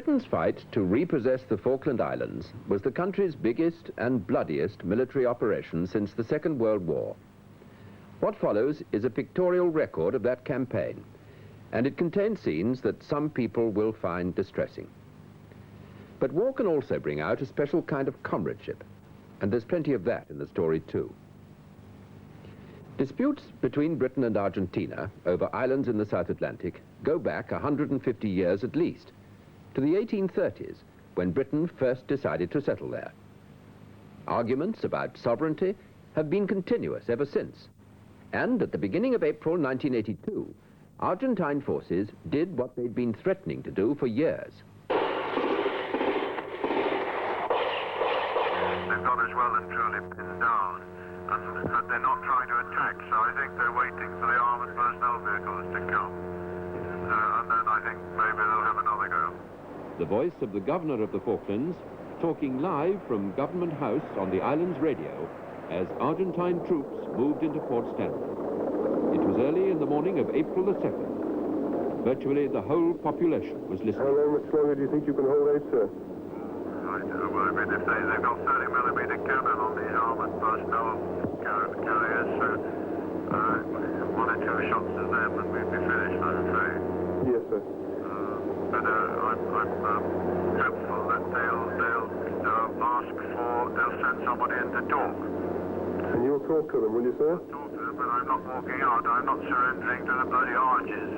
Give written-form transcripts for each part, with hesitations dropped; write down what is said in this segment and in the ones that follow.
Britain's fight to repossess the Falkland Islands was the country's biggest and bloodiest military operation since the Second World War. What follows is a pictorial record of that campaign, and it contains scenes that some people will find distressing. But war can also bring out a special kind of comradeship, and there's plenty of that in the story too. Disputes between Britain and Argentina over islands in the South Atlantic go back 150 years at least, to the 1830s, when Britain first decided to settle there. Arguments about sovereignty have been continuous ever since, and at the beginning of April 1982, Argentine forces did what they'd been threatening to do for years. They've got us well and truly pinned down, and they're not trying to attack, so I think they're waiting for the armoured personnel vehicles to come. And then I think maybe they'll have another go. The voice of the governor of the Falklands, talking live from Government House on the island's radio as Argentine troops moved into Port Stanley. It was early in the morning of April the 2nd. Virtually the whole population was listening. How long much longer do you think you can hold out, sir? I don't know. I mean, if they've got 30mm cannon on these armoured personnel carriers, so one or two shots at them and we'd be finished, I'm afraid. Yes, sir. But I'm hopeful that they'll send somebody in to talk. And you'll talk to them, will you, sir? Talk to them, but I'm not walking out. I'm not surrendering to the bloody arches,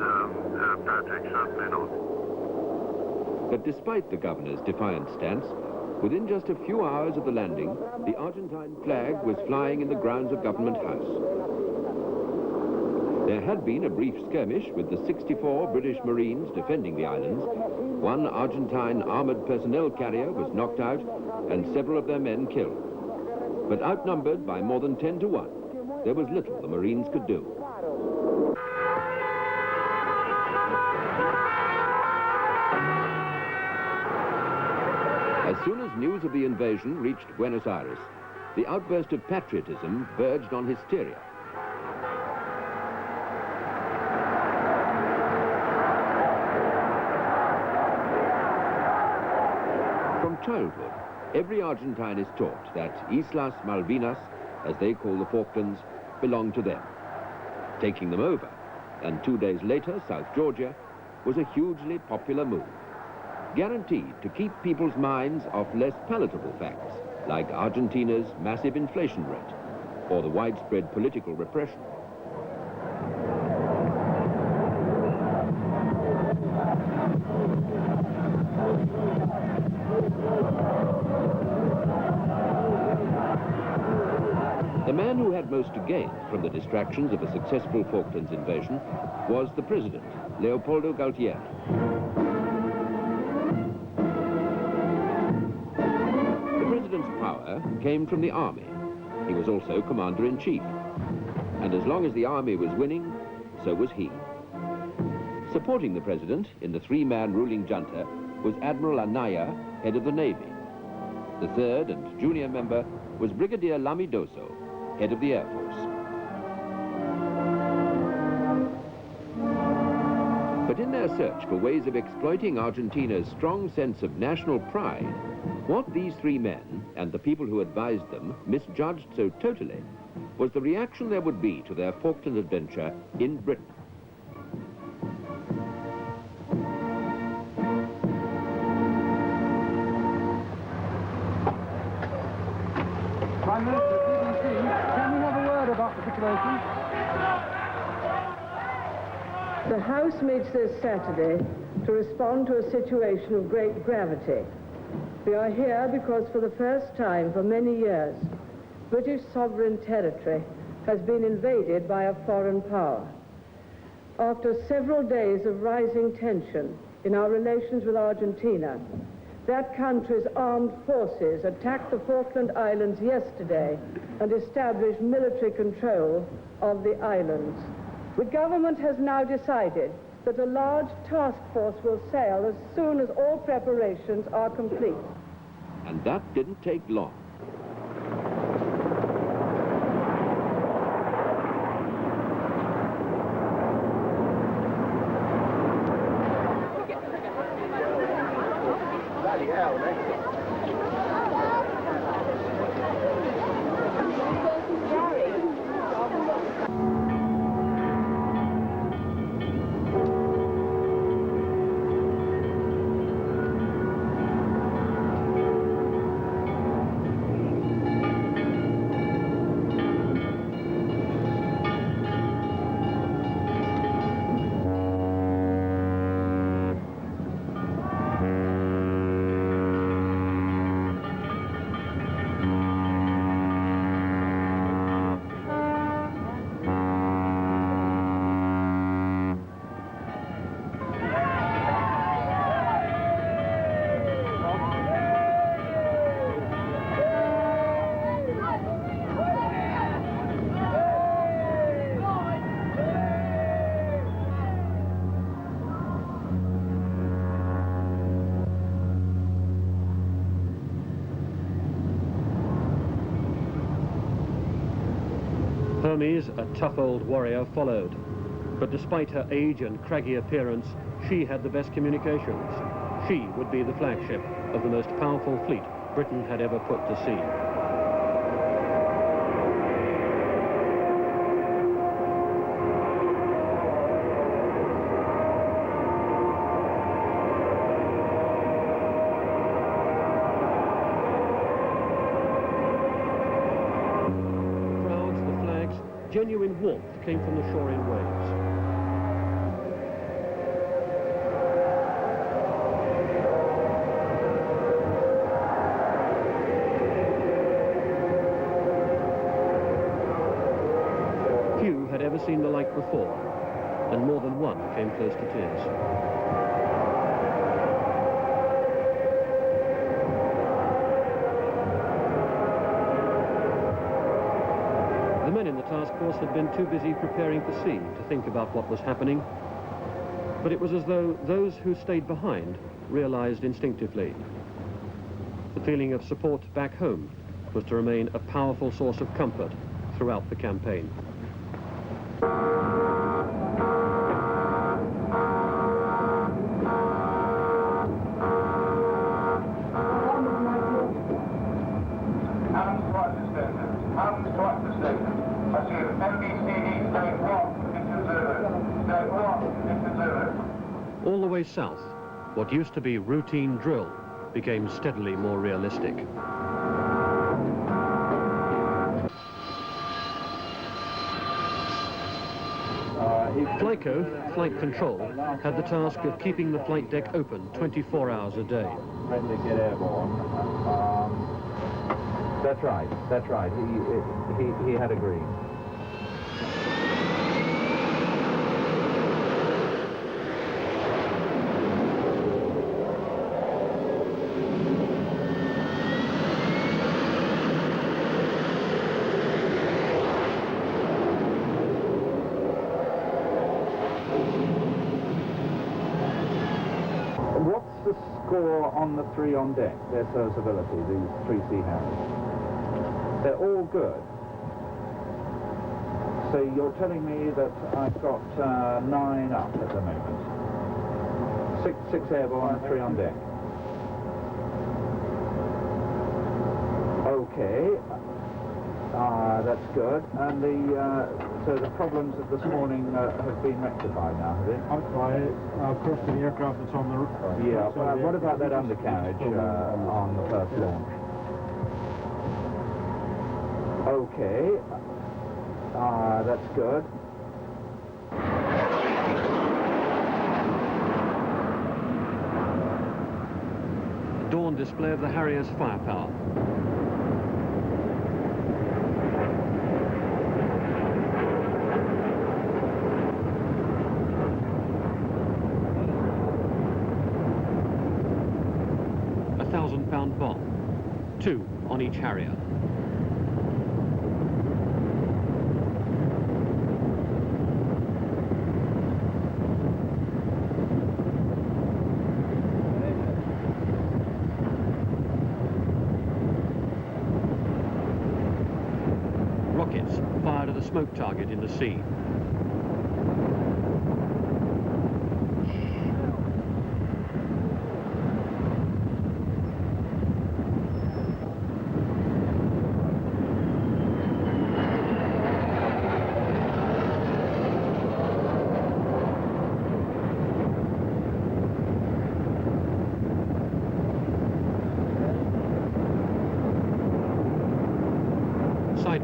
Patrick, certainly not. But despite the governor's defiant stance, within just a few hours of the landing, the Argentine flag was flying in the grounds of Government House. There had been a brief skirmish with the 64 British Marines defending the islands. One Argentine armoured personnel carrier was knocked out and several of their men killed. But outnumbered by more than 10 to 1, there was little the Marines could do. As soon as news of the invasion reached Buenos Aires, the outburst of patriotism verged on hysteria. From childhood, every Argentine is taught that Islas Malvinas, as they call the Falklands, belong to them. Taking them over, and 2 days later, South Georgia, was a hugely popular move, guaranteed to keep people's minds off less palatable facts, like Argentina's massive inflation rate, or the widespread political repression. The man who had most to gain from the distractions of a successful Falklands invasion was the president, Leopoldo Galtieri. The president's power came from the army. He was also commander-in-chief. And as long as the army was winning, so was he. Supporting the president in the three-man ruling junta was Admiral Anaya, head of the Navy. The third and junior member was Brigadier Lamidoso, head of the Air Force. But in their search for ways of exploiting Argentina's strong sense of national pride, what these three men, and the people who advised them, misjudged so totally, was the reaction there would be to their Falkland adventure in Britain. Prime Minister, BBC, can we have a word about the situation? The House meets this Saturday to respond to a situation of great gravity. We are here because for the first time for many years, British sovereign territory has been invaded by a foreign power. After several days of rising tension in our relations with Argentina, that country's armed forces attacked the Falkland Islands yesterday and established military control of the islands. The government has now decided that a large task force will sail as soon as all preparations are complete. And that didn't take long. Bloody hell, that's Hermes, a tough old warrior, followed. But despite her age and craggy appearance, she had the best communications. She would be the flagship of the most powerful fleet Britain had ever put to sea. Genuine warmth came from the shore in waves. Few had ever seen the like before, and more than one came close to tears. The men in the task force had been too busy preparing for sea to think about what was happening, but it was as though those who stayed behind realized instinctively. The feeling of support back home was to remain a powerful source of comfort throughout the campaign. All the way south, what used to be routine drill became steadily more realistic. FLICO, Flight Control, had the task of keeping the flight deck open 24 hours a day. Ready to get airborne. That's right. He had agreed. What's the score on the three on deck, their serviceability, these three Sea Harriers? They're all good. So you're telling me that I've got 9 up at the moment. Six airborne, 3 on deck. Okay. That's good. And so the problems of this morning have been rectified now, have they? Of course, the aircraft that's on the roof. Yeah, what about that undercarriage on the first launch? Okay. That's good. A dawn display of the Harrier's firepower. A 1,000-pound bomb, 2 on each Harrier. Rockets fired at a smoke target in the sea.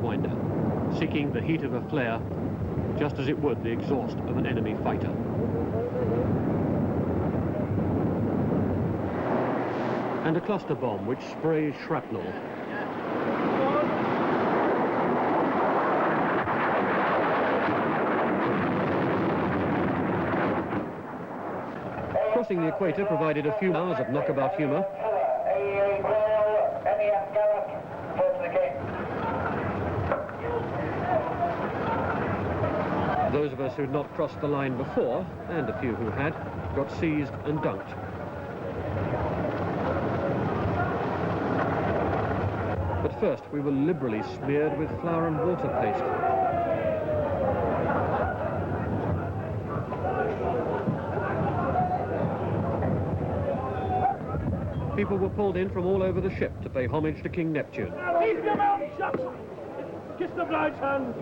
sidewinder, seeking the heat of a flare, just as it would the exhaust of an enemy fighter. And a cluster bomb which sprays shrapnel. Crossing the equator provided a few hours of knockabout humour. Those of us who'd not crossed the line before, and a few who had, got seized and dunked. But first, we were liberally smeared with flour and water paste. People were pulled in from all over the ship to pay homage to King Neptune. Keep your mouth shut! Kiss the bloke's hand!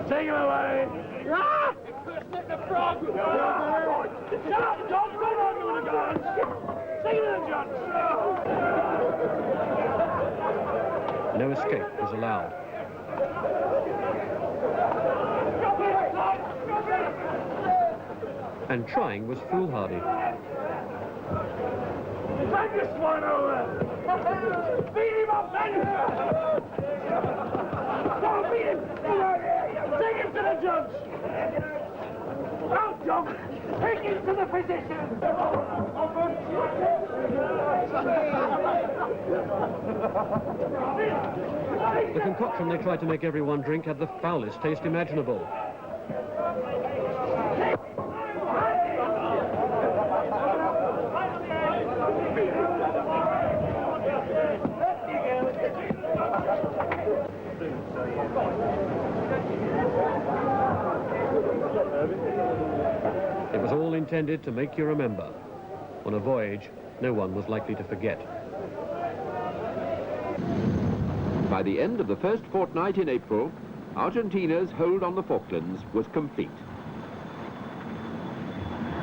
Take him away! Ah! The frog! Shut up, John! Go on with the guns! Take him to the judge! No escape was allowed. And trying was foolhardy. Take this one over! Beat him up, then! Go, beat him! Take him to the judge! Out, John! Take him to the physician! The concoction they tried to make everyone drink had the foulest taste imaginable. It was all intended to make you remember. On a voyage, no one was likely to forget. By the end of the first fortnight in April, Argentina's hold on the Falklands was complete.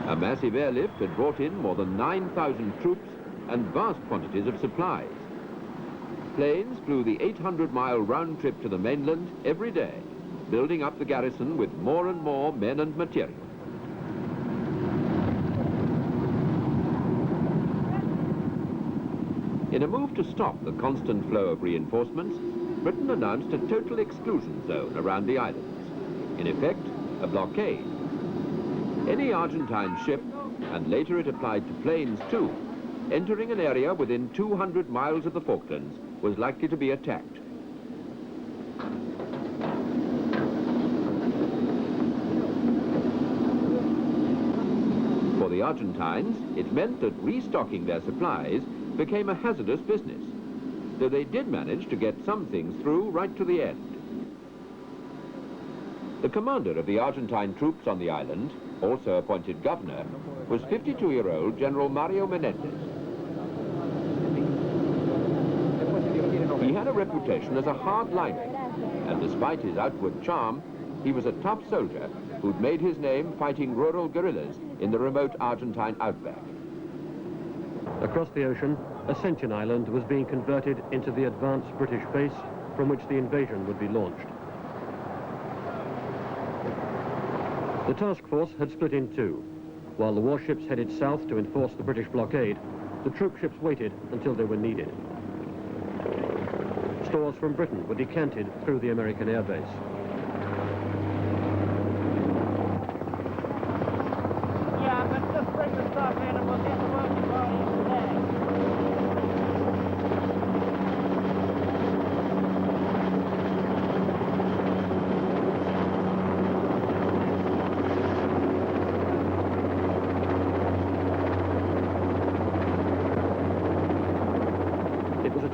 A massive airlift had brought in more than 9,000 troops and vast quantities of supplies. Planes flew the 800-mile round trip to the mainland every day, building up the garrison with more and more men and material. In a move to stop the constant flow of reinforcements, Britain announced a total exclusion zone around the islands. In effect, a blockade. Any Argentine ship, and later it applied to planes too, entering an area within 200 miles of the Falklands was likely to be attacked. For the Argentines, it meant that restocking their supplies became a hazardous business, though they did manage to get some things through right to the end. The commander of the Argentine troops on the island, also appointed governor, was 52-year-old General Mario Menendez. He had a reputation as a hard-liner, and despite his outward charm, he was a tough soldier who'd made his name fighting rural guerrillas in the remote Argentine outback. Across the ocean, Ascension Island was being converted into the advanced British base from which the invasion would be launched. The task force had split in two. While the warships headed south to enforce the British blockade, the troop ships waited until they were needed. Stores from Britain were decanted through the American airbase. Yeah, but just bring the stuff in and we'll get the working party today.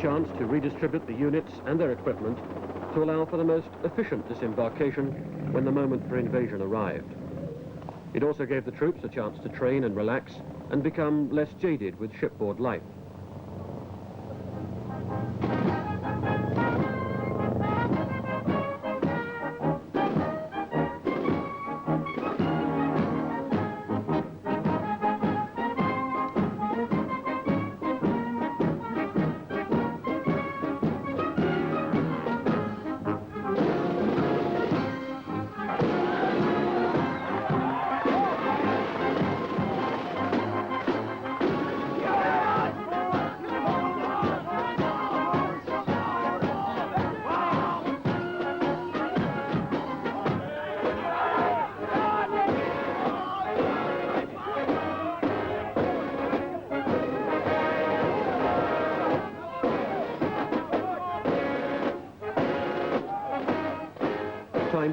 Chance to redistribute the units and their equipment to allow for the most efficient disembarkation when the moment for invasion arrived. It also gave the troops a chance to train and relax and become less jaded with shipboard life.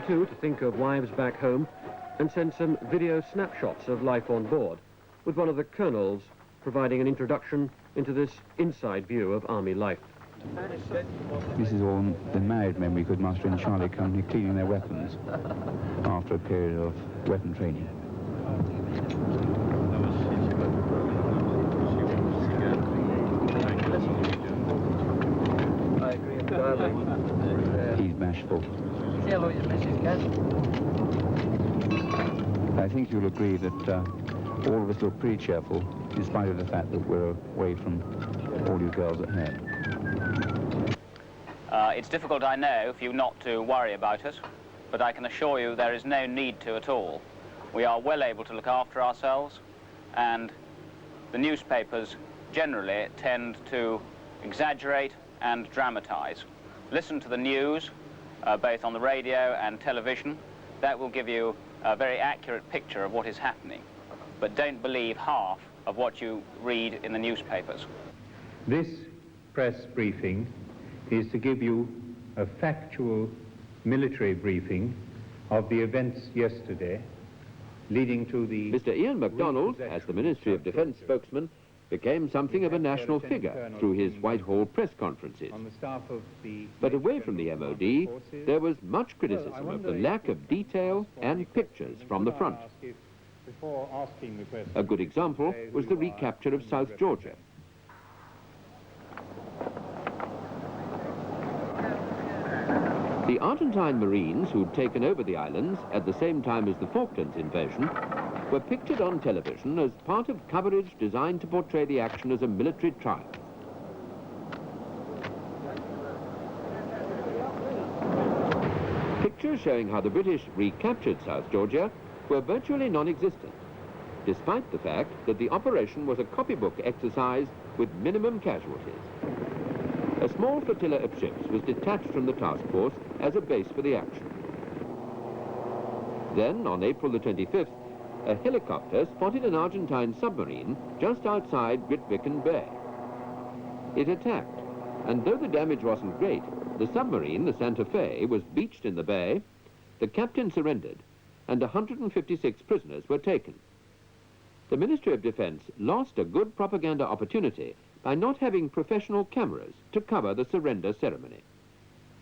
too, to think of wives back home and send some video snapshots of life on board, with one of the colonels providing an introduction into this inside view of army life. This is all the married men we could muster in Charlie Company cleaning their weapons after a period of weapon training. I agree entirely. He's bashful. I think you'll agree that all of us look pretty cheerful, in spite of the fact that we're away from all you girls at home. It's difficult, I know, for you not to worry about it, but I can assure you there is no need to at all. We are well able to look after ourselves, and the newspapers generally tend to exaggerate and dramatize. Listen to the news, both on the radio and television. That will give you a very accurate picture of what is happening. But don't believe half of what you read in the newspapers. This press briefing is to give you a factual military briefing of the events yesterday leading to the... Mr. Ian MacDonald, as the Ministry of Defence spokesman, became something of a national figure through his Whitehall press conferences. But away from the MOD, there was much criticism of the lack of detail and pictures from the front. A good example was the recapture of South Georgia. The Argentine Marines who'd taken over the islands at the same time as the Falklands invasion were pictured on television as part of coverage designed to portray the action as a military triumph. Pictures showing how the British recaptured South Georgia were virtually non-existent, despite the fact that the operation was a copybook exercise with minimum casualties. A small flotilla of ships was detached from the task force as a base for the action. Then, on April the 25th, a helicopter spotted an Argentine submarine just outside Grytviken Bay. It attacked, and though the damage wasn't great, the submarine, the Santa Fe, was beached in the bay, the captain surrendered, and 156 prisoners were taken. The Ministry of Defence lost a good propaganda opportunity by not having professional cameras to cover the surrender ceremony.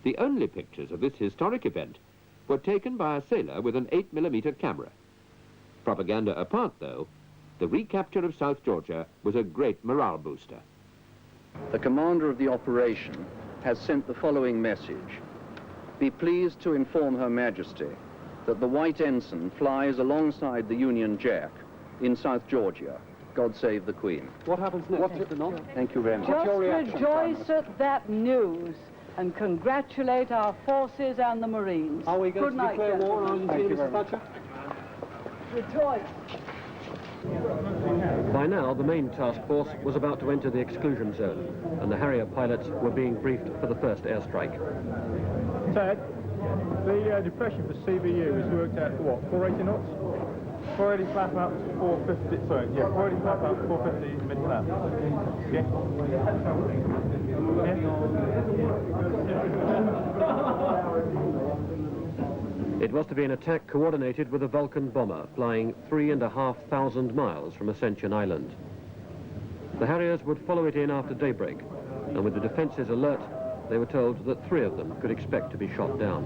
The only pictures of this historic event were taken by a sailor with an 8mm camera. Propaganda apart, though, the recapture of South Georgia was a great morale booster. The commander of the operation has sent the following message. Be pleased to inform Her Majesty that the White Ensign flies alongside the Union Jack in South Georgia. God save the Queen. What happens next, Mr. Knott? Thank you very much. Just rejoice at that news and congratulate our forces and the Marines. Are we going to declare war on Argentina, Mr. Thatcher? Rejoice. By now, the main task force was about to enter the exclusion zone, and the Harrier pilots were being briefed for the first airstrike. Ted, the depression for CBU is worked out to what, 480 knots? 480 flap up, 450, sorry, yeah, 480 flap up, 450 mid flap. Okay? It was to be an attack coordinated with a Vulcan bomber flying 3,500 miles from Ascension Island. The Harriers would follow it in after daybreak, and with the defences alert, they were told that 3 of them could expect to be shot down.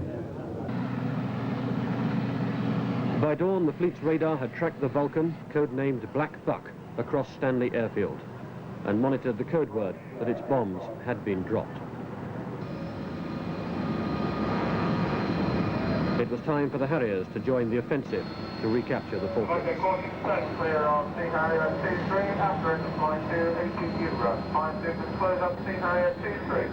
By dawn, the fleet's radar had tracked the Vulcan, codenamed Black Buck, across Stanley Airfield, and monitored the code word that its bombs had been dropped. It was time for the Harriers to join the offensive to recapture the Falklands. Okay, crossing set clear on Sea Harrier 23, after it, flying to 18 Uber. Flying to close up Sea Harrier 23.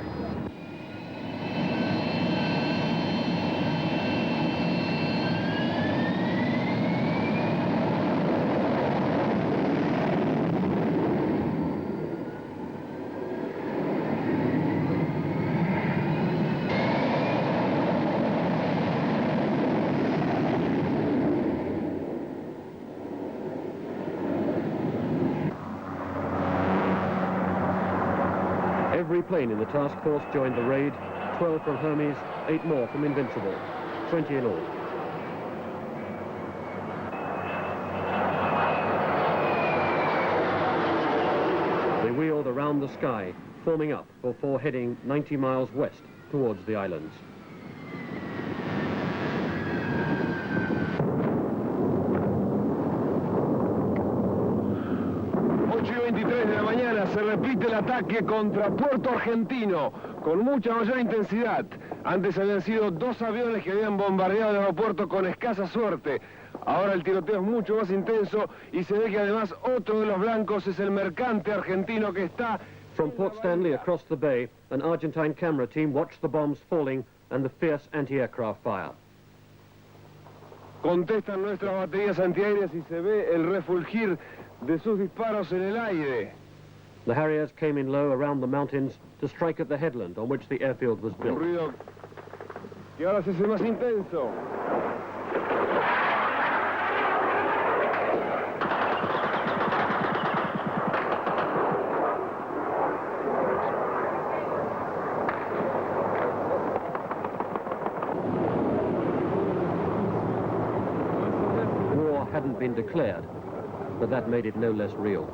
Every plane in the task force joined the raid, 12 from Hermes, 8 more from Invincible, 20 in all. around the sky, forming up before heading 90 miles west towards the islands. 8:23 de la mañana se repite el ataque contra Puerto Argentino con mucha mayor intensidad. Antes habían sido 2 aviones que habían bombardeado el aeropuerto con escasa suerte. Ahora el tiroteo es mucho más intenso y se ve que además otro de los blancos es el mercante argentino que está... From Port Stanley across the bay, an Argentine camera team watched the bombs falling and the fierce anti-aircraft fire. Contestan nuestras baterías antiaéreas y se ve el refulgir de sus disparos en el aire. The Harriers came in low around the mountains to strike at the headland on which the airfield was built. Un ruido que ahora se hace más intenso. War hadn't been declared, but that made it no less real.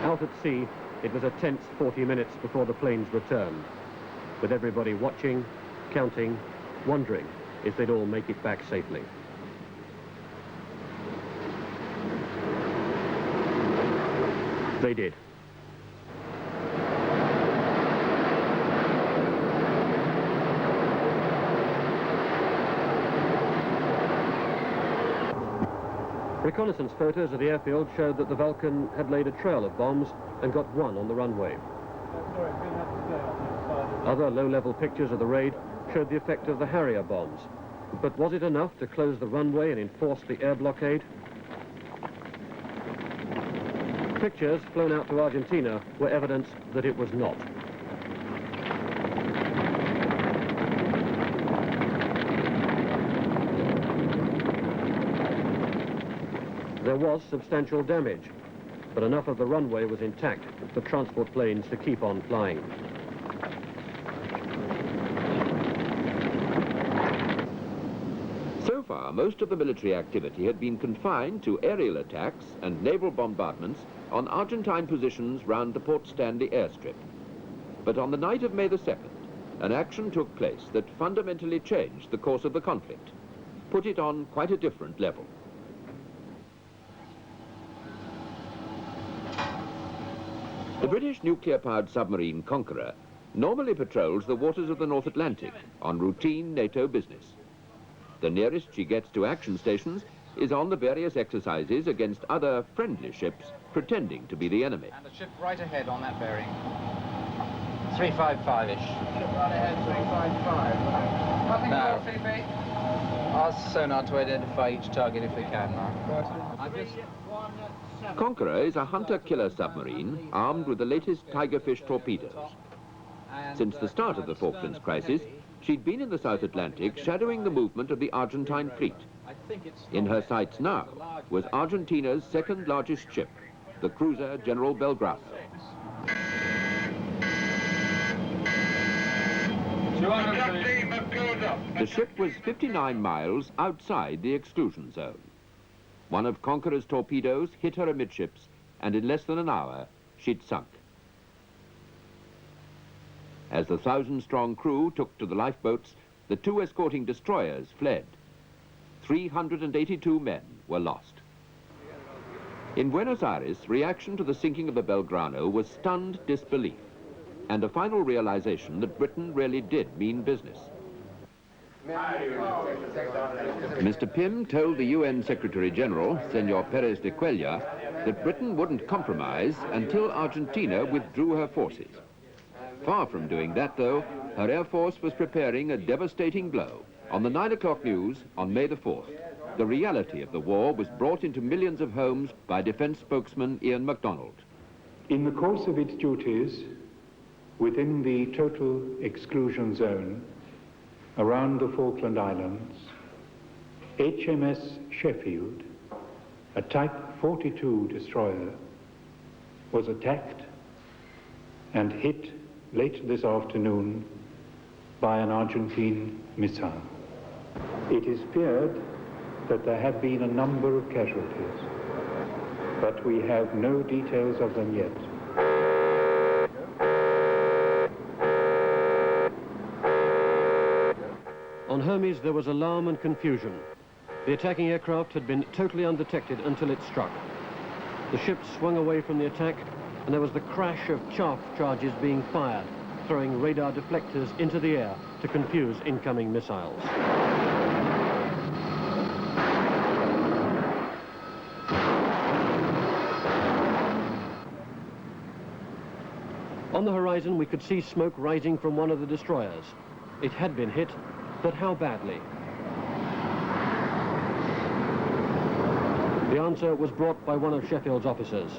Out at sea, it was a tense 40 minutes before the planes returned, with everybody watching, counting, wondering if they'd all make it back safely. They did. Reconnaissance photos of the airfield showed that the Vulcan had laid a trail of bombs and got one on the runway. Other low-level pictures of the raid showed the effect of the Harrier bombs. But was it enough to close the runway and enforce the air blockade? Pictures flown out to Argentina were evidence that it was not. There was substantial damage, but enough of the runway was intact for transport planes to keep on flying. So far, most of the military activity had been confined to aerial attacks and naval bombardments on Argentine positions round the Port Stanley airstrip. But on the night of May the 2nd, an action took place that fundamentally changed the course of the conflict, put it on quite a different level. The British nuclear-powered submarine Conqueror normally patrols the waters of the North Atlantic on routine NATO business. The nearest she gets to action stations is on the various exercises against other friendly ships pretending to be the enemy. And a ship right ahead on that bearing. 355-ish. Ship right ahead, 355. Nothing more, CP? Ask sonar to identify each target if they can, Conqueror is a hunter-killer submarine armed with the latest Tigerfish torpedoes. Since the start of the Falklands crisis, she'd been in the South Atlantic shadowing the movement of the Argentine fleet. In her sights now was Argentina's second largest ship, the cruiser General Belgrano. The ship was 59 miles outside the exclusion zone. One of Conqueror's torpedoes hit her amidships, and in less than an hour, she'd sunk. As the 1,000-strong crew took to the lifeboats, the 2 escorting destroyers fled. 382 men were lost. In Buenos Aires, reaction to the sinking of the Belgrano was stunned disbelief, and a final realization that Britain really did mean business. Mr. Pym told the UN Secretary-General, Senor Perez de Cuellar, that Britain wouldn't compromise until Argentina withdrew her forces. Far from doing that, though, her Air Force was preparing a devastating blow. On the 9 o'clock news on May the 4th, the reality of the war was brought into millions of homes by defense spokesman Ian MacDonald. In the course of its duties within the total exclusion zone around the Falkland Islands, HMS Sheffield a Type 42 destroyer was attacked and hit late this afternoon by an Argentine missile. It is feared that there have been a number of casualties, but we have no details of them yet. On Hermes, there was alarm and confusion. The attacking aircraft had been totally undetected until it struck. The ship swung away from the attack, and there was the crash of chaff charges being fired, throwing radar deflectors into the air to confuse incoming missiles. On the horizon, we could see smoke rising from one of the destroyers. It had been hit, but how badly? The answer was brought by one of Sheffield's officers.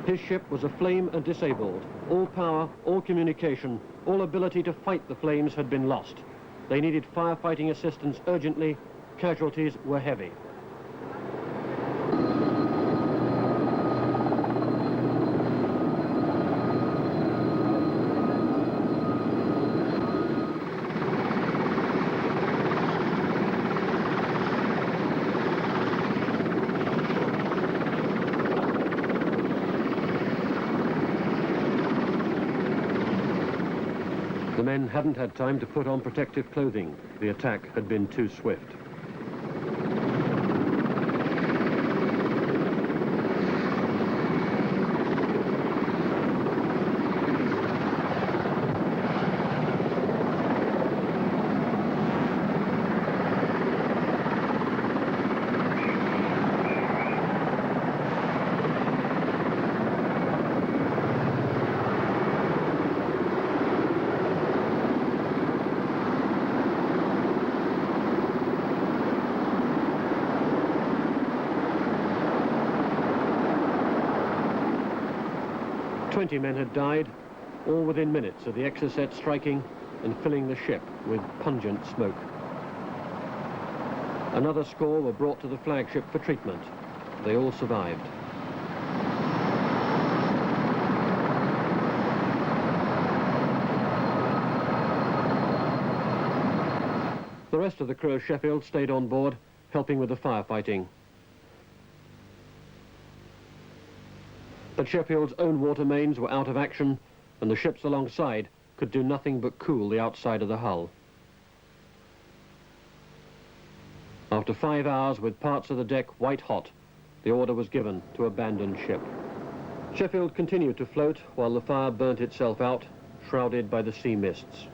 His ship was aflame and disabled. All power, all communication, all ability to fight the flames had been lost. They needed firefighting assistance urgently. Casualties were heavy. The men hadn't had time to put on protective clothing. The attack had been too swift. Twenty men had died, all within minutes of the Exocet striking and filling the ship with pungent smoke. Another score were brought to the flagship for treatment. They all survived. The rest of the crew of Sheffield stayed on board, helping with the firefighting. But Sheffield's own water mains were out of action, and the ships alongside could do nothing but cool the outside of the hull. After 5 hours with parts of the deck white hot, the order was given to abandon ship. Sheffield continued to float while the fire burnt itself out, shrouded by the sea mists.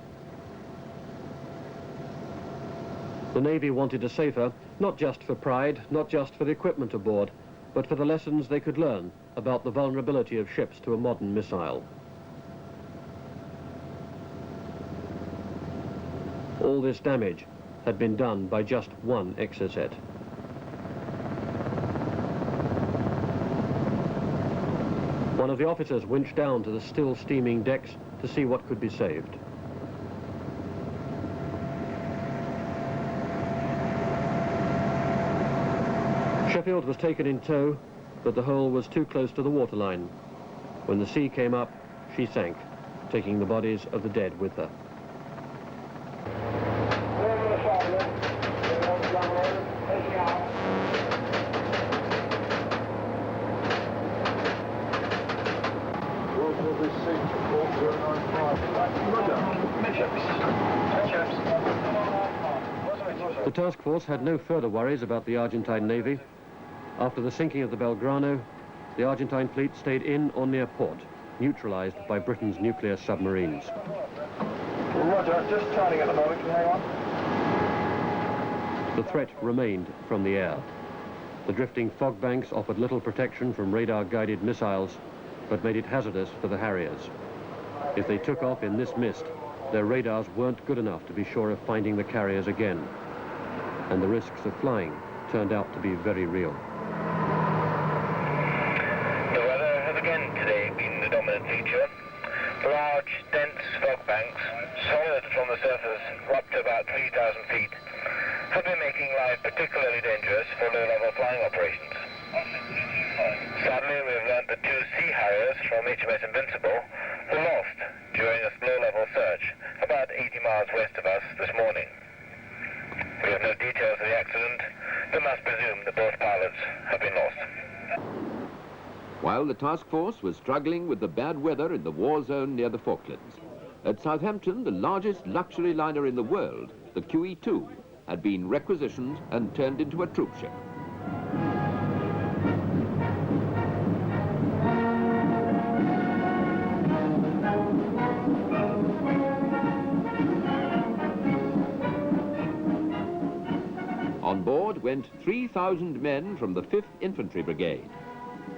The Navy wanted a safer, not just for pride, not just for the equipment aboard, but for the lessons they could learn about the vulnerability of ships to a modern missile. All this damage had been done by just one Exocet. One of the officers winched down to the still steaming decks to see what could be saved. Sheffield was taken in tow, but the hull was too close to the waterline. When the sea came up, she sank, taking the bodies of the dead with her. The task force had no further worries about the Argentine Navy. After the sinking of the Belgrano, the Argentine fleet stayed in or near port, neutralized by Britain's nuclear submarines. Roger, just turning at the moment, can you hang on? The threat remained from the air. The drifting fog banks offered little protection from radar-guided missiles, but made it hazardous for the Harriers. If they took off in this mist, their radars weren't good enough to be sure of finding the carriers again. And the risks of flying turned out to be very real. The weather has again today been the dominant feature. Large, dense fog banks, solid from the surface up to about 3,000 feet, have been making life particularly dangerous for low-level flying operations. Sadly, we've learned that 2 sea harriers from HMS Invincible were lost during a low-level search about 80 miles west of us this morning. We have no details of the accident, but must presume that both pilots have been lost. While the task force was struggling with the bad weather in the war zone near the Falklands, at Southampton, the largest luxury liner in the world, the QE2, had been requisitioned and turned into a troop ship. On board went 3,000 men from the 5th Infantry Brigade.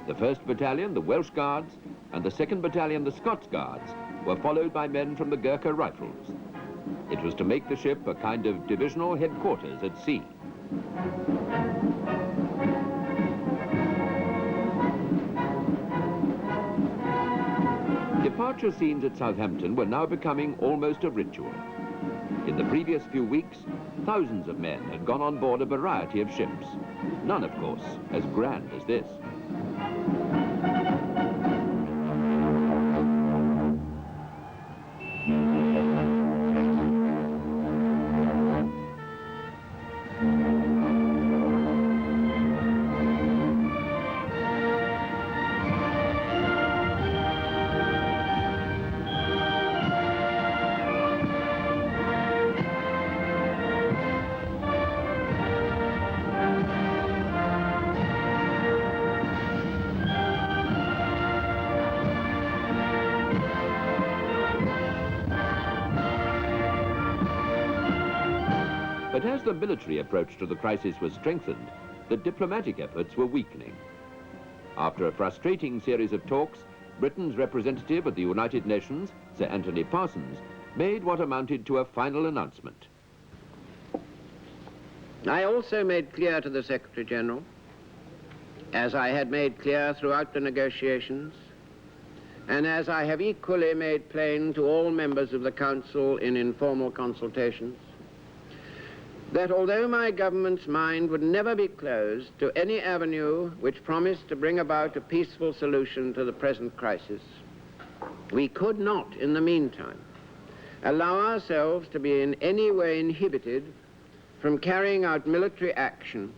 The 1st Battalion, the Welsh Guards, and the 2nd Battalion, the Scots Guards, were followed by men from the Gurkha Rifles. It was to make the ship a kind of divisional headquarters at sea. Departure scenes at Southampton were now becoming almost a ritual. In the previous few weeks, thousands of men had gone on board a variety of ships. None, of course, as grand as this. But as the military approach to the crisis was strengthened, the diplomatic efforts were weakening. After a frustrating series of talks, Britain's representative at the United Nations, Sir Anthony Parsons, made what amounted to a final announcement. I also made clear to the Secretary-General, as I had made clear throughout the negotiations, and as I have equally made plain to all members of the Council in informal consultations, that although my government's mind would never be closed to any avenue which promised to bring about a peaceful solution to the present crisis, we could not, in the meantime, allow ourselves to be in any way inhibited from carrying out military action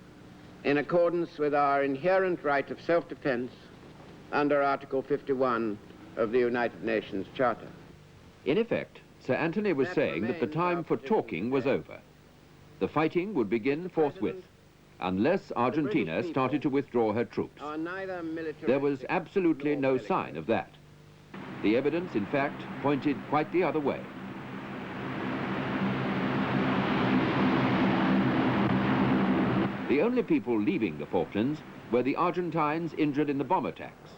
in accordance with our inherent right of self-defense under Article 51 of the United Nations Charter. In effect, Sir Anthony was saying that the time for talking was over. The fighting would begin forthwith, unless Argentina started to withdraw her troops. There was absolutely no sign of that. The evidence, in fact, pointed quite the other way. The only people leaving the Falklands were the Argentines injured in the bomb attacks.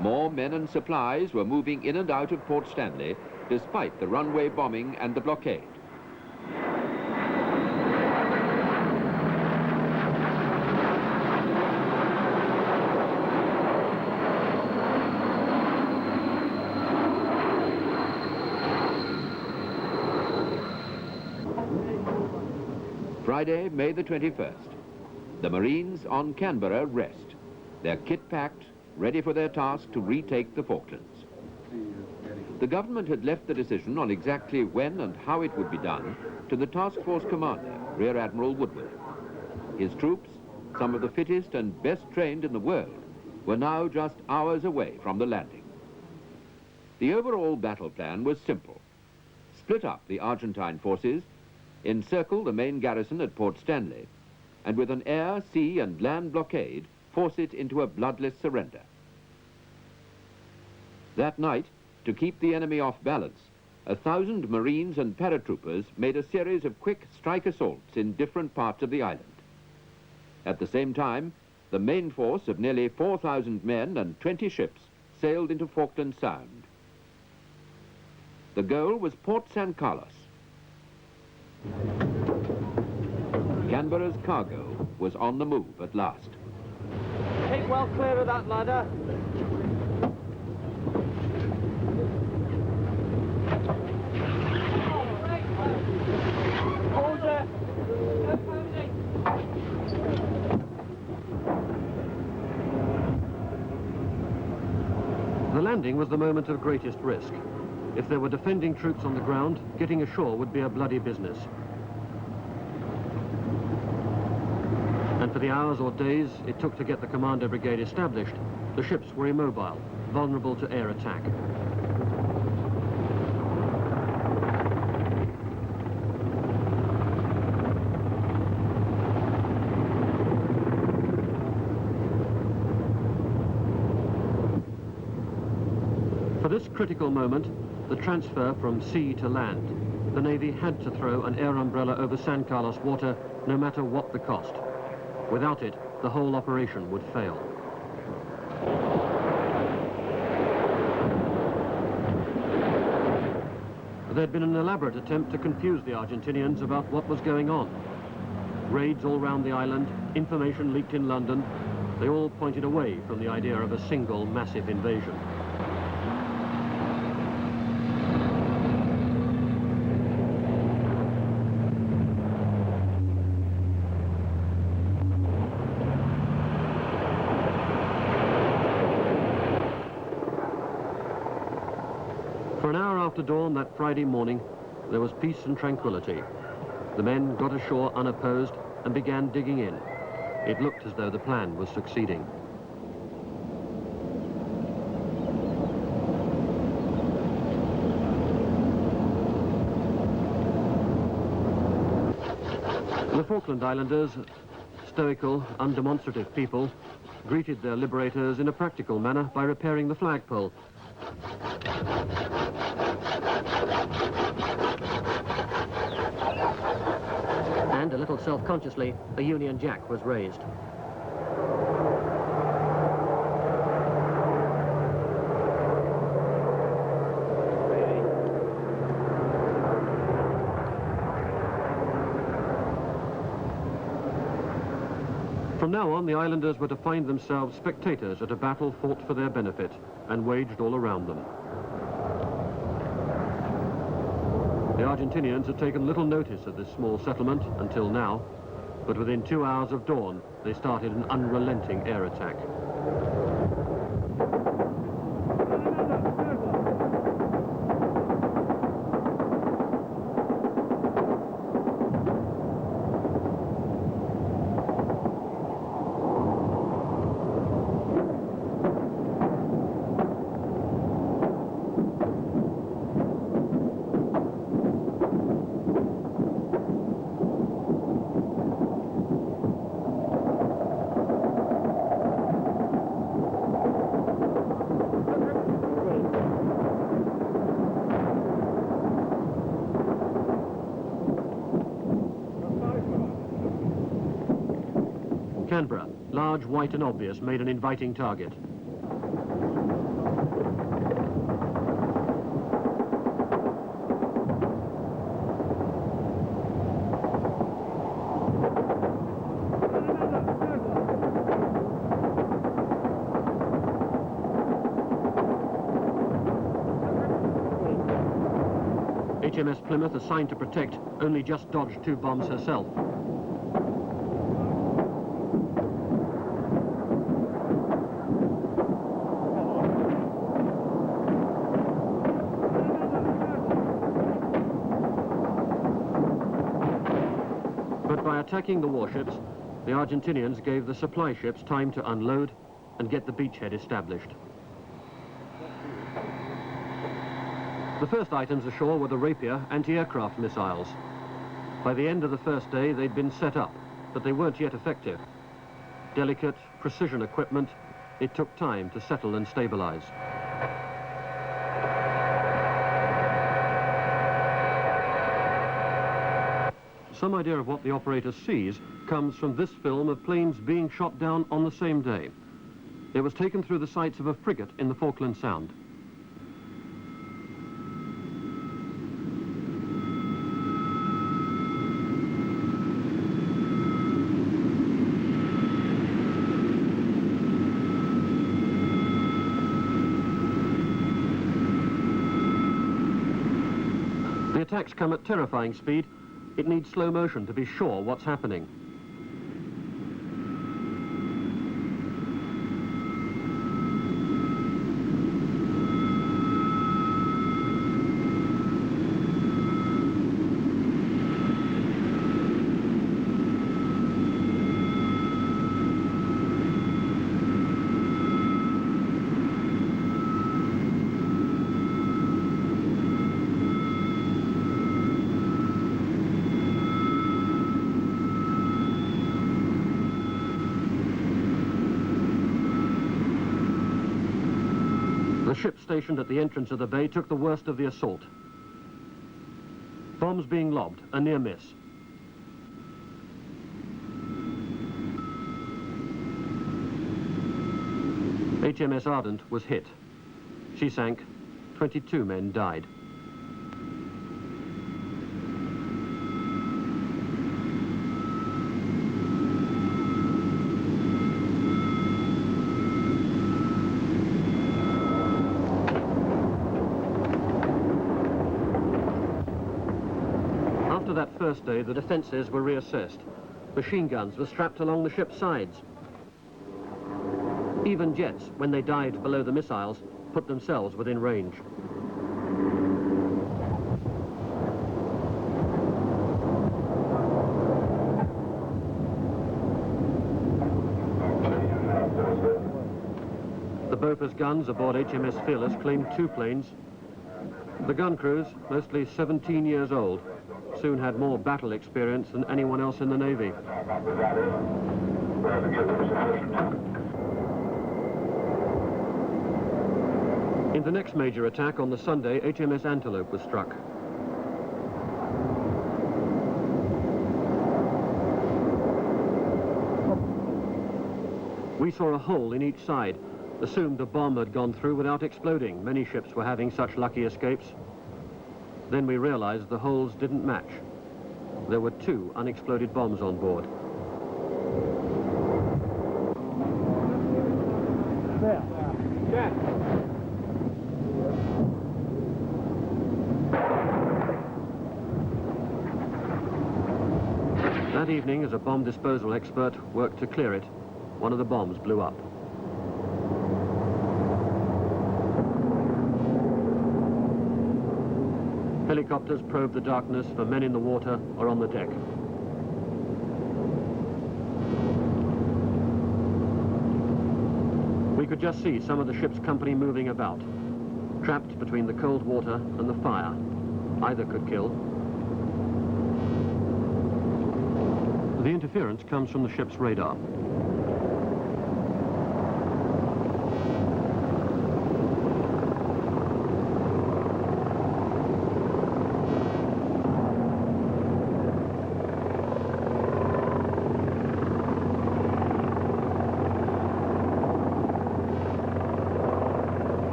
More men and supplies were moving in and out of Port Stanley, despite the runway bombing and the blockade. Friday, May the 21st. The Marines on Canberra rest, their kit packed, ready for their task to retake the Falklands. The government had left the decision on exactly when and how it would be done to the task force commander, Rear Admiral Woodward. His troops, some of the fittest and best trained in the world, were now just hours away from the landing. The overall battle plan was simple. Split up the Argentine forces, encircle the main garrison at Port Stanley, and with an air, sea and land blockade, force it into a bloodless surrender. That night, to keep the enemy off balance, 1,000 Marines and paratroopers made a series of quick strike assaults in different parts of the island. At the same time, the main force of nearly 4,000 men and 20 ships sailed into Falkland Sound. The goal was Port San Carlos. Canberra's cargo was on the move at last. Keep well clear of that ladder. landing was the moment of greatest risk. If there were defending troops on the ground, getting ashore would be a bloody business. And for the hours or days it took to get the Commander Brigade established, the ships were immobile, vulnerable to air attack. For this critical moment, the transfer from sea to land, the Navy had to throw an air umbrella over San Carlos water, no matter what the cost. Without it, the whole operation would fail. There'd been an elaborate attempt to confuse the Argentinians about what was going on. Raids all round the island, information leaked in London, they all pointed away from the idea of a single massive invasion. For an hour after dawn that Friday morning, there was peace and tranquility. The men got ashore unopposed and began digging in. It looked as though the plan was succeeding. The Falkland Islanders, stoical, undemonstrative people, greeted their liberators in a practical manner by repairing the flagpole. And a little self-consciously, a Union Jack was raised. From now on, the islanders were to find themselves spectators at a battle fought for their benefit and waged all around them. The Argentinians had taken little notice of this small settlement until now, but within 2 hours of dawn, they started an unrelenting air attack. Canberra, large, white and obvious, made an inviting target. HMS Plymouth, assigned to protect, only just dodged 2 bombs herself. But by attacking the warships, the Argentinians gave the supply ships time to unload and get the beachhead established. The first items ashore were the Rapier anti-aircraft missiles. By the end of the first day, they'd been set up, but they weren't yet effective. Delicate, precision equipment, it took time to settle and stabilize. Some idea of what the operator sees comes from this film of planes being shot down on the same day. It was taken through the sights of a frigate in the Falkland Sound. The attacks come at terrifying speed. It needs slow motion to be sure what's happening. The ship stationed at the entrance of the bay took the worst of the assault. Bombs being lobbed, a near miss. HMS Ardent was hit. She sank. 22 men died. After that first day, the defences were reassessed. Machine guns were strapped along the ship's sides. Even jets, when they dived below the missiles, put themselves within range. The Bofors guns aboard HMS Fearless claimed 2 planes. The gun crews, mostly 17 years old, soon had more battle experience than anyone else in the Navy. In the next major attack on the Sunday, HMS Antelope was struck. We saw a hole in each side, assumed a bomb had gone through without exploding. Many ships were having such lucky escapes. Then we realized the holes didn't match. There were 2 unexploded bombs on board. There. Yeah. That evening, as a bomb disposal expert worked to clear it, one of the bombs blew up. Helicopters probed the darkness for men in the water or on the deck. We could just see some of the ship's company moving about, trapped between the cold water and the fire. Either could kill. The interference comes from the ship's radar.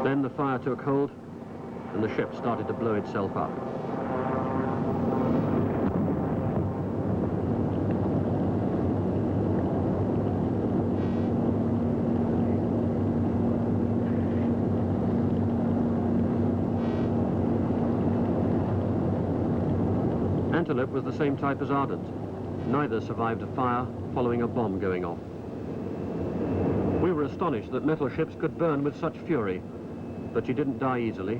Then the fire took hold, and the ship started to blow itself up. Antelope was the same type as Ardent. Neither survived a fire following a bomb going off. We were astonished that metal ships could burn with such fury, but she didn't die easily.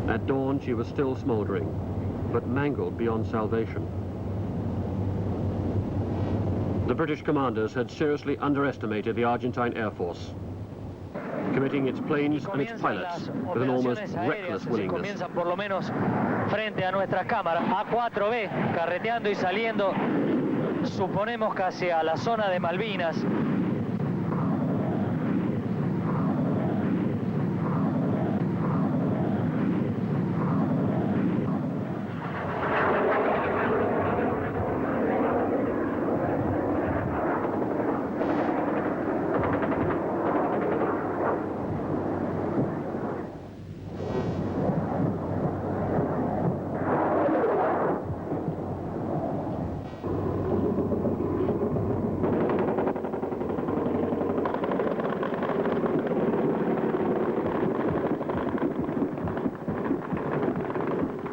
At dawn, she was still smoldering, but mangled beyond salvation. The British commanders had seriously underestimated the Argentine Air Force, committing its planes and its pilots with an almost reckless willingness. Por lo menos frente a nuestras cámaras, A4B, carreteando y saliendo, suponemos que hacia la zona de Malvinas.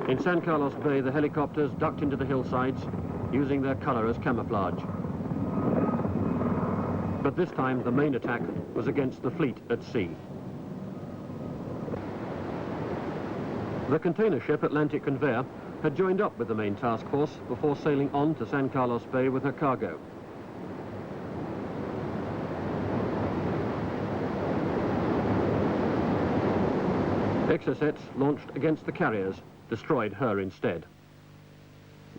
In San Carlos Bay, the helicopters ducked into the hillsides, using their colour as camouflage. But this time the main attack was against the fleet at sea. The container ship Atlantic Conveyor had joined up with the main task force before sailing on to San Carlos Bay with her cargo. Exocets launched against the carriers destroyed her instead.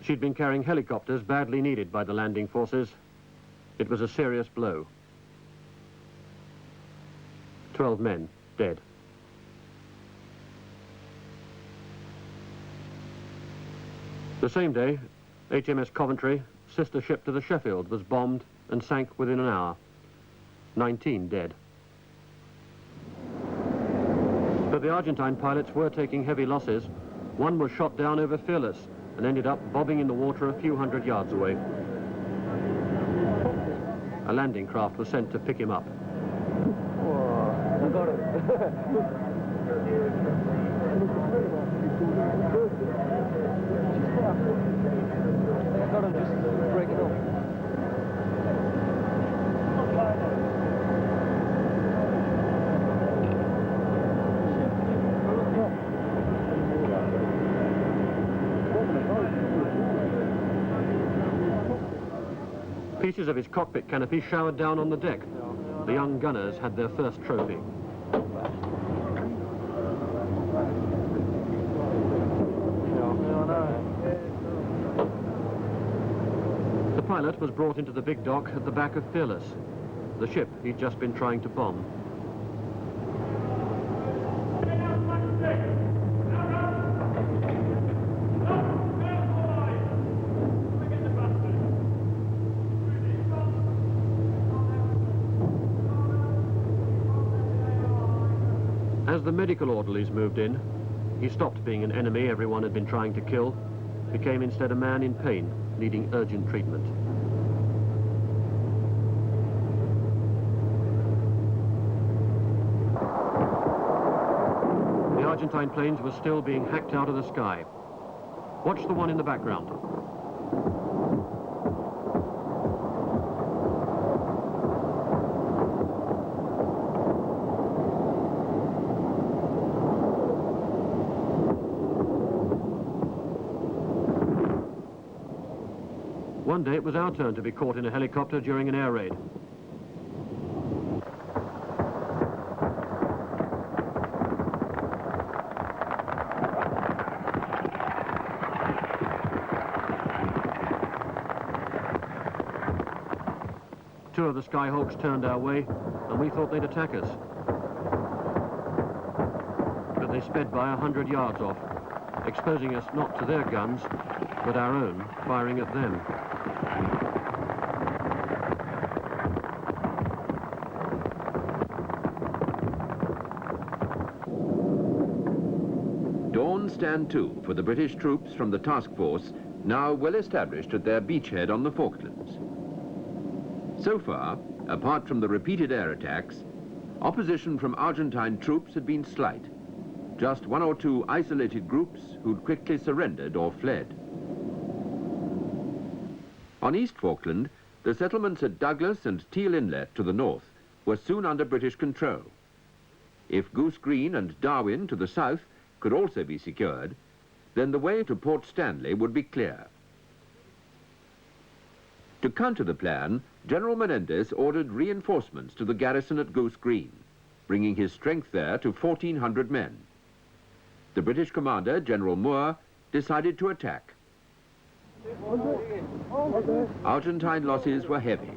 She'd been carrying helicopters badly needed by the landing forces. It was a serious blow. 12 men dead. The same day, HMS Coventry, sister ship to the Sheffield, was bombed and sank within an hour. 19 dead. But the Argentine pilots were taking heavy losses. One was shot down over Fearless and ended up bobbing in the water a few hundred yards away. A landing craft was sent to pick him up. I got it. I got him just breaking off. Pieces of his cockpit canopy showered down on the deck. The young gunners had their first trophy. The pilot was brought into the big dock at the back of Fearless, the ship he'd just been trying to bomb. As the medical orderlies moved in, he stopped being an enemy everyone had been trying to kill, became instead a man in pain, needing urgent treatment. The Argentine planes were still being hacked out of the sky. Watch the one in the background. One day it was our turn to be caught in a helicopter during an air raid. Two of the Skyhawks turned our way, and we thought they'd attack us. But they sped by 100 yards off, exposing us not to their guns, but our own, firing at them. Dawn stand to for the British troops from the task force, now well established at their beachhead on the Falklands. So far, apart from the repeated air attacks, opposition from Argentine troops had been slight. Just one or two isolated groups who'd quickly surrendered or fled. On East Falkland, the settlements at Douglas and Teal Inlet to the north were soon under British control. If Goose Green and Darwin to the south could also be secured, then the way to Port Stanley would be clear. To counter the plan, General Menendez ordered reinforcements to the garrison at Goose Green, bringing his strength there to 1,400 men. The British commander, General Moore, decided to attack. Argentine losses were heavy.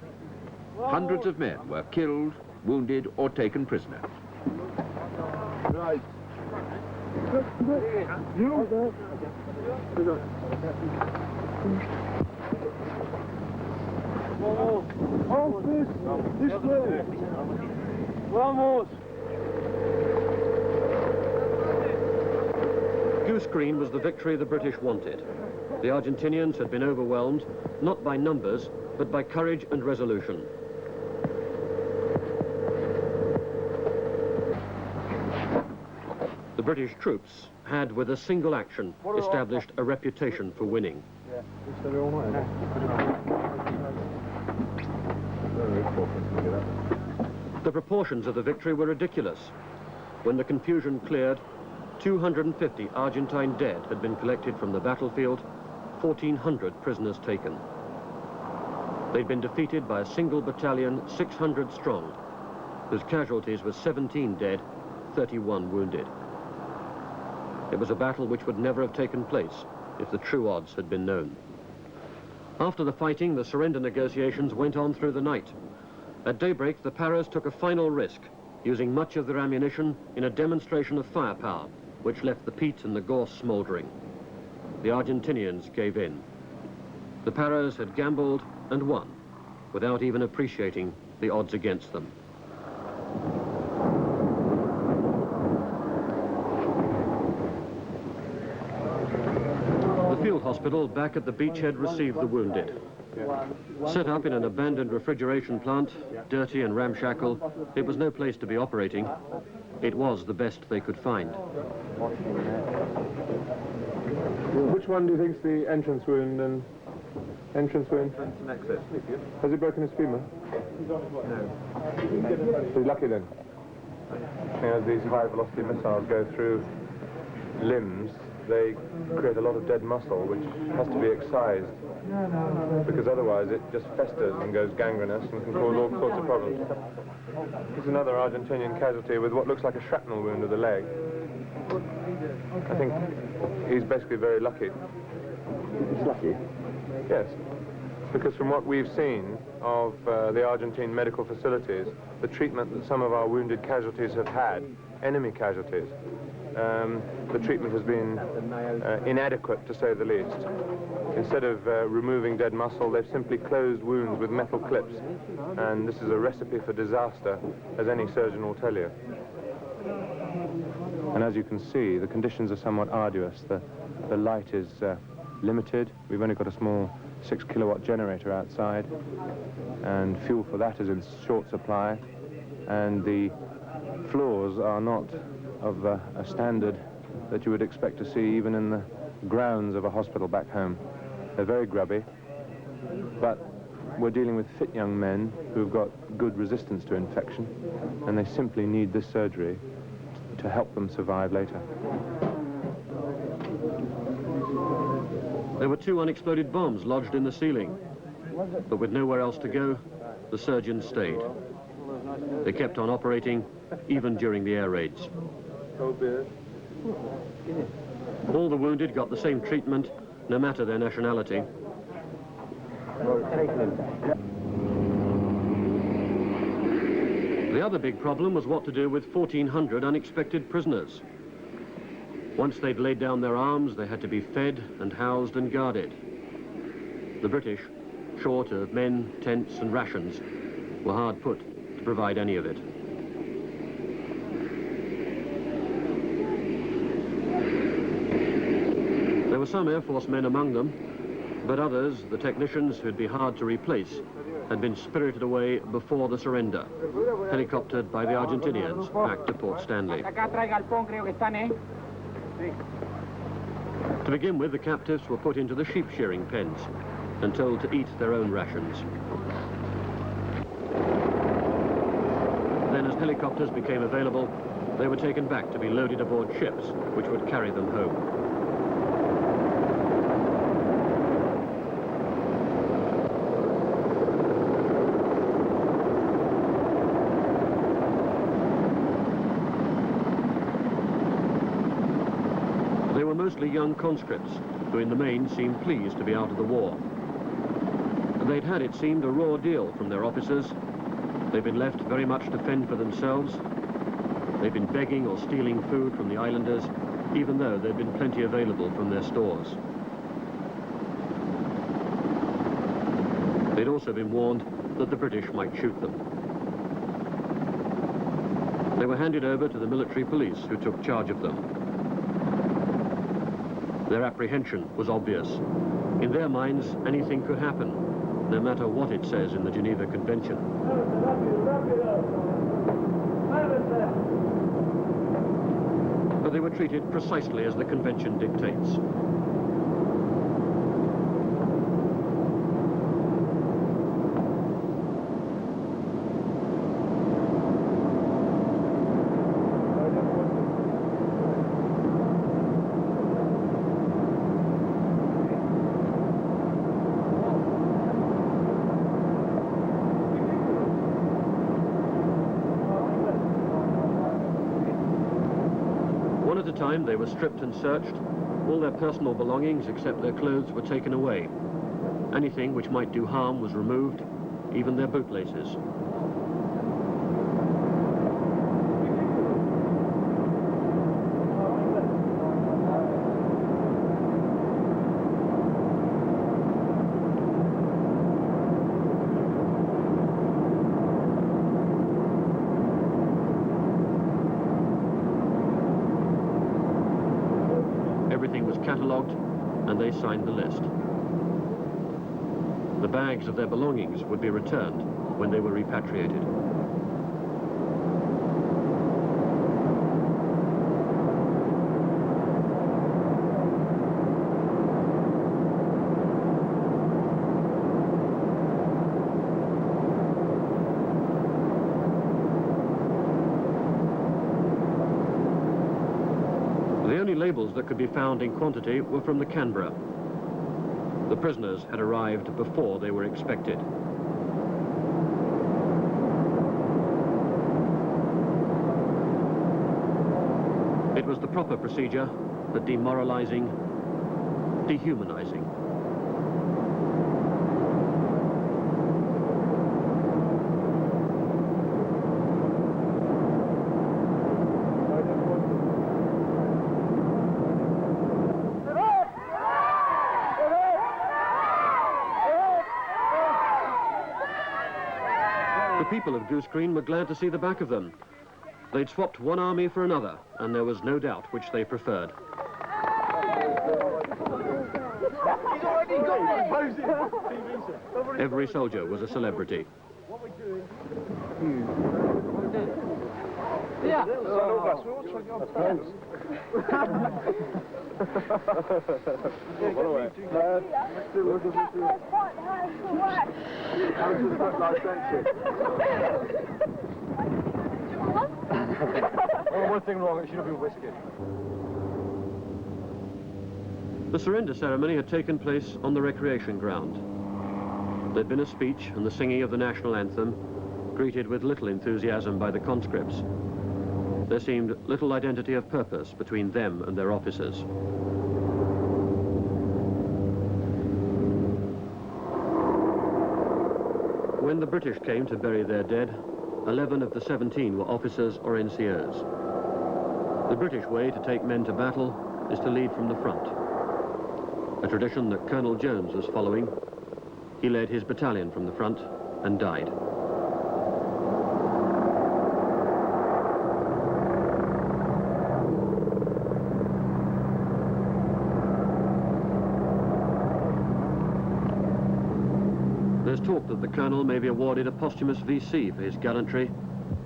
Hundreds of men were killed, wounded, or taken prisoner. Right. This way. Vamos. Goose Green was the victory the British wanted. The Argentinians had been overwhelmed, not by numbers, but by courage and resolution. The British troops had, with a single action, established a reputation for winning. The proportions of the victory were ridiculous. When the confusion cleared, 250 Argentine dead had been collected from the battlefield, 1,400 prisoners taken. They'd been defeated by a single battalion, 600 strong, whose casualties were 17 dead, 31 wounded. It was a battle which would never have taken place if the true odds had been known. After the fighting, the surrender negotiations went on through the night. At daybreak, the Paras took a final risk, using much of their ammunition in a demonstration of firepower, which left the peat and the gorse smouldering. The Argentinians gave in. The Paras had gambled and won, without even appreciating the odds against them. The field hospital back at the beachhead received the wounded. Set up in an abandoned refrigeration plant, dirty and ramshackle, it was no place to be operating. It was the best they could find. Which one do you think's the entrance wound and entrance wound? Has he broken his femur? No. He's lucky then. As these high-velocity missiles go through limbs, they create a lot of dead muscle, which has to be excised, because otherwise it just festers and goes gangrenous and can cause all sorts of problems. Here's another Argentinian casualty with what looks like a shrapnel wound of the leg. I think he's basically very lucky. He's lucky? Yes, because from what we've seen of the Argentine medical facilities, the treatment that some of our wounded casualties have had, enemy casualties, the treatment has been inadequate, to say the least. Instead of removing dead muscle, they've simply closed wounds with metal clips, and this is a recipe for disaster, as any surgeon will tell you. And as you can see, the conditions are somewhat arduous. The light is limited. We've only got a small 6-kilowatt generator outside, and fuel for that is in short supply, and the floors are not of a standard that you would expect to see even in the grounds of a hospital back home. They're very grubby, but we're dealing with fit young men who've got good resistance to infection, and they simply need this surgery to help them survive later. There were 2 unexploded bombs lodged in the ceiling, but with nowhere else to go, the surgeons stayed. They kept on operating, even during the air raids. All the wounded got the same treatment, no matter their nationality. The other big problem was what to do with 1,400 unexpected prisoners. Once they'd laid down their arms, they had to be fed and housed and guarded. The British, short of men, tents and rations, were hard put to provide any of it. There were some Air Force men among them, but others, the technicians who'd be hard to replace, had been spirited away before the surrender, helicoptered by the Argentinians back to Port Stanley. To begin with, the captives were put into the sheep shearing pens and told to eat their own rations. Then, as helicopters became available, they were taken back to be loaded aboard ships, which would carry them home. They were mostly young conscripts, who in the main seemed pleased to be out of the war. They'd had, it seemed, a raw deal from their officers. They'd been left very much to fend for themselves. They'd been begging or stealing food from the islanders, even though there'd been plenty available from their stores. They'd also been warned that the British might shoot them. They were handed over to the military police, who took charge of them. Their apprehension was obvious. In their minds, anything could happen, no matter what it says in the Geneva Convention. but they were treated precisely as the convention dictates. One at a time, they were stripped and searched. All their personal belongings, except their clothes, were taken away. Anything which might do harm was removed, even their bootlaces. Everything was catalogued, and they signed the list. The bags of their belongings would be returned when they were repatriated. The only labels that could be found in quantity were from the Canberra. The prisoners had arrived before they were expected. It was the proper procedure, but demoralizing, dehumanizing. The people of Goose Green were glad to see the back of them. They'd swapped one army for another, and there was no doubt which they preferred. Every soldier was a celebrity. Yeah. One thing wrong, it should have been whiskey. The surrender ceremony had taken place on the recreation ground. There'd been a speech and the singing of the national anthem, greeted with little enthusiasm by the conscripts. There seemed little identity of purpose between them and their officers. When the British came to bury their dead, 11 of the 17 were officers or NCOs. The British way to take men to battle is to lead from the front, a tradition that Colonel Jones was following. He led his battalion from the front and died. There's talk that the colonel may be awarded a posthumous VC for his gallantry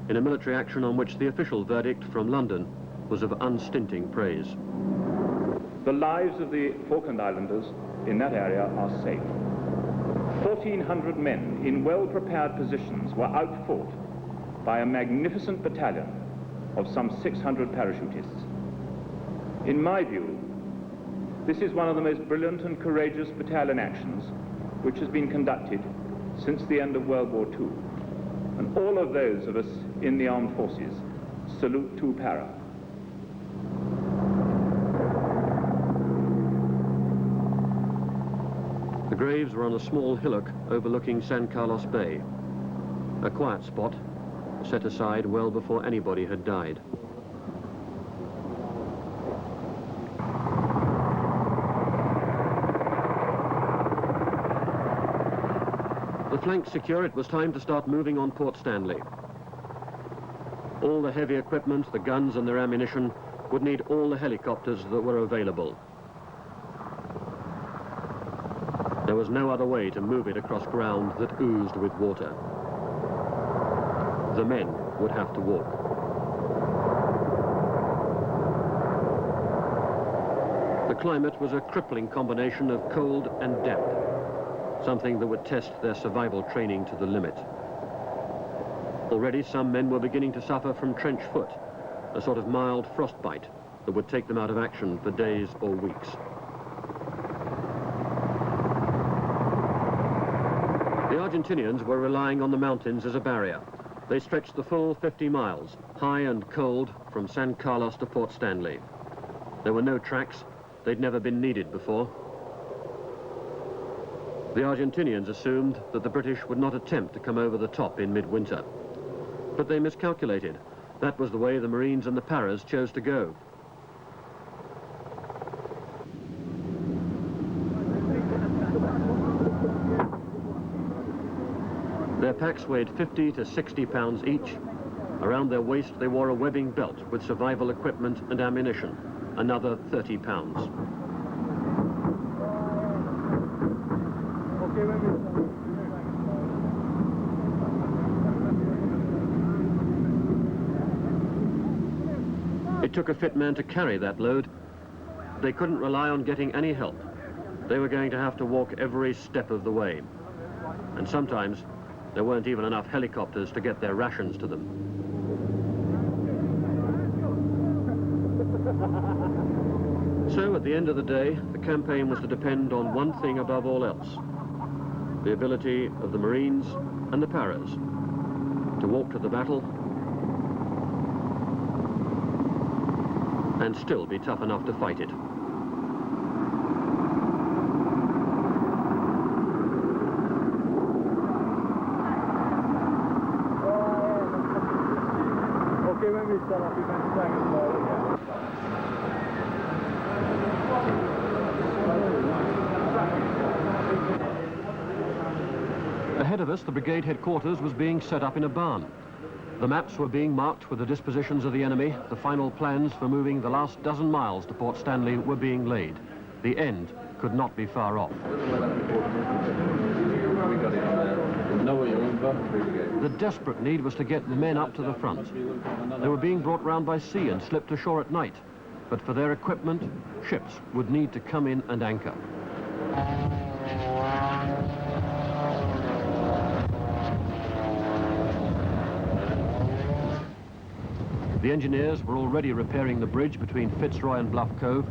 in a military action on which the official verdict from London was of unstinting praise. The lives of the Falkland Islanders in that area are safe. 1,400 men in well-prepared positions were outfought by a magnificent battalion of some 600 parachutists. In my view, this is one of the most brilliant and courageous battalion actions which has been conducted since the end of World War II. And all of those of us in the armed forces salute to para. The graves were on a small hillock overlooking San Carlos Bay, a quiet spot set aside well before anybody had died. The flanks secure, it was time to start moving on Port Stanley. All the heavy equipment, the guns and their ammunition would need all the helicopters that were available. There was no other way to move it across ground that oozed with water. The men would have to walk. The climate was a crippling combination of cold and damp, something that would test their survival training to the limit. Already some men were beginning to suffer from trench foot, a sort of mild frostbite that would take them out of action for days or weeks. The Argentinians were relying on the mountains as a barrier. They stretched the full 50 miles, high and cold, from San Carlos to Port Stanley. There were no tracks. They'd never been needed before. The Argentinians assumed that the British would not attempt to come over the top in midwinter. But they miscalculated. That was the way the Marines and the Paras chose to go. Their packs weighed 50 to 60 pounds each. Around their waist they wore a webbing belt with survival equipment and ammunition, another 30 pounds. It took a fit man to carry that load. They couldn't rely on getting any help. They were going to have to walk every step of the way. And sometimes there weren't even enough helicopters to get their rations to them. So at the end of the day, the campaign was to depend on one thing above all else: the ability of the Marines and the Paras to walk to the battle and still be tough enough to fight it. Ahead of us, the brigade headquarters was being set up in a barn. The maps were being marked with the dispositions of the enemy. The final plans for moving the last dozen miles to Port Stanley were being laid. The end could not be far off. The desperate need was to get the men up to the front. They were being brought round by sea and slipped ashore at night. But for their equipment, ships would need to come in and anchor. The engineers were already repairing the bridge between Fitzroy and Bluff Cove.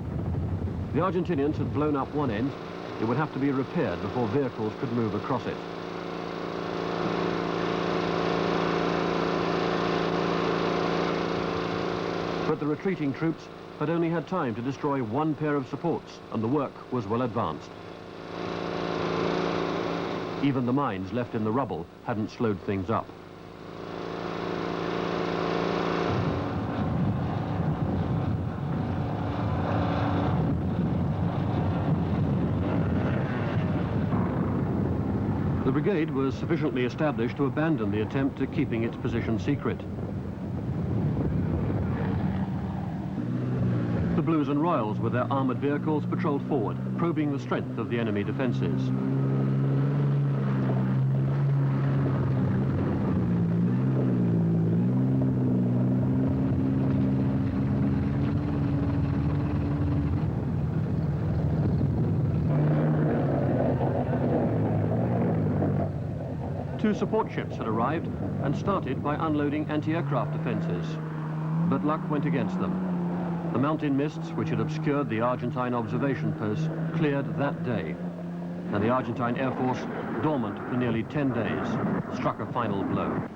The Argentinians had blown up one end. It would have to be repaired before vehicles could move across it. But the retreating troops had only had time to destroy one pair of supports, and the work was well advanced. Even the mines left in the rubble hadn't slowed things up. The brigade was sufficiently established to abandon the attempt at keeping its position secret. The Blues and Royals with their armoured vehicles patrolled forward, probing the strength of the enemy defences. Two support ships had arrived and started by unloading anti-aircraft defences. But luck went against them. The mountain mists, which had obscured the Argentine observation posts, cleared that day. And the Argentine Air Force, dormant for nearly 10 days, struck a final blow.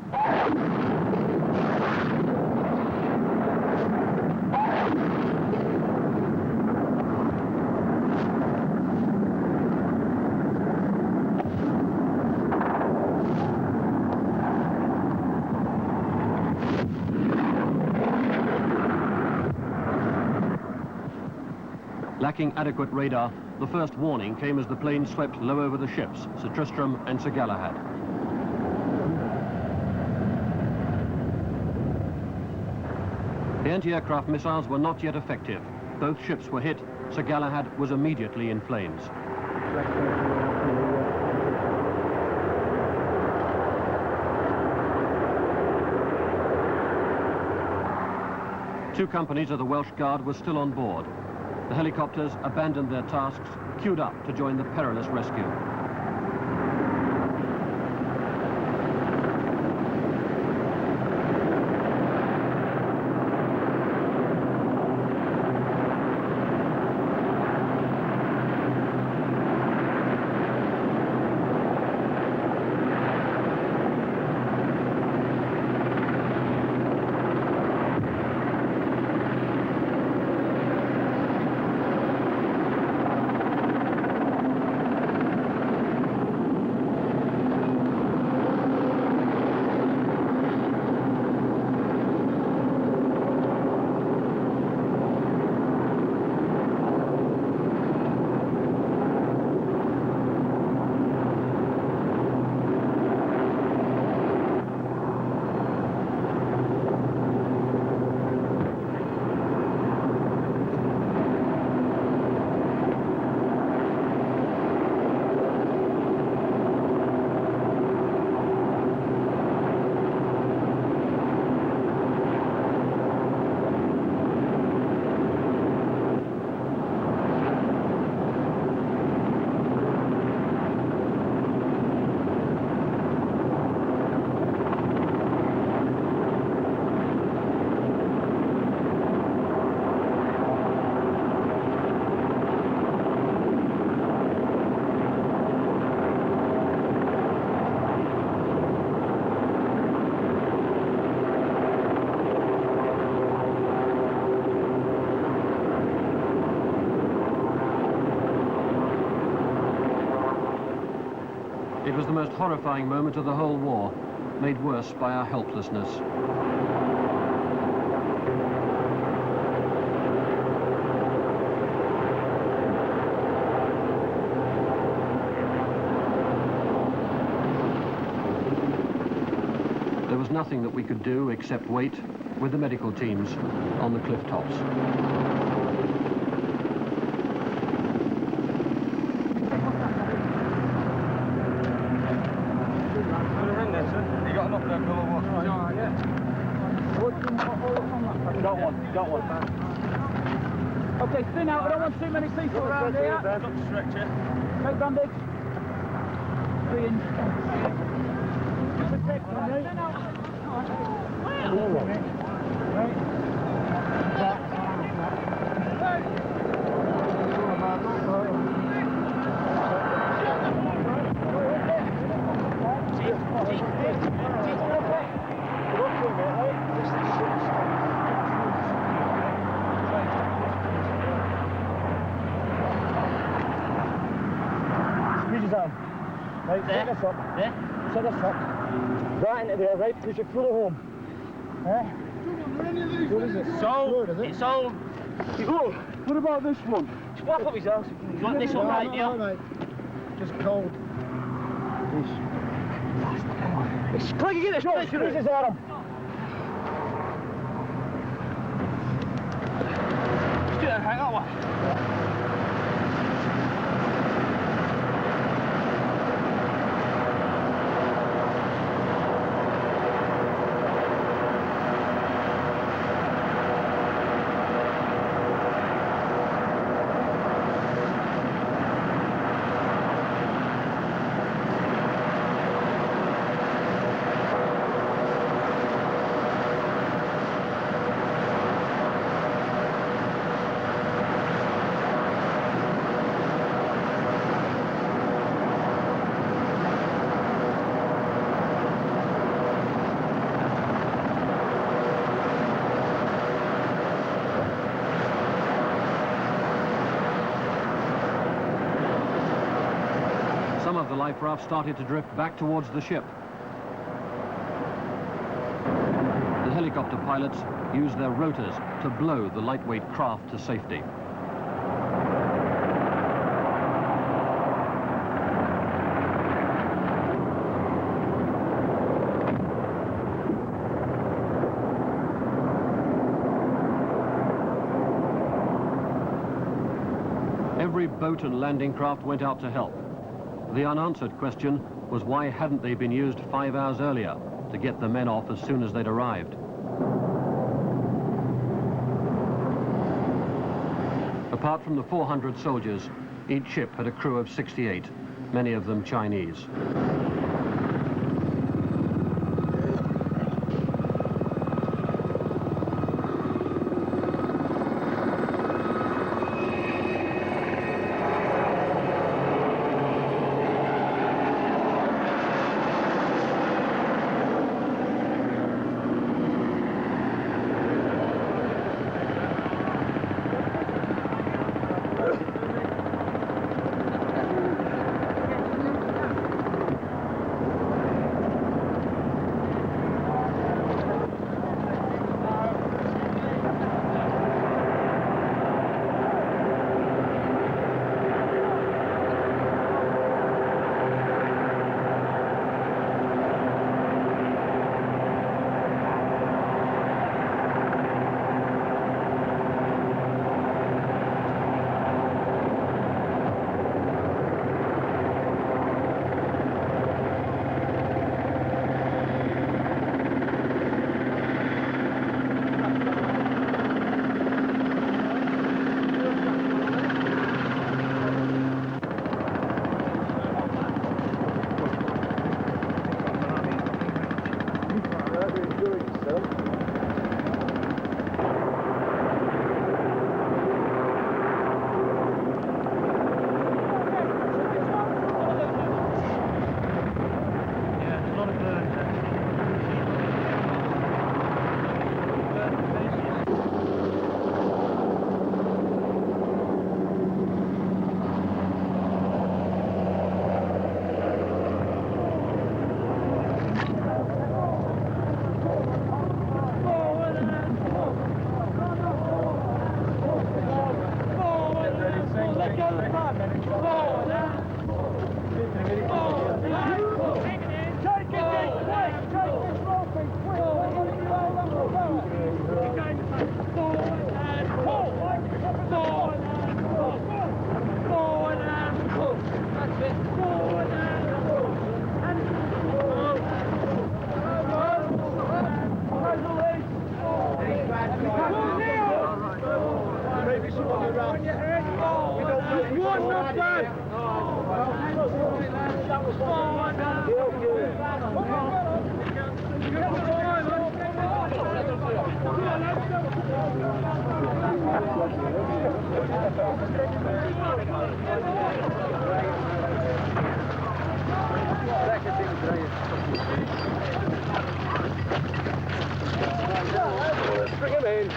Lacking adequate radar, the first warning came as the plane swept low over the ships, Sir Tristram and Sir Galahad. The anti-aircraft missiles were not yet effective. Both ships were hit. Sir Galahad was immediately in flames. Two companies of the Welsh Guard were still on board. The helicopters abandoned their tasks, queued up to join the perilous rescue. It was the most horrifying moment of the whole war, made worse by our helplessness. There was nothing that we could do except wait with the medical teams on the cliff tops. Got one. Okay, thin out. I don't want too many people around here. Got the stretcher. Take bandage. 3 inch. Protect from me. Right, set this up. Yeah? Set this up. Right into there, right? Push it through home. Eh? What is it? Sold. It's sold. Oh, what about this one? Swap up his house. You want this one right now? No, just cold. It's quick, get this one. Squeeze his arm. Let's do that, hang on one. Some of the life raft started to drift back towards the ship. The helicopter pilots used their rotors to blow the lightweight craft to safety. Every boat and landing craft went out to help. The unanswered question was why hadn't they been used 5 hours earlier to get the men off as soon as they'd arrived. A Apart from the 400 soldiers, each ship had a crew of 68, many of them Chinese. Bring him in.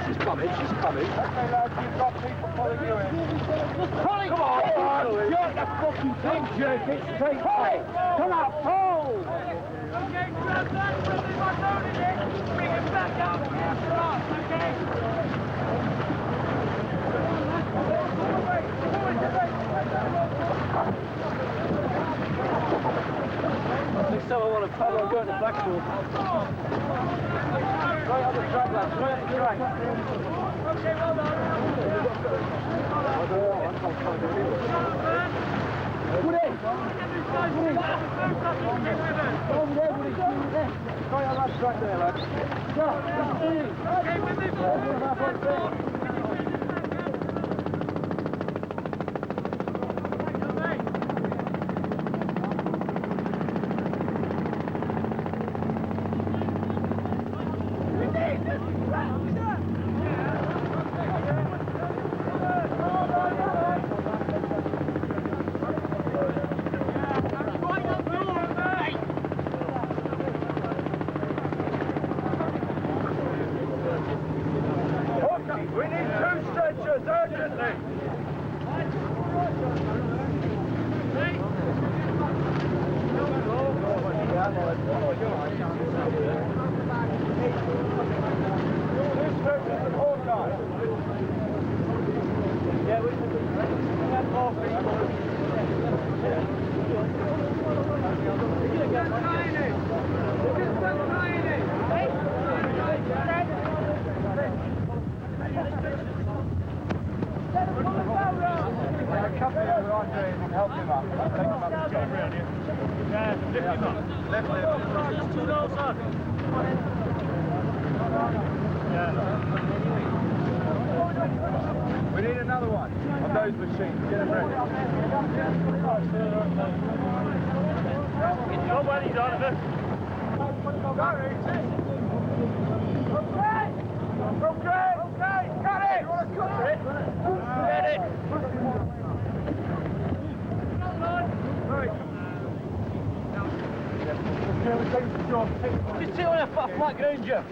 She's coming, she's coming. Okay, lads, you've got people following you in. Come on! You're the fucking thing, jerk it straight. Come out, pull! Okay, grab that, put him back down in it. Bring him back out after us, okay? Next time I want to paddle, I'm going to Blackpool. Right on the track, lads, right on the track. Okay, well done. Put it! Over there, buddy. Right on that track there, lads. Okay, with me. We're We need another one of those machines. Get them ready. Nobody's out of it. Okay, got it. You want to cut it? Get it. Just sit on a flat ground, Jeff.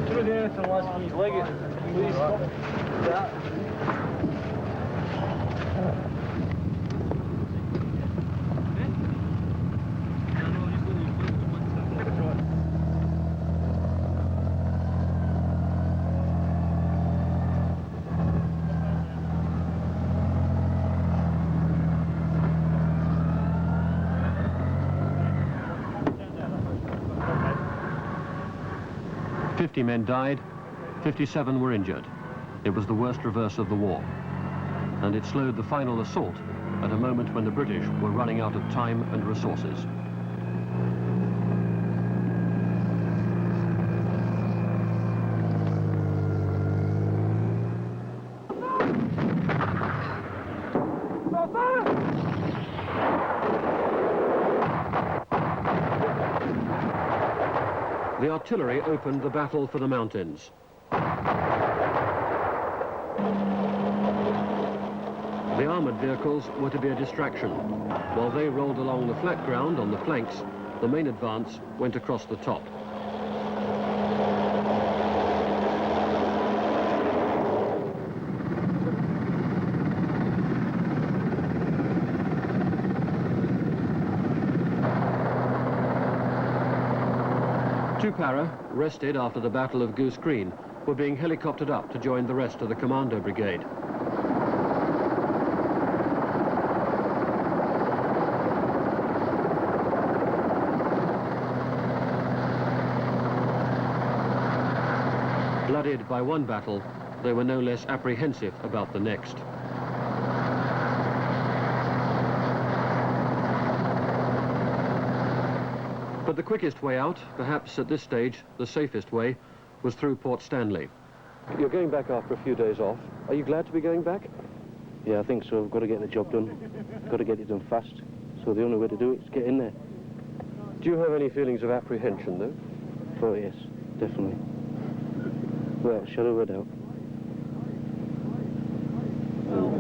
Through there unless he's leg it. Please stop that. 50 men died, 57 were injured. It was the worst reverse of the war. And it slowed the final assault at a moment when the British were running out of time and resources. The artillery opened the battle for the mountains. The armoured vehicles were to be a distraction. While they rolled along the flat ground on the flanks, the main advance went across the top. Two para, rested after the Battle of Goose Green, were being helicoptered up to join the rest of the Commando Brigade. Blooded by one battle, they were no less apprehensive about the next. But the quickest way out, perhaps at this stage the safest way, was through Port Stanley. You're going back after a few days off. Are you glad to be going back? Yeah, I think so. I've got to get the job done. Got to get it done fast. So the only way to do it is get in there. Do you have any feelings of apprehension, though? Oh, yes, definitely. Well, shadow of a doubt.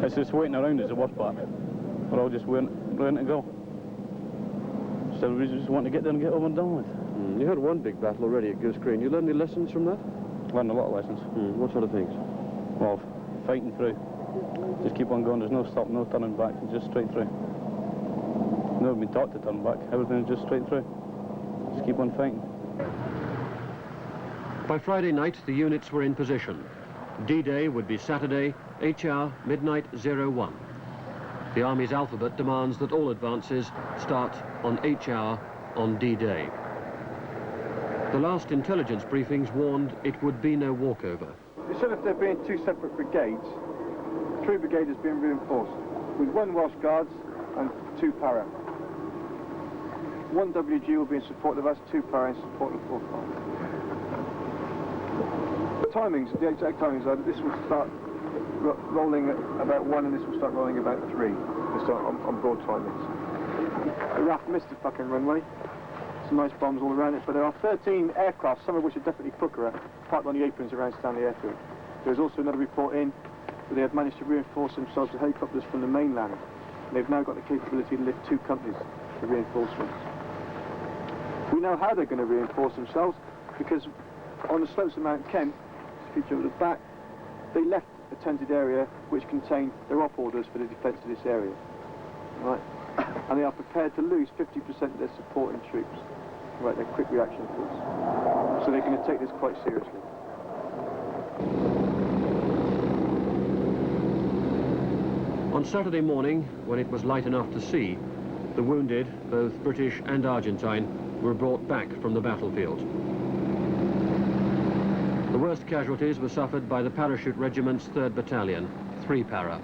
It's just waiting around is the worst part. We're all just waiting to go. So we just want to get there and get over and done with. You had one big battle already at Goose Green. You learned any lessons from that? Learned a lot of lessons. What sort of things? Well, fighting through. Just keep on going. There's no stop, no turning back. Just straight through. Never been taught to turn back. Everything's just straight through. Just keep on fighting. By Friday night, the units were in position. D-Day would be Saturday, HR, midnight 01. The Army's alphabet demands that all advances start on HR on D-Day. The last intelligence briefings warned it would be no walkover. Instead of there being two separate brigades, 3 brigades being reinforced, with 1 Welsh Guards and 2 para. 1 WG will be in support of us, 2 para in support of 4th Line. The timings, the exact timings are that this will start rolling at about 1 and this will start rolling about 3. Just on broad timings. The RAF missed the fucking runway. Some nice bombs all around it, but there are 13 aircraft, some of which are definitely Puckera, parked on the aprons around Stanley Airfield. There's also another report in that they have managed to reinforce themselves with helicopters from the mainland. And they've now got the capability to lift 2 companies for reinforcements. We know how they're going to reinforce themselves because on the slopes of Mount Kent, feature at the back, they left a tented area which contained their op orders for the defence of this area. Right? And they are prepared to lose 50% of their supporting troops. Right, their quick reaction force. So they're going to take this quite seriously. On Saturday morning, when it was light enough to see, the wounded, both British and Argentine, were brought back from the battlefield. The worst casualties were suffered by the Parachute Regiment's 3rd Battalion, 3 para.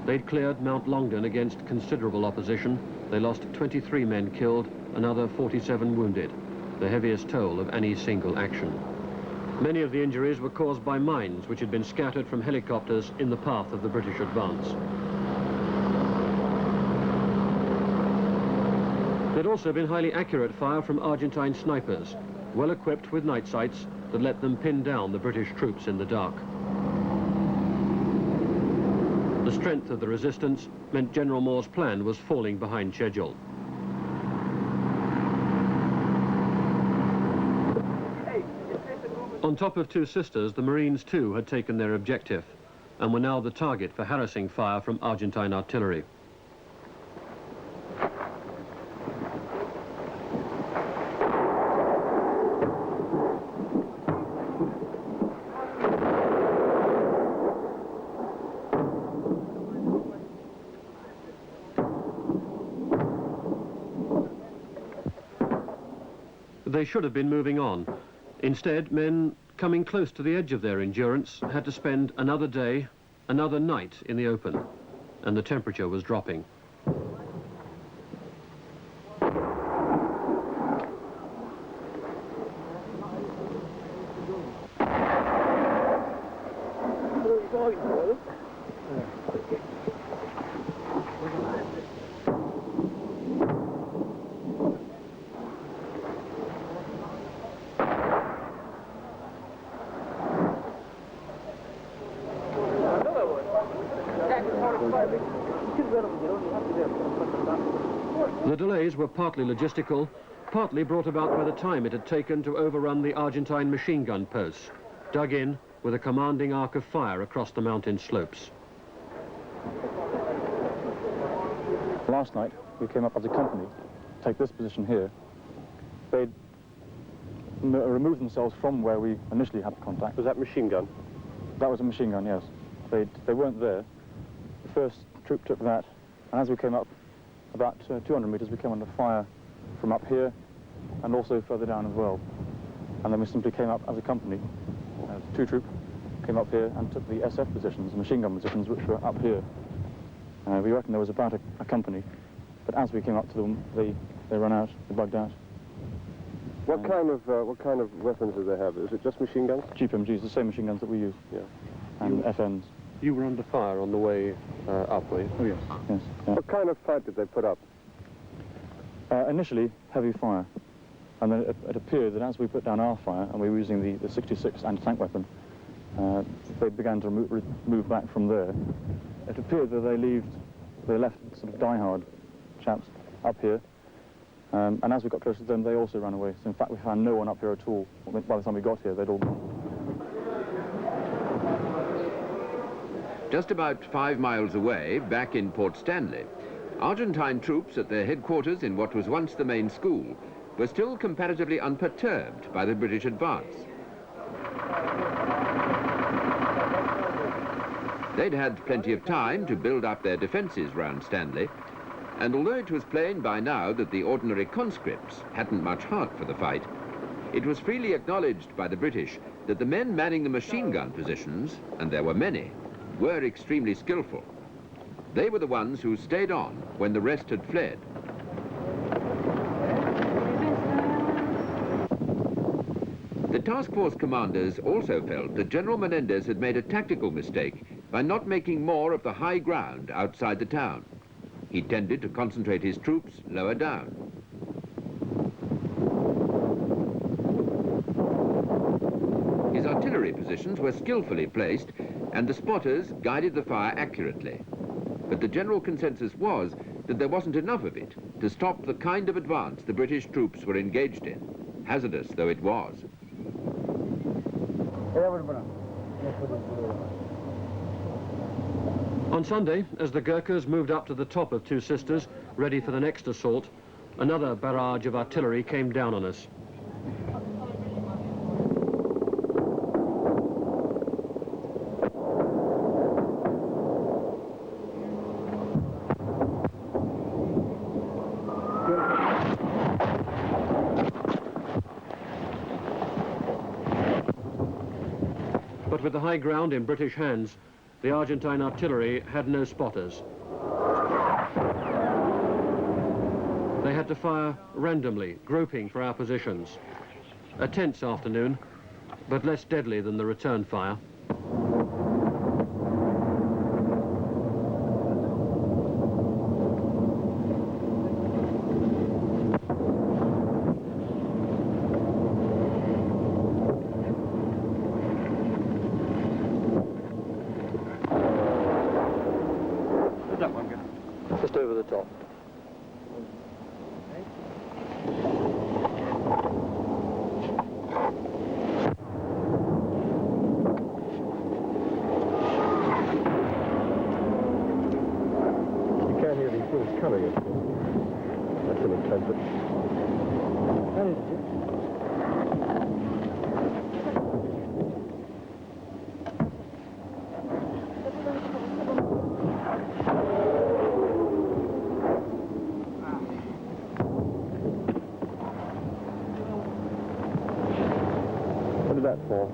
They'd cleared Mount Longdon against considerable opposition. They lost 23 men killed, another 47 wounded, the heaviest toll of any single action. Many of the injuries were caused by mines which had been scattered from helicopters in the path of the British advance. There'd also been highly accurate fire from Argentine snipers, well equipped with night sights that let them pin down the British troops in the dark. The strength of the resistance meant General Moore's plan was falling behind schedule. On top of Two Sisters, the Marines too had taken their objective and were now the target for harassing fire from Argentine artillery. They should have been moving on. Instead, men coming close to the edge of their endurance had to spend another day, another night in the open, and the temperature was dropping. The delays were partly logistical, partly brought about by the time it had taken to overrun the Argentine machine gun posts, dug in with a commanding arc of fire across the mountain slopes. Last night, we came up as a company to take this position here. They'd removed themselves from where we initially had contact. Was that machine gun? That was a machine gun, yes. They weren't there. The first troop took that, and as we came up about 200 meters, we came under fire from up here and also further down as well. And then we simply came up as a company. Two troop came up here and took the SF positions, the machine gun positions, which were up here. We reckon there was about a company, but as we came up to them, they ran out, they bugged out. What kind of weapons did they have? Is it just machine guns? GPMGs, the same machine guns that we use. Yeah. And FNs. You were under fire on the way up, were you? Oh, yes. Yes. Yeah. What kind of fight did they put up? Initially, heavy fire. And then it appeared that as we put down our fire, and we were using the 66 anti-tank weapon, they began to move back from there. It appeared that they left sort of die-hard chaps up here. And as we got closer to them, they also ran away. So in fact, we found no one up here at all. By the time we got here, they'd all gone. Just about 5 miles away, back in Port Stanley, Argentine troops at their headquarters in what was once the main school were still comparatively unperturbed by the British advance. They'd had plenty of time to build up their defences round Stanley, and although it was plain by now that the ordinary conscripts hadn't much heart for the fight, it was freely acknowledged by the British that the men manning the machine gun positions, and there were many, were extremely skillful. They were the ones who stayed on when the rest had fled. The task force commanders also felt that General Menendez had made a tactical mistake by not making more of the high ground outside the town. He tended to concentrate his troops lower down. His artillery positions were skillfully placed, and the spotters guided the fire accurately. But the general consensus was that there wasn't enough of it to stop the kind of advance the British troops were engaged in, hazardous though it was. On Sunday, as the Gurkhas moved up to the top of Two Sisters, ready for the next assault, another barrage of artillery came down on us. But with the high ground in British hands, the Argentine artillery had no spotters. They had to fire randomly, groping for our positions. A tense afternoon, but less deadly than the return fire. Where's that one go? Just over the top. You can't hear these things coming, of course. That's an attempt at... That is it. What is that for?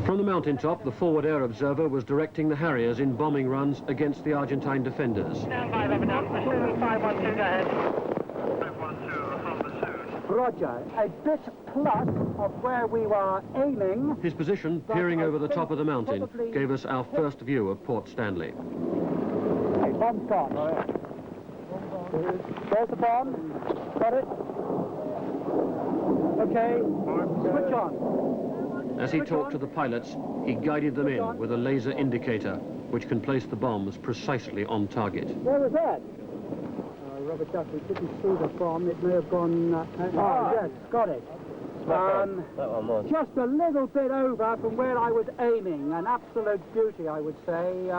From the mountaintop, the forward air observer was directing the Harriers in bombing runs against the Argentine defenders. Stand by, 512, go ahead. Roger, a bit plus of where we were aiming. His position, peering over the top of the mountain, gave us our first view of Port Stanley. Hey, bomb's gone. There's the bomb. Got it? Okay, switch on. As he talked to the pilots, he guided them in with a laser indicator, which can place the bombs precisely on target. Where was that? Robert Duff, we didn't see the bomb. It may have gone... yes, got it. Just a little bit over from where I was aiming. An absolute beauty, I would say.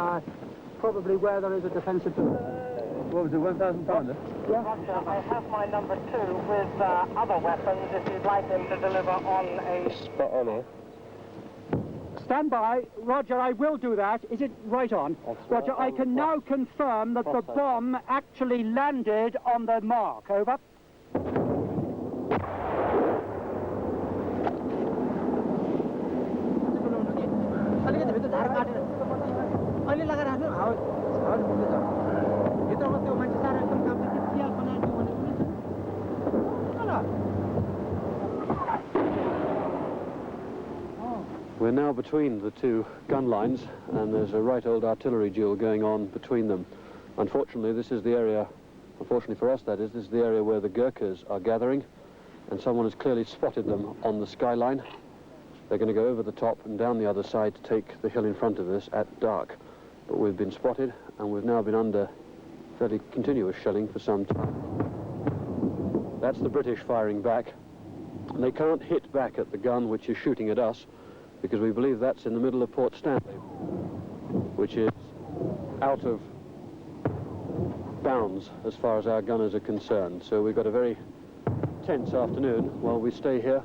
Probably where there is a defensive... What was it, 1,000 pounder? Yeah. Roger, I have my number 2 with other weapons if you'd like them to deliver on a... Spot on here. Stand by. Roger, I will do that. Is it right on? Roger, I can now confirm that the bomb actually landed on the mark. Over. We're now between the two gun lines, and there's a right old artillery duel going on between them. Unfortunately, this is the area, unfortunately for us that is, this is the area where the Gurkhas are gathering, and someone has clearly spotted them on the skyline. They're going to go over the top and down the other side to take the hill in front of us at dark. But we've been spotted, and we've now been under fairly continuous shelling for some time. That's the British firing back, and they can't hit back at the gun which is shooting at us, because we believe that's in the middle of Port Stanley, which is out of bounds as far as our gunners are concerned. So we've got a very tense afternoon while we stay here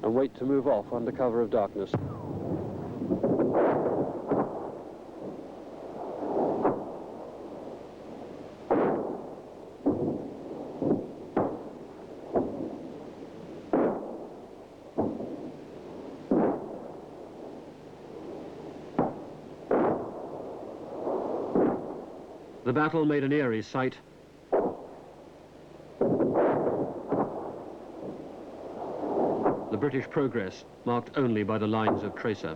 and wait to move off under cover of darkness. The battle made an eerie sight. The British progress marked only by the lines of tracer.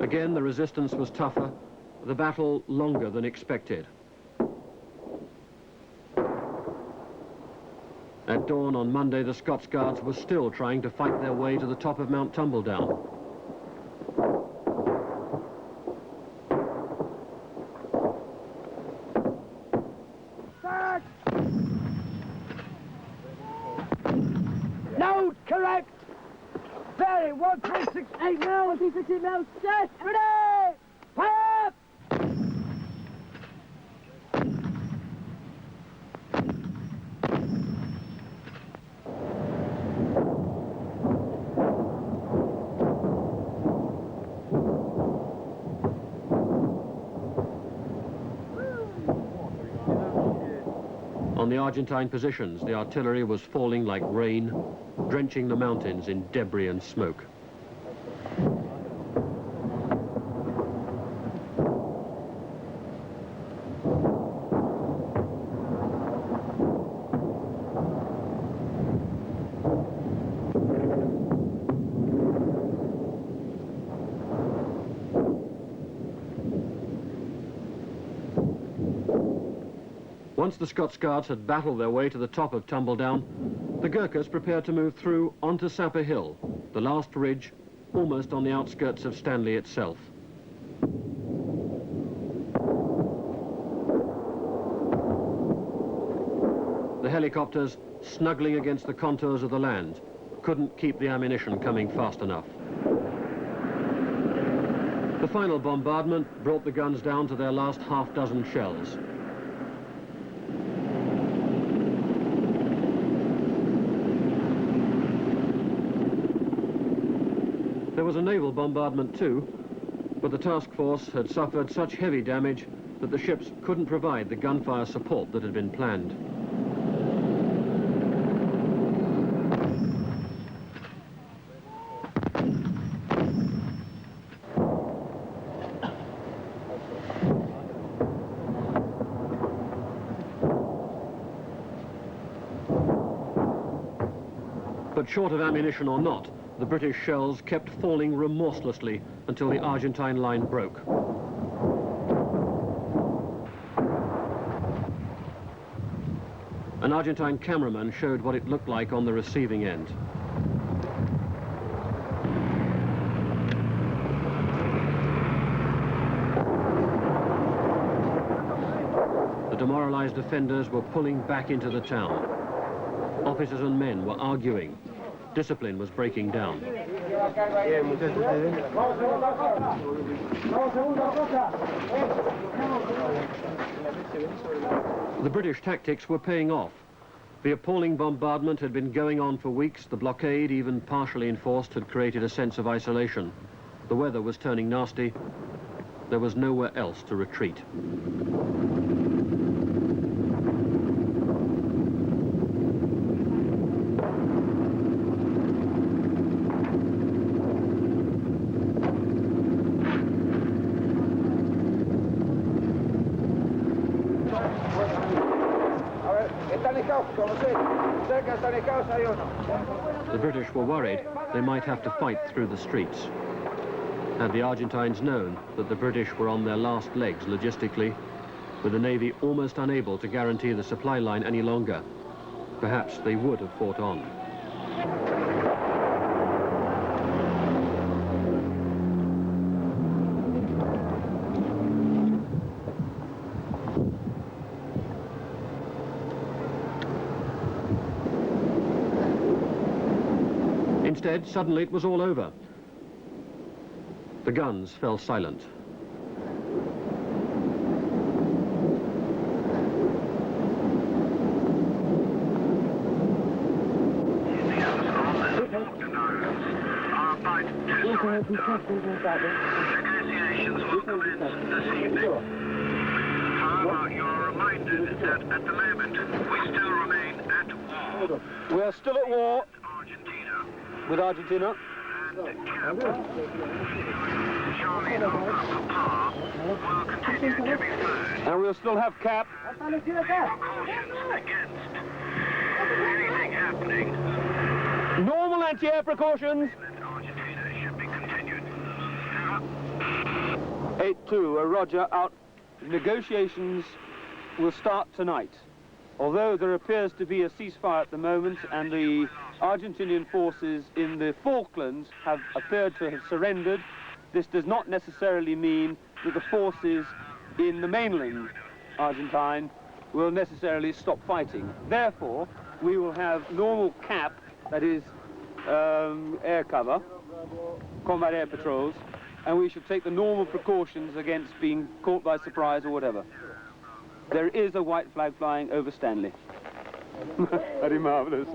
Again, the resistance was tougher, the battle longer than expected. At dawn on Monday, the Scots Guards were still trying to fight their way to the top of Mount Tumbledown. Load correct. Very 1368 now. 1368 now. Set. Ready. the Argentine positions, the artillery was falling like rain, drenching the mountains in debris and smoke. Once the Scots Guards had battled their way to the top of Tumbledown, the Gurkhas prepared to move through onto Sapper Hill, the last ridge almost on the outskirts of Stanley itself. The helicopters, snuggling against the contours of the land, couldn't keep the ammunition coming fast enough. The final bombardment brought the guns down to their last half-dozen shells. There was a naval bombardment too, but the task force had suffered such heavy damage that the ships couldn't provide the gunfire support that had been planned. But short of ammunition or not, the British shells kept falling remorselessly until the Argentine line broke. An Argentine cameraman showed what it looked like on the receiving end. The demoralized defenders were pulling back into the town. Officers and men were arguing. Discipline was breaking down. The British tactics were paying off. The appalling bombardment had been going on for weeks. The blockade, even partially enforced, had created a sense of isolation. The weather was turning nasty. There was nowhere else to retreat. The British were worried they might have to fight through the streets. Had the Argentines known that the British were on their last legs logistically, with the Navy almost unable to guarantee the supply line any longer, perhaps they would have fought on. Instead, suddenly it was all over. The guns fell silent. Negotiations will commence this evening. However, you're reminded that at the moment we still remain at war. We are still at war with Argentina. And we'll still have cap. Against anything happening. Normal anti-air precautions. Argentina should be continued. 8-2, Roger, out. Negotiations will start tonight. Although there appears to be a ceasefire at the moment and the Argentinian forces in the Falklands have appeared to have surrendered, this does not necessarily mean that the forces in the mainland Argentine will necessarily stop fighting. Therefore, we will have normal cap, that is air cover, combat air patrols, and we should take the normal precautions against being caught by surprise or whatever. There is a white flag flying over Stanley. Very marvellous.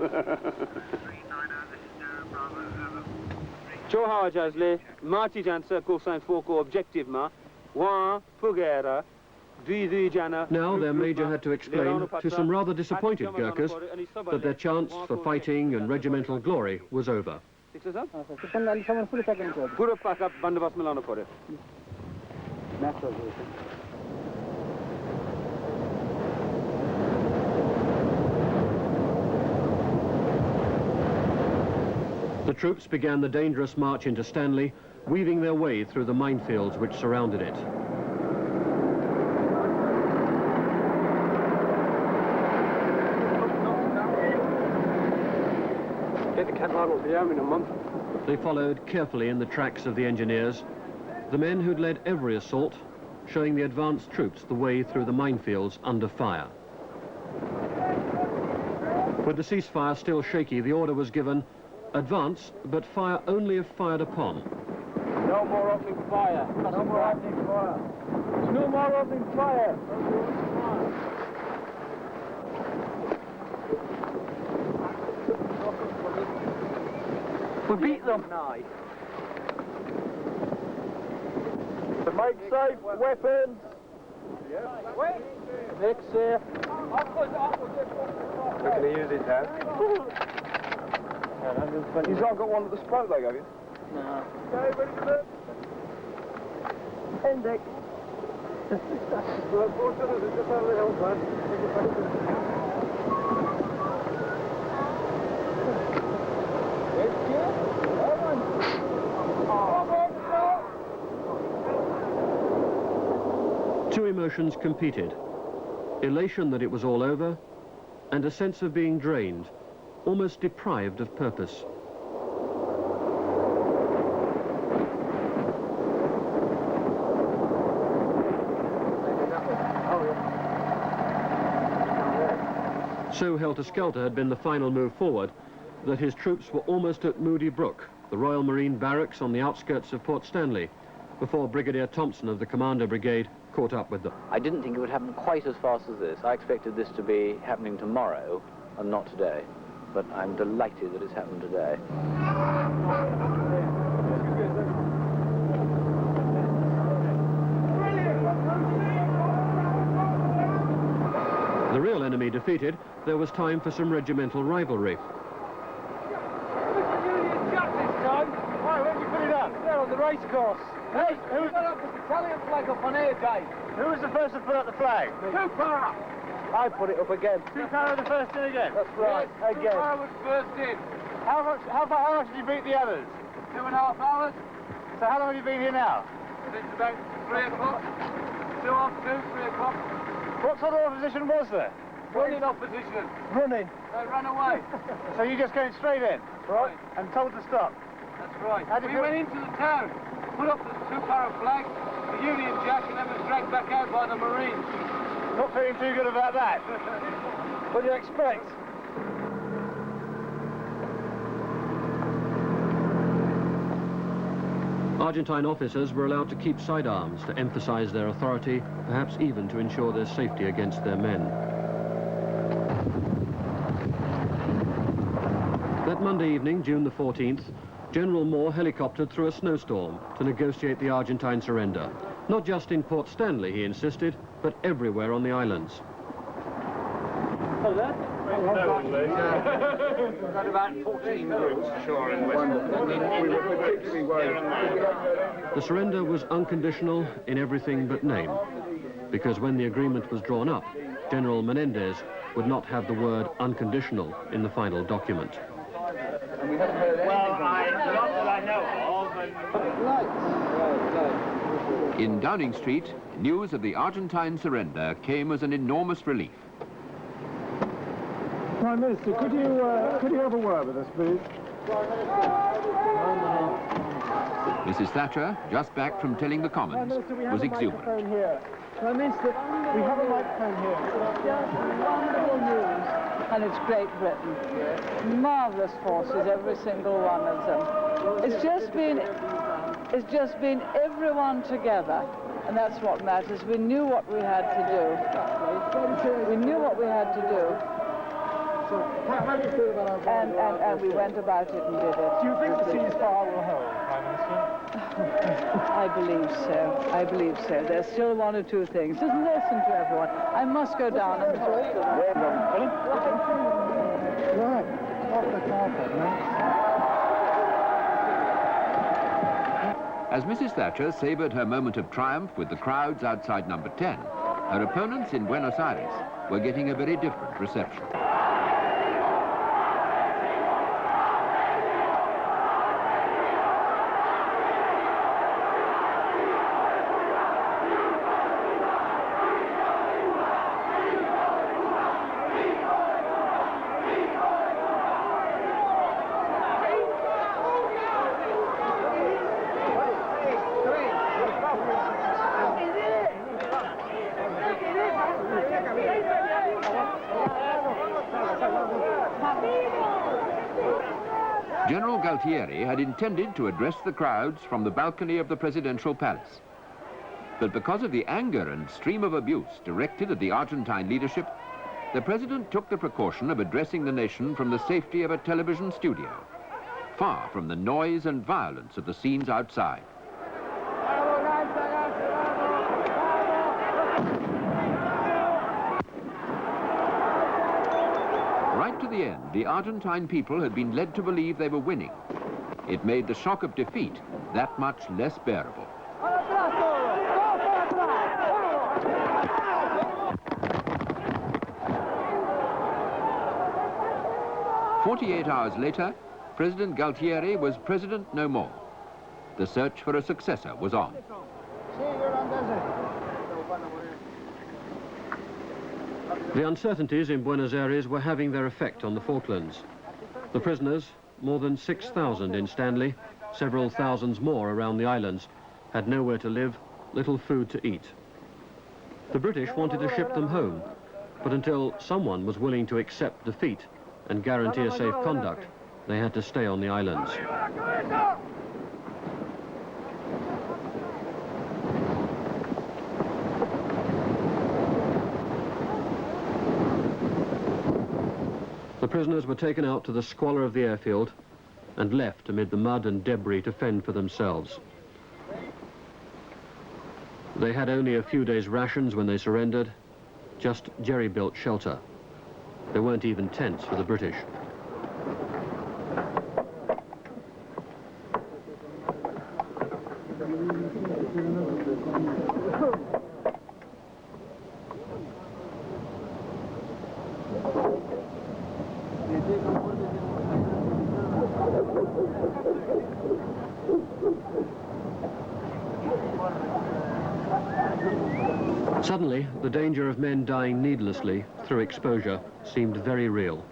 Čo hałajazle, Marty Jansa, Coursin Foucault, objectivement, Juan Foguera, Now their major had to explain to some rather disappointed Gurkhas that their chance for fighting and regimental glory was over. The troops began the dangerous march into Stanley, weaving their way through the minefields which surrounded it. They followed carefully in the tracks of the engineers, the men who'd led every assault, showing the advanced troops the way through the minefields under fire. With the ceasefire still shaky, the order was given, advance, but fire only if fired upon. No more opening fire. No more opening fire. No more opening fire. We beat them. To make safe weapons. Make safe. We're going to use his hand. He's not got one at the spoke leg, have you? No. Okay, ready to move? Index. Two emotions competed, elation that it was all over, and a sense of being drained, almost deprived of purpose. So helter-skelter had been the final move forward that his troops were almost at Moody Brook, the Royal Marine barracks on the outskirts of Port Stanley, before Brigadier Thompson of the Commander Brigade caught up with them. I didn't think it would happen quite as fast as this. I expected this to be happening tomorrow and not today, but I'm delighted that it's happened today. The real enemy defeated, there was time for some regimental rivalry. Why, where'd you put it up? There on the race course. Hey, who got up the battalion flag up on here, Dave? Who was the first to put up the flag? Cooper! I put it up again. Cooper the first in again? That's right, Yes, again. Cooper was first in. How much did you beat the others? 2.5 hours. So how long have you been here now? Since about 3 o'clock. 2 after 2, 3 o'clock. What sort of opposition was there? Running opposition. Running? They ran away. So you just going straight in? Right. And told to stop? That's right. How did We you- went into the town, put up the 2-para flag, the Union Jack, and then was dragged back out by the Marines. Not feeling too good about that. What do you expect? Argentine officers were allowed to keep sidearms to emphasize their authority, perhaps even to ensure their safety against their men. That Monday evening, June the 14th, General Moore helicoptered through a snowstorm to negotiate the Argentine surrender. Not just in Port Stanley, he insisted, but everywhere on the islands. Got about 14 groups ashore in The surrender was unconditional in everything but name, because when the agreement was drawn up, General Menendez would not have the word unconditional in the final document. Well, not that I know of. In Downing Street, news of the Argentine surrender came as an enormous relief. Prime Minister, could you have a word with us, please? Mrs. Thatcher, just back from telling the Commons, was exuberant. Here. Prime Minister, we have a microphone here. It's just wonderful news, and it's Great Britain. Marvellous forces, every single one of them. It's just been everyone together, and that's what matters. We knew what we had to do. We knew what we had to do. How do you feel about our and we went about it and did it. Do you think the ceasefire will hold, Prime Minister? I believe so. I believe so. There's still one or two things. Just listen to everyone. I must go down and talk to them. Right, off the carpet, mate. As Mrs. Thatcher savoured her moment of triumph with the crowds outside number 10, her opponents in Buenos Aires were getting a very different reception. General Galtieri had intended to address the crowds from the balcony of the presidential palace. But because of the anger and stream of abuse directed at the Argentine leadership, the president took the precaution of addressing the nation from the safety of a television studio, far from the noise and violence of the scenes outside. Right to the end, the Argentine people had been led to believe they were winning. It made the shock of defeat that much less bearable. "48 hours later, President Galtieri was president no more. The search for a successor was on. The uncertainties in Buenos Aires were having their effect on the Falklands. The prisoners, more than 6,000 in Stanley, several thousands more around the islands, had nowhere to live, little food to eat. The British wanted to ship them home, but until someone was willing to accept defeat and guarantee a safe conduct, they had to stay on the islands. The prisoners were taken out to the squalor of the airfield and left amid the mud and debris to fend for themselves. They had only a few days' rations when they surrendered, just jerry-built shelter. There weren't even tents for the British. Suddenly, the danger of men dying needlessly through exposure seemed very real.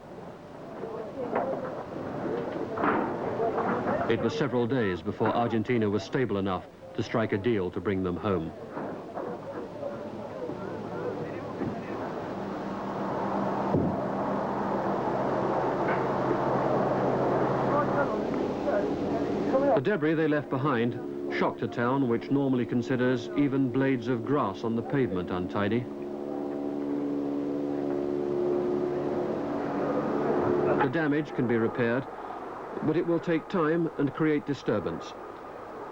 It was several days before Argentina was stable enough to strike a deal to bring them home. The debris they left behind shocked a town which normally considers even blades of grass on the pavement untidy. The damage can be repaired, but it will take time and create disturbance.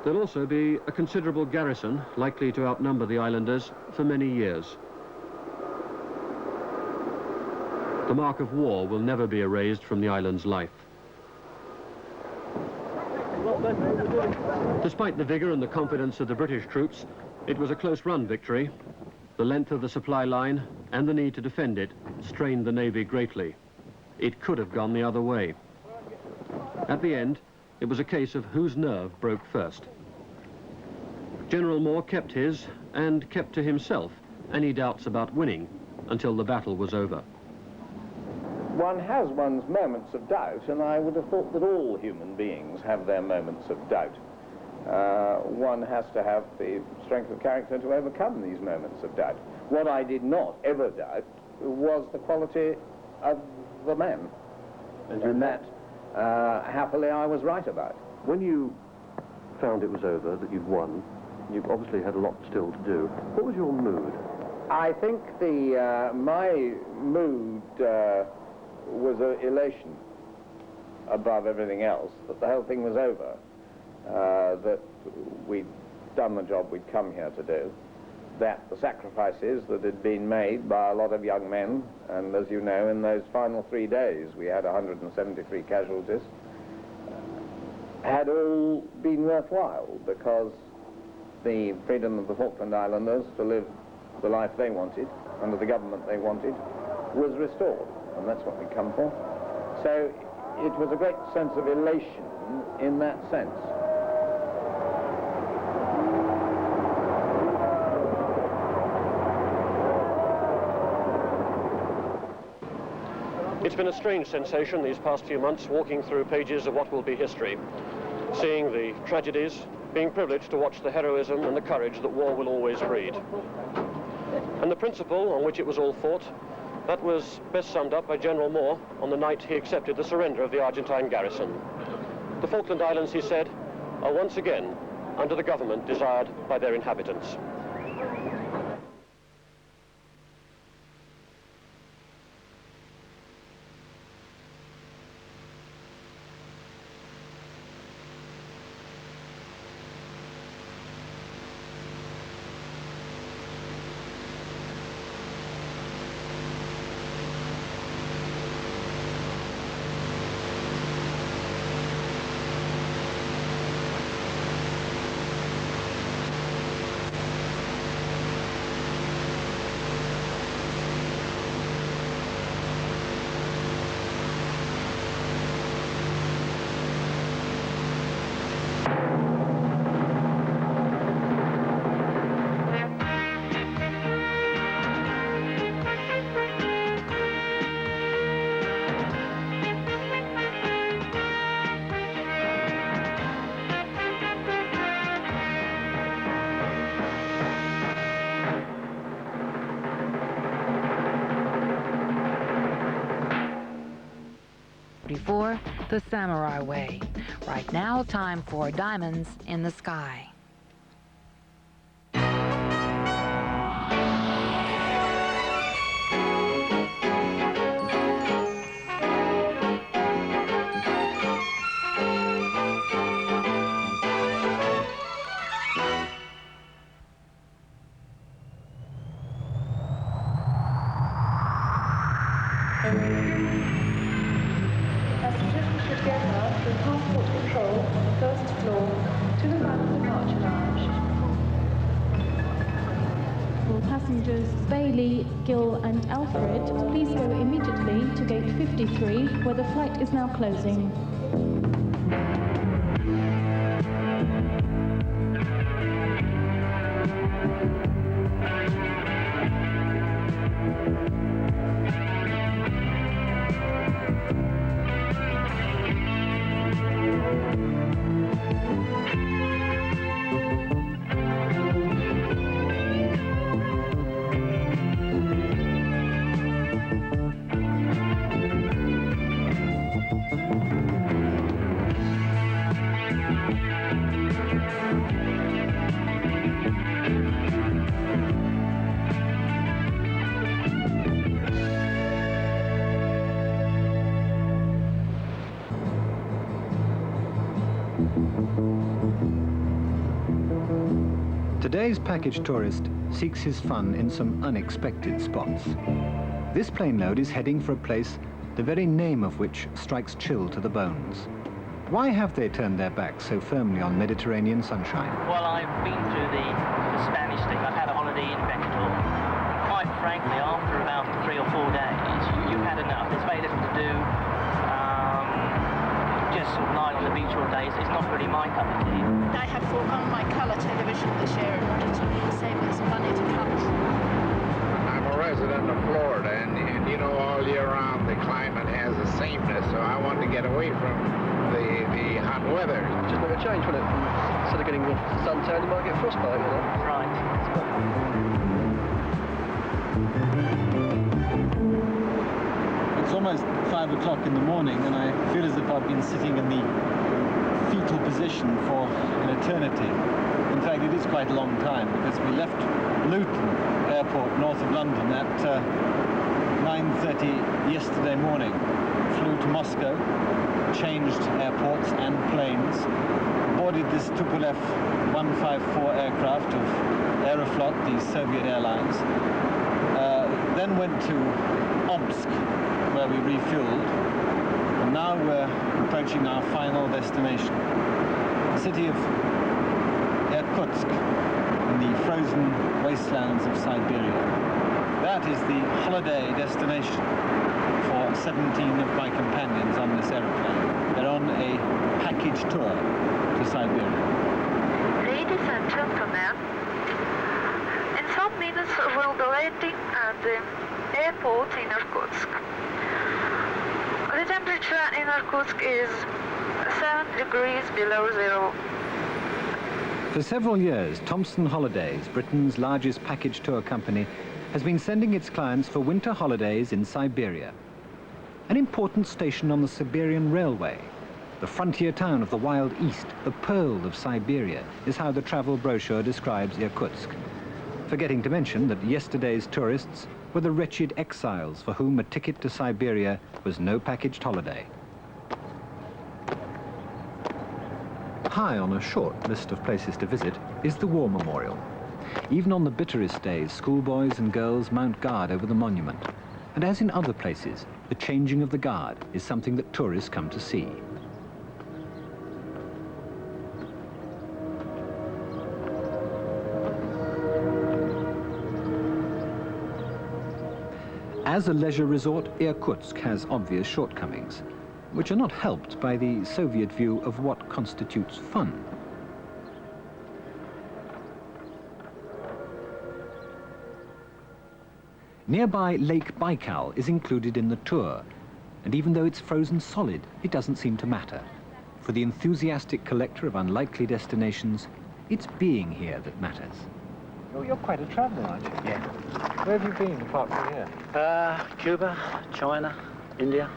There'll also be a considerable garrison, likely to outnumber the islanders for many years. The mark of war will never be erased from the island's life. Despite the vigour and the confidence of the British troops, it was a close-run victory. The length of the supply line and the need to defend it strained the Navy greatly. It could have gone the other way. At the end, it was a case of whose nerve broke first. General Moore kept his, and kept to himself, any doubts about winning until the battle was over. One has one's moments of doubt, and I would have thought that all human beings have their moments of doubt. One has to have the strength of character to overcome these moments of doubt. What I did not ever doubt was the quality of the men, and that, happily, I was right about. When you found it was over, that you'd won, you obviously had a lot still to do. What was your mood? I think my mood was elation above everything else, that the whole thing was over, that we'd done the job we'd come here to do, that the sacrifices that had been made by a lot of young men, and as you know, in those final 3 days we had 173 casualties, had all been worthwhile, because the freedom of the Falkland Islanders to live the life they wanted, under the government they wanted, was restored, and that's what we come for. So it was a great sense of elation in that sense. It's been a strange sensation these past few months, walking through pages of what will be history, seeing the tragedies, being privileged to watch the heroism and the courage that war will always breed. And the principle on which it was all fought, that was best summed up by General Moore on the night he accepted the surrender of the Argentine garrison. The Falkland Islands, he said, are once again under the government desired by their inhabitants. The samurai way. Right now, time for Diamonds in the Sky. Passengers Bailey, Gill and Alfred, please go immediately to gate 53 where the flight is now closing. Today's package tourist seeks his fun in some unexpected spots. This plane load is heading for a place the very name of which strikes chill to the bones. Why have they turned their backs so firmly on Mediterranean sunshine? Well, I've been through the Spanish thing. I've had a holiday in Becketall. Quite frankly, after about 3 or 4 days, you've had enough. There's very little to do. Just sort of lying on the beach all day. It's not really my cup of tea. I have foregone my colour television this year in order to save us money to come. I'm a resident of Florida, and you know, all year round the climate has a sameness, so I wanted to get away from the hot weather. Just never change, will it? Instead of getting the suntan, you might get frostbite, you know? Right. It's almost 5 o'clock in the morning, and I feel as if I've been sitting in the fetal position for an eternity. In fact, it is quite a long time, because we left Luton Airport, north of London, at 9:30 yesterday morning. Flew to Moscow, changed airports and planes, boarded boarded this Tupolev 154 aircraft of Aeroflot, the Soviet Airlines, then went to Omsk, where we refueled, and now we're approaching our final destination, the city of Irkutsk, in the frozen wastelands of Siberia. That is the holiday destination for 17 of my companions on this aeroplane. They're on a package tour to Siberia. Ladies and gentlemen, in some minutes we'll be landing at the airport in Irkutsk. The temperature in Irkutsk is 7 degrees below zero. For several years, Thompson Holidays, Britain's largest package tour company, has been sending its clients for winter holidays in Siberia. An important station on the Siberian Railway, the frontier town of the Wild East, the Pearl of Siberia, is how the travel brochure describes Irkutsk, forgetting to mention that yesterday's tourists were the wretched exiles for whom a ticket to Siberia was no packaged holiday. High on a short list of places to visit is the War Memorial. Even on the bitterest days, schoolboys and girls mount guard over the monument. And as in other places, the changing of the guard is something that tourists come to see. As a leisure resort, Irkutsk has obvious shortcomings, which are not helped by the Soviet view of what constitutes fun. Nearby Lake Baikal is included in the tour, and even though it's frozen solid, it doesn't seem to matter. For the enthusiastic collector of unlikely destinations, it's being here that matters. Oh, you're quite a traveller, aren't you? Yeah. Where have you been apart from here? Cuba, China, India.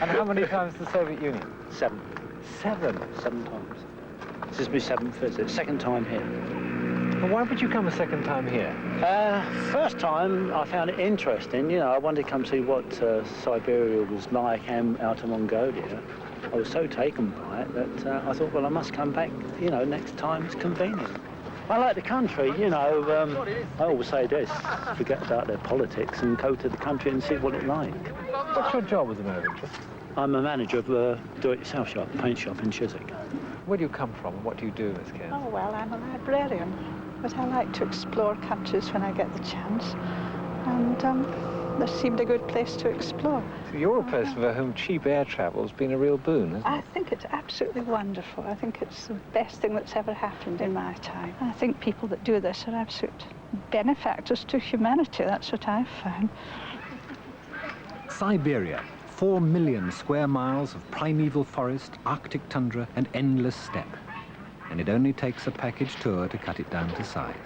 And how many times the Soviet Union? 7. 7? 7 times. This is my 7th visit, 2nd time here. Well, why would you come a 2nd time here? First time I found it interesting. You know, I wanted to come see what Siberia was like and Outer Mongolia. I was so taken by it that I thought, well, I must come back, you know, next time it's convenient. I like the country, you know. I always say this, forget about their politics and go to the country and see what it's like. What's your job as a matter of interest? I'm a manager of a do-it-yourself shop, paint shop in Chiswick. Where do you come from and what do you do, Miss Cairns? Oh, well, I'm a librarian, but I like to explore countries when I get the chance. And this seemed a good place to explore. So you're a person for whom cheap air travel's been a real boon, hasn't it? I think it's absolutely wonderful. I think it's the best thing that's ever happened in my time. I think people that do this are absolute benefactors to humanity. That's what I've found. Siberia, 4 million square miles of primeval forest, Arctic tundra, and endless steppe. And it only takes a package tour to cut it down to size.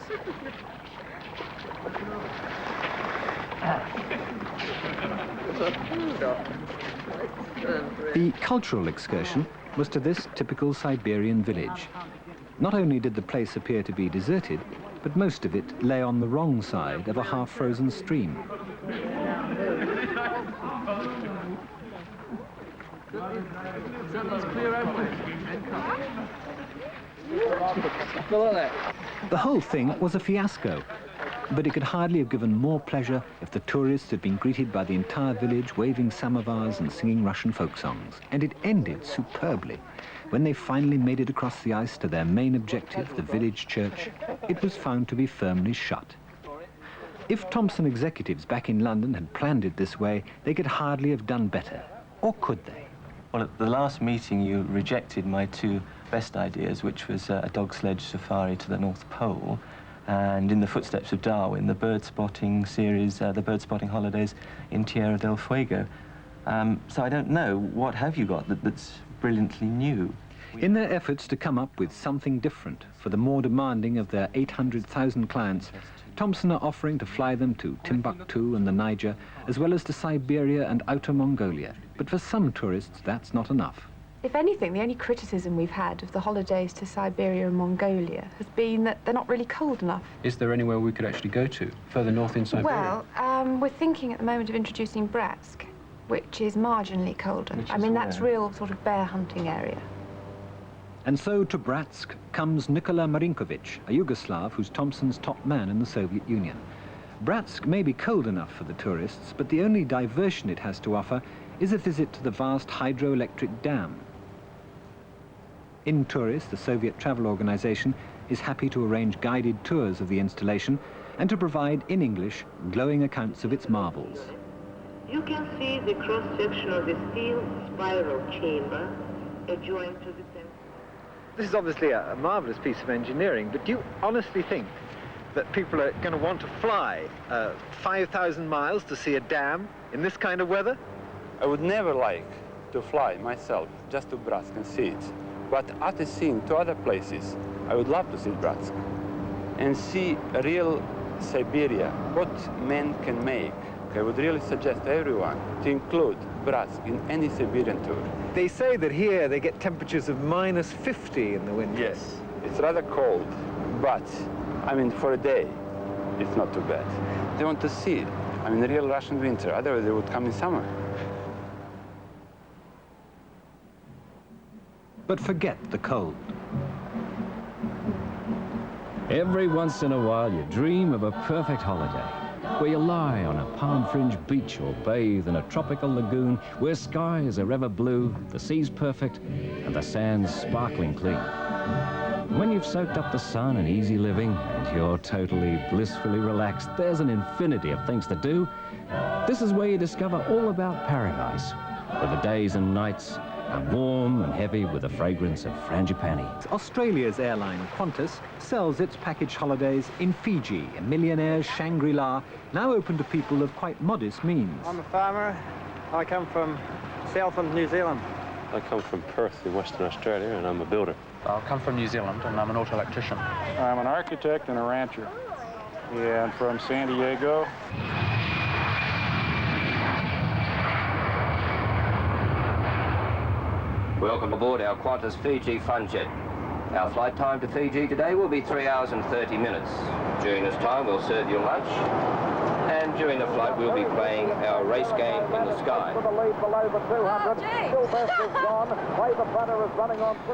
The cultural excursion was to this typical Siberian village. Not only did the place appear to be deserted, but most of it lay on the wrong side of a half-frozen stream. The whole thing was a fiasco, but it could hardly have given more pleasure if the tourists had been greeted by the entire village waving samovars and singing Russian folk songs. And it ended superbly. When they finally made it across the ice to their main objective, the village church, it was found to be firmly shut. If Thompson executives back in London had planned it this way, they could hardly have done better. Or could they? Well, at the last meeting, you rejected my 2 best ideas, which was a dog sledge safari to the North Pole, and in the footsteps of Darwin, the bird spotting series, the bird spotting holidays in Tierra del Fuego. So I don't know, what have you got that's brilliantly new? In their efforts to come up with something different for the more demanding of their 800,000 clients, Thompson are offering to fly them to Timbuktu and the Niger, as well as to Siberia and Outer Mongolia. But for some tourists, that's not enough. If anything, the only criticism we've had of the holidays to Siberia and Mongolia has been that they're not really cold enough. Is there anywhere we could actually go to, further north in Siberia? Well, we're thinking at the moment of introducing Bratsk, which is marginally colder. I mean, that's real sort of bear hunting area. And so to Bratsk comes Nikola Marinkovic, a Yugoslav who's Thompson's top man in the Soviet Union. Bratsk may be cold enough for the tourists, but the only diversion it has to offer is a visit to the vast hydroelectric dam. InTourist, the Soviet travel organization, is happy to arrange guided tours of the installation and to provide, in English, glowing accounts of its marvels. You can see the cross-section of the steel spiral chamber adjoined to the center. This is obviously a marvelous piece of engineering, but do you honestly think that people are going to want to fly 5,000 miles to see a dam in this kind of weather? I would never like to fly myself just to Bratsk and see it. But after seeing two other places, I would love to see Bratsk and see a real Siberia, what men can make. I would really suggest to everyone to include Bratsk in any Siberian tour. They say that here they get temperatures of -50 in the winter. Yes, it's rather cold, but I mean, for a day, it's not too bad. They want to see, I mean, the real Russian winter, otherwise they would come in summer. But forget the cold. Every once in a while you dream of a perfect holiday, where you lie on a palm-fringed beach or bathe in a tropical lagoon where skies are ever blue, the sea's perfect, and the sand's sparkling clean. When you've soaked up the sun and easy living and you're totally blissfully relaxed, there's an infinity of things to do. This is where you discover all about paradise, where the days and nights are warm and heavy with the fragrance of frangipani. Australia's airline, Qantas, sells its package holidays in Fiji, a millionaire's Shangri-La, now open to people of quite modest means. I'm a farmer. I come from Southland, New Zealand. I come from Perth in Western Australia, and I'm a builder. I come from New Zealand, and I'm an auto electrician. I'm an architect and a rancher. Yeah, I'm from San Diego. Welcome aboard our Qantas Fiji Fun Jet. Our flight time to Fiji today will be 3 hours and 30 minutes. During this time, we'll serve you lunch, and during the flight, we'll be playing our race game in the sky.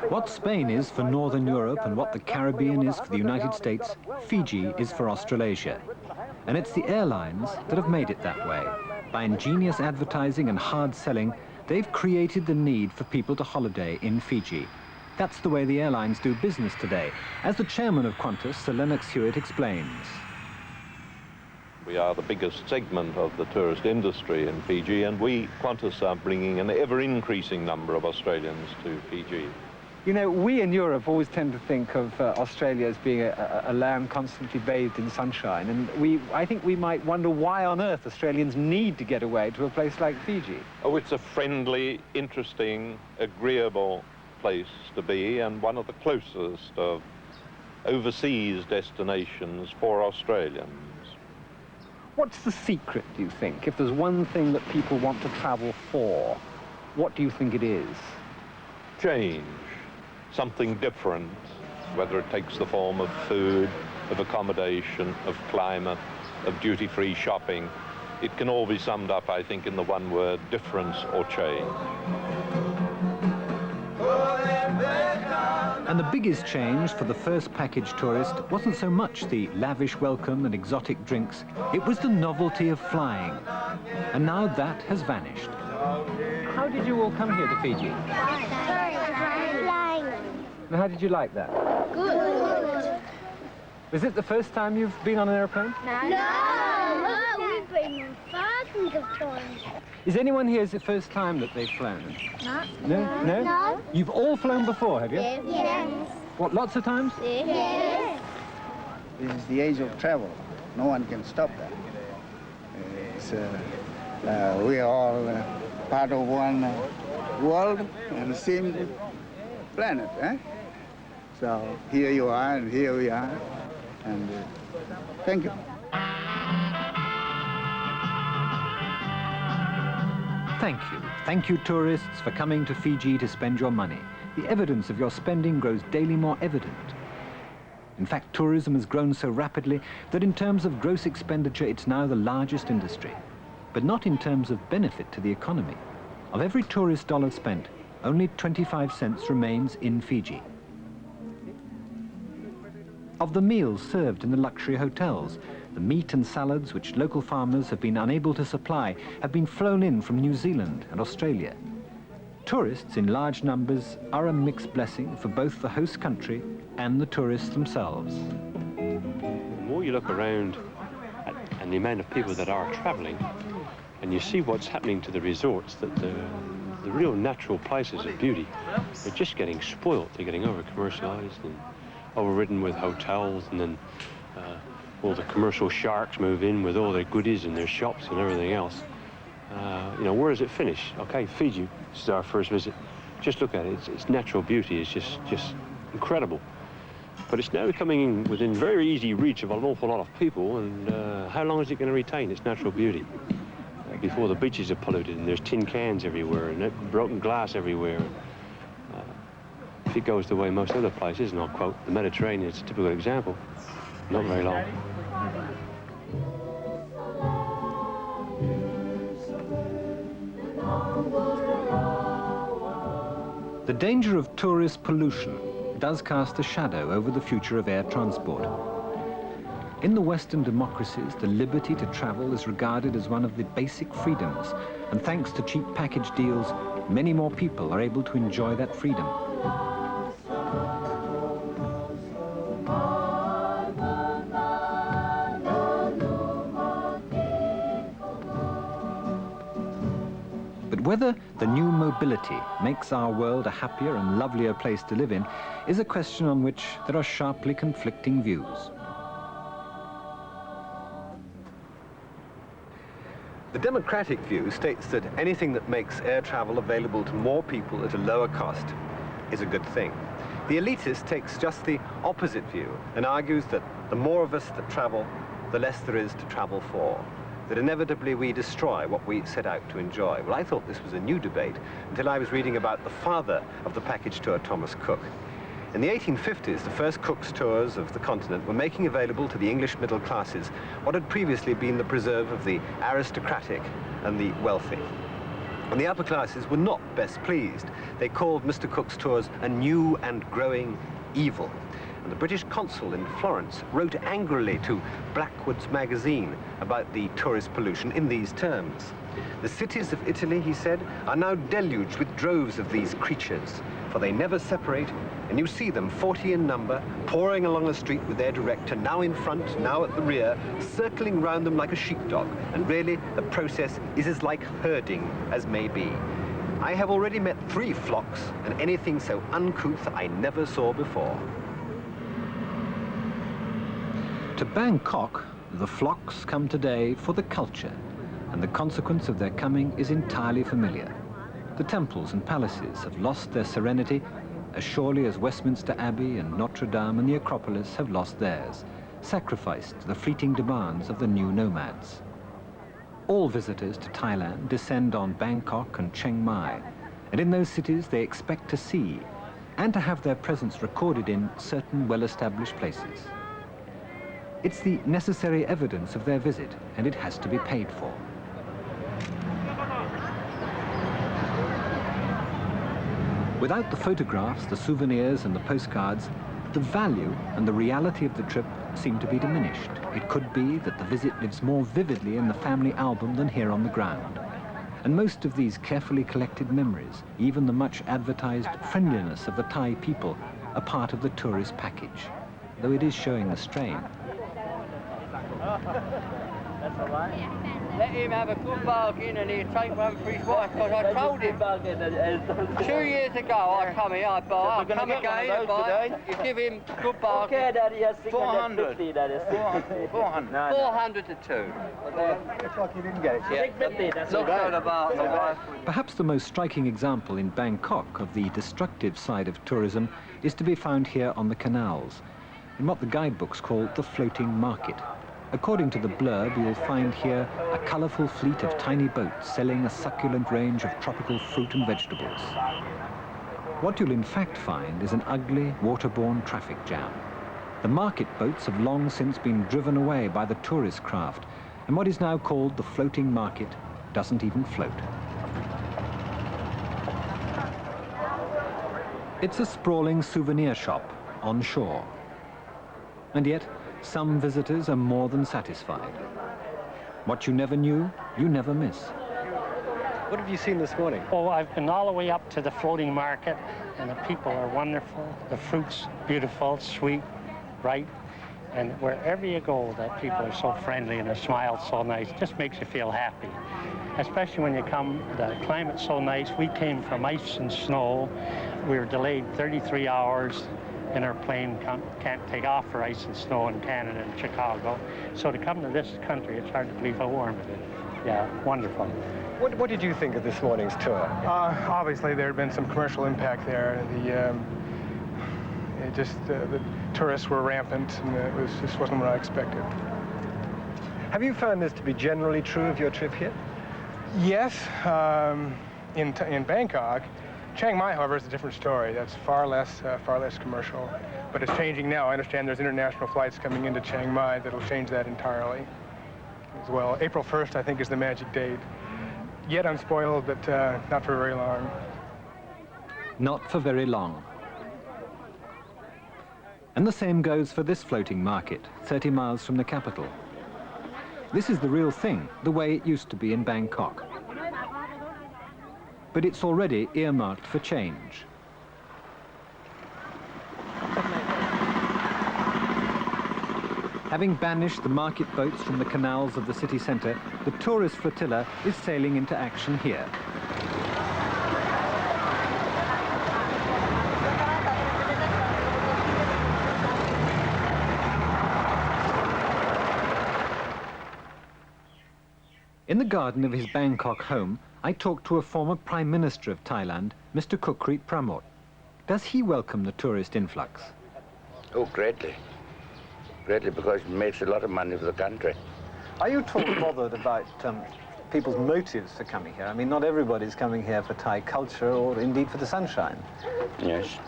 What Spain is for Northern Europe and what the Caribbean is for the United States, Fiji is for Australasia. And it's the airlines that have made it that way. By ingenious advertising and hard selling, they've created the need for people to holiday in Fiji. That's the way the airlines do business today, as the chairman of Qantas, Sir Lennox Hewitt, explains. We are the biggest segment of the tourist industry in Fiji, and we, Qantas, are bringing an ever-increasing number of Australians to Fiji. You know, we in Europe always tend to think of Australia as being a land constantly bathed in sunshine, and I think we might wonder why on earth Australians need to get away to a place like Fiji. Oh, it's a friendly, interesting, agreeable place to be, and one of the closest of overseas destinations for Australians. What's the secret, do you think? If there's one thing that people want to travel for, what do you think it is? Change. Something different, whether it takes the form of food, of accommodation, of climate, of duty-free shopping. It can all be summed up, I think, in the one word, difference or change. And the biggest change for the first package tourist wasn't so much the lavish welcome and exotic drinks, it was the novelty of flying. And now that has vanished. How did you all come here to Fiji? Flying. And how did you like that? Good. Was it the first time you've been on an airplane? No, we've been on thousands of times. Is anyone here the first time that they've flown? No. No? No? No. You've all flown before, have you? Yes. What, lots of times? Yes. This is the age of travel. No one can stop that. We are all part of one world and the same planet, eh? So here you are and here we are, and thank you. Thank you. Thank you, tourists, for coming to Fiji to spend your money. The evidence of your spending grows daily more evident. In fact, tourism has grown so rapidly that in terms of gross expenditure, it's now the largest industry. but not in terms of benefit to the economy. Of every tourist dollar spent, only 25 cents remains in Fiji. Of the meals served in the luxury hotels, the meat and salads which local farmers have been unable to supply have been flown in from New Zealand and Australia. Tourists in large numbers are a mixed blessing for both the host country and the tourists themselves. The more you look around and the amount of people that are travelling, and you see what's happening to the resorts, that the real natural places of beauty are just getting spoilt. They're getting over-commercialised and overridden with hotels, and then all the commercial sharks move in with all their goodies and their shops and everything else. You know, where does it finish? Okay, Fiji, this is our first visit. Just look at it. Its natural beauty is just incredible. But it's now coming within very easy reach of an awful lot of people, and how long is it going to retain its natural beauty? Before the beaches are polluted and there's tin cans everywhere and broken glass everywhere. If it goes the way most other places, and I'll quote the Mediterranean, it's a typical example, not very long. The danger of tourist pollution does cast a shadow over the future of air transport. In the Western democracies, the liberty to travel is regarded as one of the basic freedoms, and thanks to cheap package deals, many more people are able to enjoy that freedom. But whether the new mobility makes our world a happier and lovelier place to live in is a question on which there are sharply conflicting views. The democratic view states that anything that makes air travel available to more people at a lower cost is a good thing. The elitist takes just the opposite view and argues that the more of us that travel, the less there is to travel for, that inevitably we destroy what we set out to enjoy. Well, I thought this was a new debate until I was reading about the father of the package tour, Thomas Cook. In the 1850s, the first Cook's tours of the continent were making available to the English middle classes what had previously been the preserve of the aristocratic and the wealthy. And the upper classes were not best pleased. They called Mr. Cook's tours a new and growing evil. And the British consul in Florence wrote angrily to Blackwood's magazine about the tourist pollution in these terms. The cities of Italy, he said, are now deluged with droves of these creatures, for they never separate, and you see them, 40 in number, pouring along the street with their director, now in front, now at the rear, circling round them like a sheepdog, and really the process is as like herding as may be. I have already met 3 flocks, and anything so uncouth I never saw before. To Bangkok, the flocks come today for the culture, and the consequence of their coming is entirely familiar. The temples and palaces have lost their serenity as surely as Westminster Abbey and Notre Dame and the Acropolis have lost theirs, sacrificed to the fleeting demands of the new nomads. All visitors to Thailand descend on Bangkok and Chiang Mai, and in those cities they expect to see and to have their presence recorded in certain well-established places. It's the necessary evidence of their visit, and it has to be paid for. Without the photographs, the souvenirs and the postcards, the value and the reality of the trip seem to be diminished. It could be that the visit lives more vividly in the family album than here on the ground. And most of these carefully collected memories, even the much advertised friendliness of the Thai people, are part of the tourist package, though it is showing the strain. That's all right. Let him have a good bargain and he'll take one for his wife, because I told him 2 years ago I come here, I buy, I come again, I buy, you give him good bargain. Okay, Daddy, has 450, Daddy. 400. 400 to 2. Looks like you didn't get it. Yeah. 650, that's all right. Perhaps the most striking example in Bangkok of the destructive side of tourism is to be found here on the canals, in what the guidebooks call the floating market. According to the blurb, you'll find here a colourful fleet of tiny boats selling a succulent range of tropical fruit and vegetables. What you'll in fact find is an ugly, waterborne traffic jam. The market boats have long since been driven away by the tourist craft, and what is now called the floating market doesn't even float. It's a sprawling souvenir shop on shore. And yet, some visitors are more than satisfied. What you never knew, you never miss. What have you seen this morning? Oh, I've been all the way up to the floating market, and the people are wonderful. The fruit's beautiful, sweet, bright, and wherever you go, that people are so friendly and the smile's so nice. It just makes you feel happy. Especially when you come, the climate's so nice. We came from ice and snow. We were delayed 33 hours, and our plane can't take off for ice and snow in Canada and Chicago. So to come to this country, it's hard to believe how warm it is. Yeah, wonderful. What did you think of this morning's tour? Obviously, there had been some commercial impact there. The tourists were rampant, and it just wasn't what I expected. Have you found this to be generally true of your trip here? Yes, in Bangkok. Chiang Mai, however, is a different story. That's far less commercial, but it's changing now. I understand there's international flights coming into Chiang Mai that'll change that entirely as well. April 1st, I think, is the magic date. Yet unspoiled, but not for very long. Not for very long. And the same goes for this floating market, 30 miles from the capital. This is the real thing, the way it used to be in Bangkok. But it's already earmarked for change. Having banished the market boats from the canals of the city centre, the tourist flotilla is sailing into action here. In the garden of his Bangkok home, I talked to a former Prime Minister of Thailand, Mr. Kukrit Pramot. Does he welcome the tourist influx? Oh, greatly. Greatly, because it makes a lot of money for the country. Are you at all bothered about people's motives for coming here? I mean, not everybody's coming here for Thai culture or indeed for the sunshine. Yes.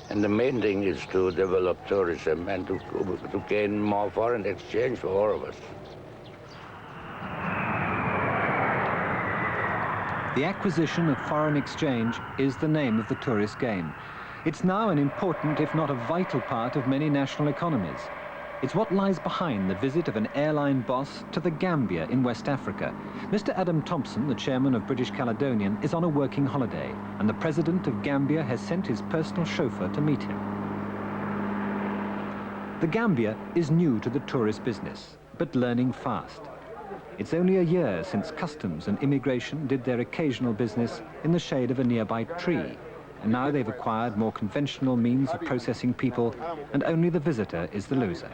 And the main thing is to develop tourism and to gain more foreign exchange for all of us. The acquisition of foreign exchange is the name of the tourist game. It's now an important, if not a vital part of many national economies. It's what lies behind the visit of an airline boss to the Gambia in West Africa. Mr. Adam Thompson, the chairman of British Caledonian, is on a working holiday, and the president of Gambia has sent his personal chauffeur to meet him. The Gambia is new to the tourist business, but learning fast. It's only a year since customs and immigration did their occasional business in the shade of a nearby tree. And now they've acquired more conventional means of processing people, and only the visitor is the loser.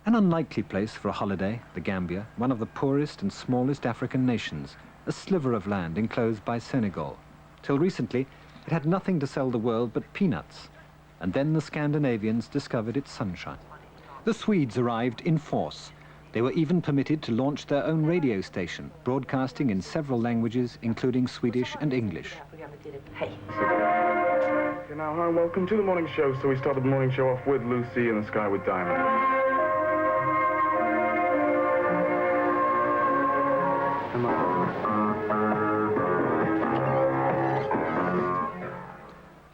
An unlikely place for a holiday, the Gambia, one of the poorest and smallest African nations, a sliver of land enclosed by Senegal. Till recently, it had nothing to sell the world but peanuts. And then the Scandinavians discovered its sunshine. The Swedes arrived in force. They were even permitted to launch their own radio station, broadcasting in several languages, including Swedish and English. Okay, now, hi, welcome to the morning show. So we start the morning show off with Lucy in the Sky with Diamonds.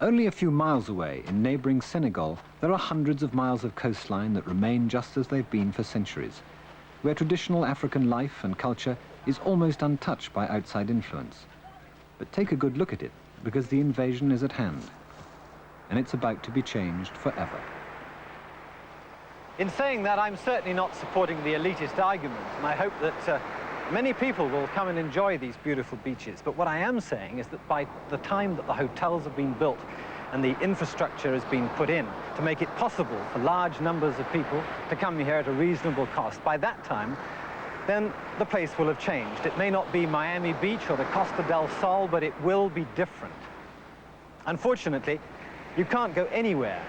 Only a few miles away, in neighbouring Senegal, there are hundreds of miles of coastline that remain just as they've been for centuries, where traditional African life and culture is almost untouched by outside influence. But take a good look at it, because the invasion is at hand, and it's about to be changed forever. In saying that, I'm certainly not supporting the elitist argument, and I hope that many people will come and enjoy these beautiful beaches. But what I am saying is that by the time that the hotels have been built and the infrastructure has been put in to make it possible for large numbers of people to come here at a reasonable cost, by that time, then the place will have changed. It may not be Miami Beach or the Costa del Sol, but it will be different. Unfortunately, you can't go anywhere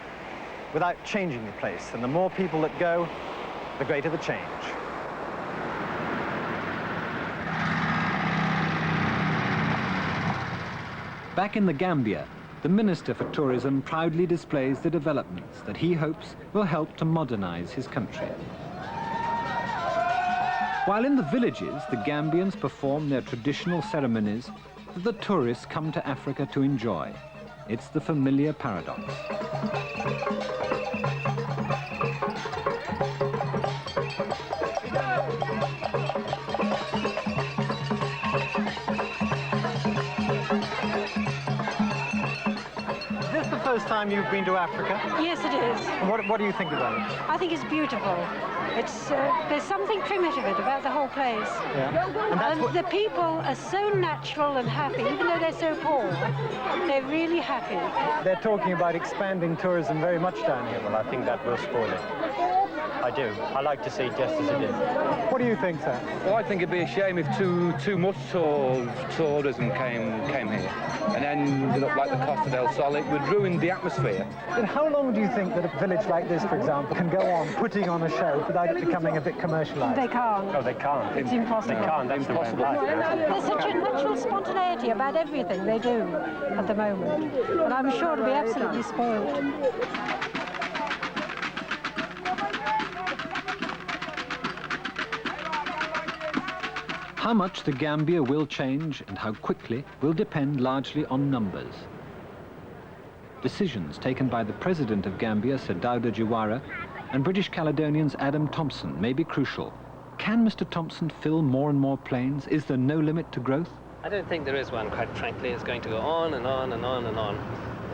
without changing the place, and the more people that go, the greater the change. Back in the Gambia, the Minister for Tourism proudly displays the developments that he hopes will help to modernize his country. While in the villages, the Gambians perform their traditional ceremonies that the tourists come to Africa to enjoy. It's the familiar paradox. Is this the first time you've been to Africa? Yes, it is. And what do you think about it? I think it's beautiful. It's there's something primitive about the whole place. Yeah. And the people are so natural and happy, even though they're so poor. They're really happy. They're talking about expanding tourism very much down here. Well, I think that will spoil it. I do. I like to see it just as it is. What do you think, sir? Well, I think it'd be a shame if too much tourism came here and ended up like the Costa del Sol. It would ruin the atmosphere. And how long do you think that a village like this, for example, can go on putting on a show without it becoming a bit commercialised? They can't. Oh, they can't. It's impossible. They can't. That's impossible. There's such a natural spontaneity about everything they do at the moment. And I'm sure it'll be absolutely spoiled. How much the Gambia will change and how quickly will depend largely on numbers. Decisions taken by the President of Gambia, Sir Dawda Jawara, and British Caledonians Adam Thompson may be crucial. Can Mr. Thompson fill more and more planes? Is there no limit to growth? I don't think there is one, quite frankly. It's going to go on and on and on and on.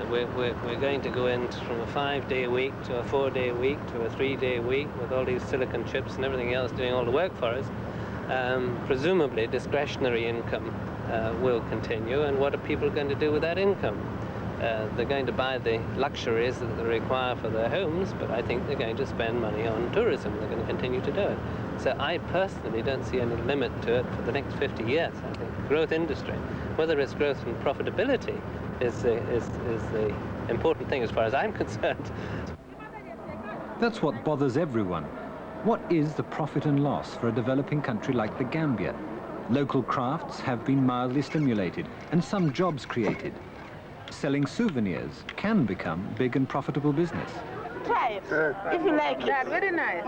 We're going to go in from a 5-day week to a 4-day week to a 3-day week with all these silicon chips and everything else doing all the work for us. Presumably discretionary income will continue, and what are people going to do with that income? They're going to buy the luxuries that they require for their homes, but I think they're going to spend money on tourism. They're going to continue to do it. So I personally don't see any limit to it for the next 50 years. I think growth industry, whether it's growth and profitability, is the important thing as far as I'm concerned. That's what bothers everyone. What is the profit and loss for a developing country like the Gambia? Local crafts have been mildly stimulated and some jobs created. Selling souvenirs can become big and profitable business. Try it, if you like it. That's very nice.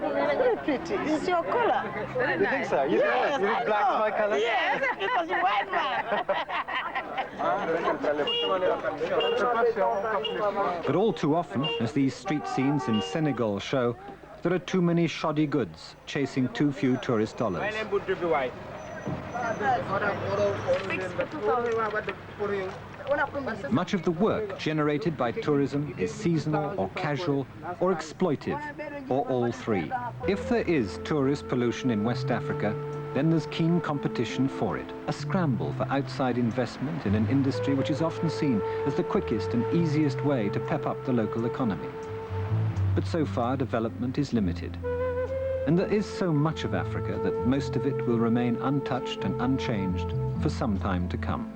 Very pretty. It's your color. Very nice. You think so? You think black's my color? Yes, because you're white man. But all too often, as these street scenes in Senegal show, there are too many shoddy goods chasing too few tourist dollars. Much of the work generated by tourism is seasonal or casual or exploitive, or all three. If there is tourist pollution in West Africa, then there's keen competition for it, a scramble for outside investment in an industry which is often seen as the quickest and easiest way to pep up the local economy. But so far, development is limited. And there is so much of Africa that most of it will remain untouched and unchanged for some time to come.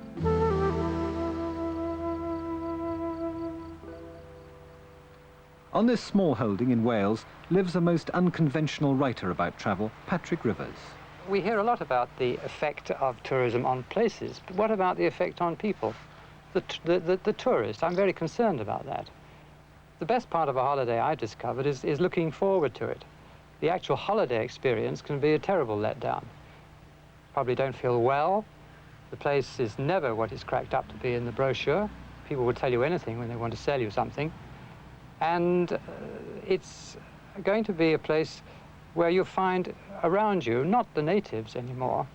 On this small holding in Wales lives a most unconventional writer about travel, Patrick Rivers. We hear a lot about the effect of tourism on places, but what about the effect on people? The tourist, I'm very concerned about that. The best part of a holiday, I discovered, is looking forward to it. The actual holiday experience can be a terrible letdown. Probably don't feel well. The place is never what it's cracked up to be in the brochure. People will tell you anything when they want to sell you something. And it's going to be a place where you find around you not the natives anymore,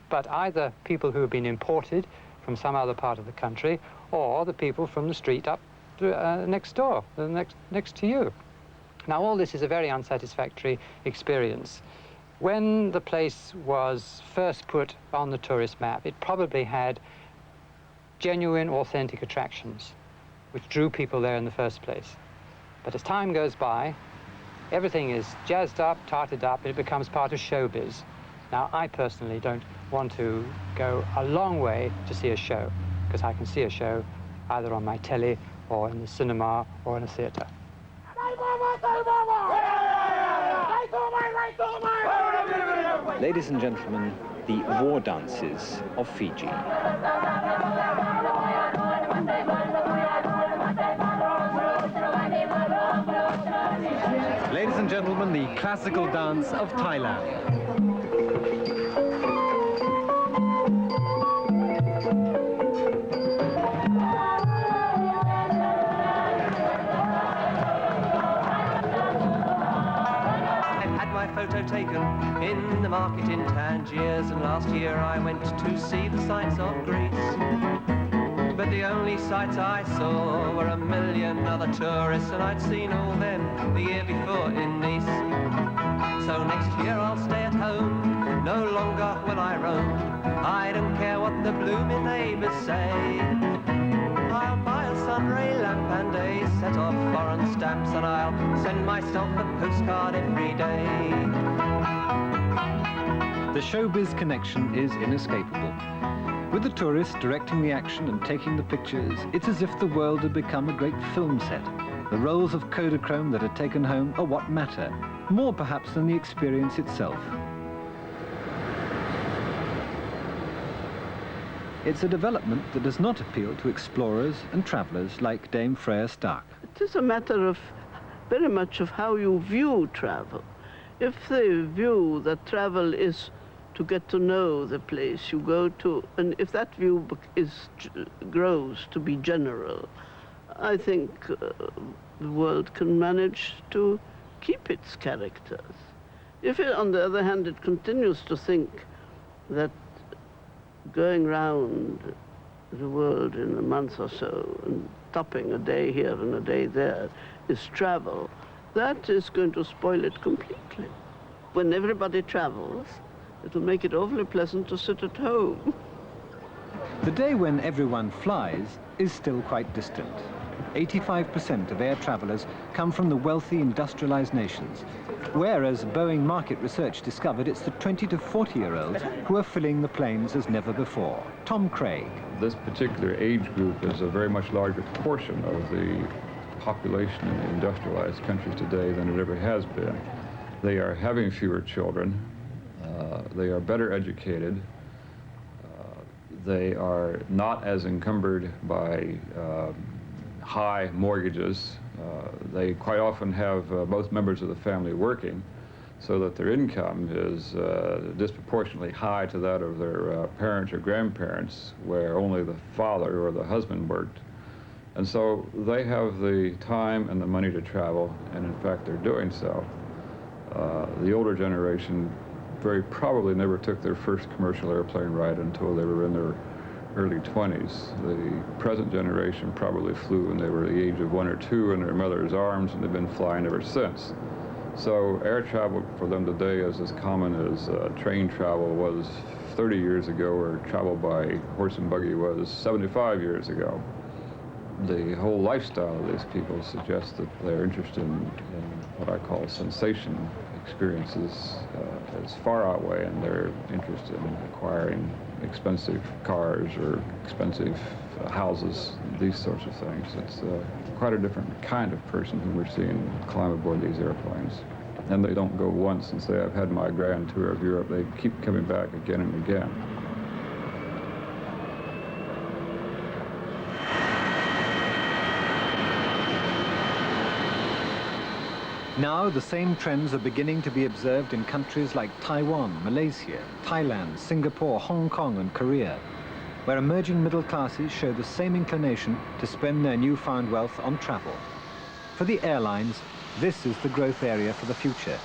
but either people who have been imported from some other part of the country or the people from the street up next door, next to you. Now, all this is a very unsatisfactory experience. When the place was first put on the tourist map, it probably had genuine, authentic attractions, which drew people there in the first place. But as time goes by, everything is jazzed up, tarted up, and it becomes part of showbiz. Now, I personally don't want to go a long way to see a show, because I can see a show either on my telly or in the cinema or in a theatre. Ladies and gentlemen, the war dances of Fiji. Ladies and gentlemen, the classical dance of Thailand. Photo taken in the market in Tangiers, and last year I went to see the sights of Greece. But the only sights I saw were a million other tourists, and I'd seen all them the year before in Nice. So next year I'll stay at home, no longer will I roam. I don't care what the blooming neighbours say. I'll buy a sunray lamp and a set of foreign stamps, and I'll send myself a postcard every day. The showbiz connection is inescapable. With the tourists directing the action and taking the pictures, it's as if the world had become a great film set. The rolls of Kodachrome that are taken home are what matter, more perhaps than the experience itself. It's a development that does not appeal to explorers and travellers like Dame Freya Stark. It is a matter of very much of how you view travel. If they view that travel is to get to know the place you go to, and if that view grows to be general, I think the world can manage to keep its characters. If, on the other hand, it continues to think that going round the world in a month or so and stopping a day here and a day there is travel, that is going to spoil it completely. When everybody travels, it will make it awfully pleasant to sit at home. The day when everyone flies is still quite distant. 85% of air travellers come from the wealthy industrialised nations, whereas Boeing market research discovered it's the 20 to 40-year-olds who are filling the planes as never before. Tom Craig. This particular age group is a very much larger portion of the population in the industrialized countries today than it ever has been. They are having fewer children, they are better educated, they are not as encumbered by high mortgages. They quite often have both members of the family working, so that their income is disproportionately high to that of their parents or grandparents, where only the father or the husband worked. And so they have the time and the money to travel, and in fact they're doing so. The older generation very probably never took their first commercial airplane ride until they were in their early 20s. The present generation probably flew when they were the age of 1 or 2 in their mother's arms, and they've been flying ever since. So air travel for them today is as common as train travel was 30 years ago, or travel by horse and buggy was 75 years ago. The whole lifestyle of these people suggests that they're interested in what I call sensation experiences as far outweighing their interest in acquiring expensive cars or expensive houses, these sorts of things. It's quite a different kind of person who we're seeing climb aboard these airplanes. And they don't go once and say, I've had my grand tour of Europe. They keep coming back again and again. Now the same trends are beginning to be observed in countries like Taiwan, Malaysia, Thailand, Singapore, Hong Kong and Korea, where emerging middle classes show the same inclination to spend their newfound wealth on travel. For the airlines, this is the growth area for the future.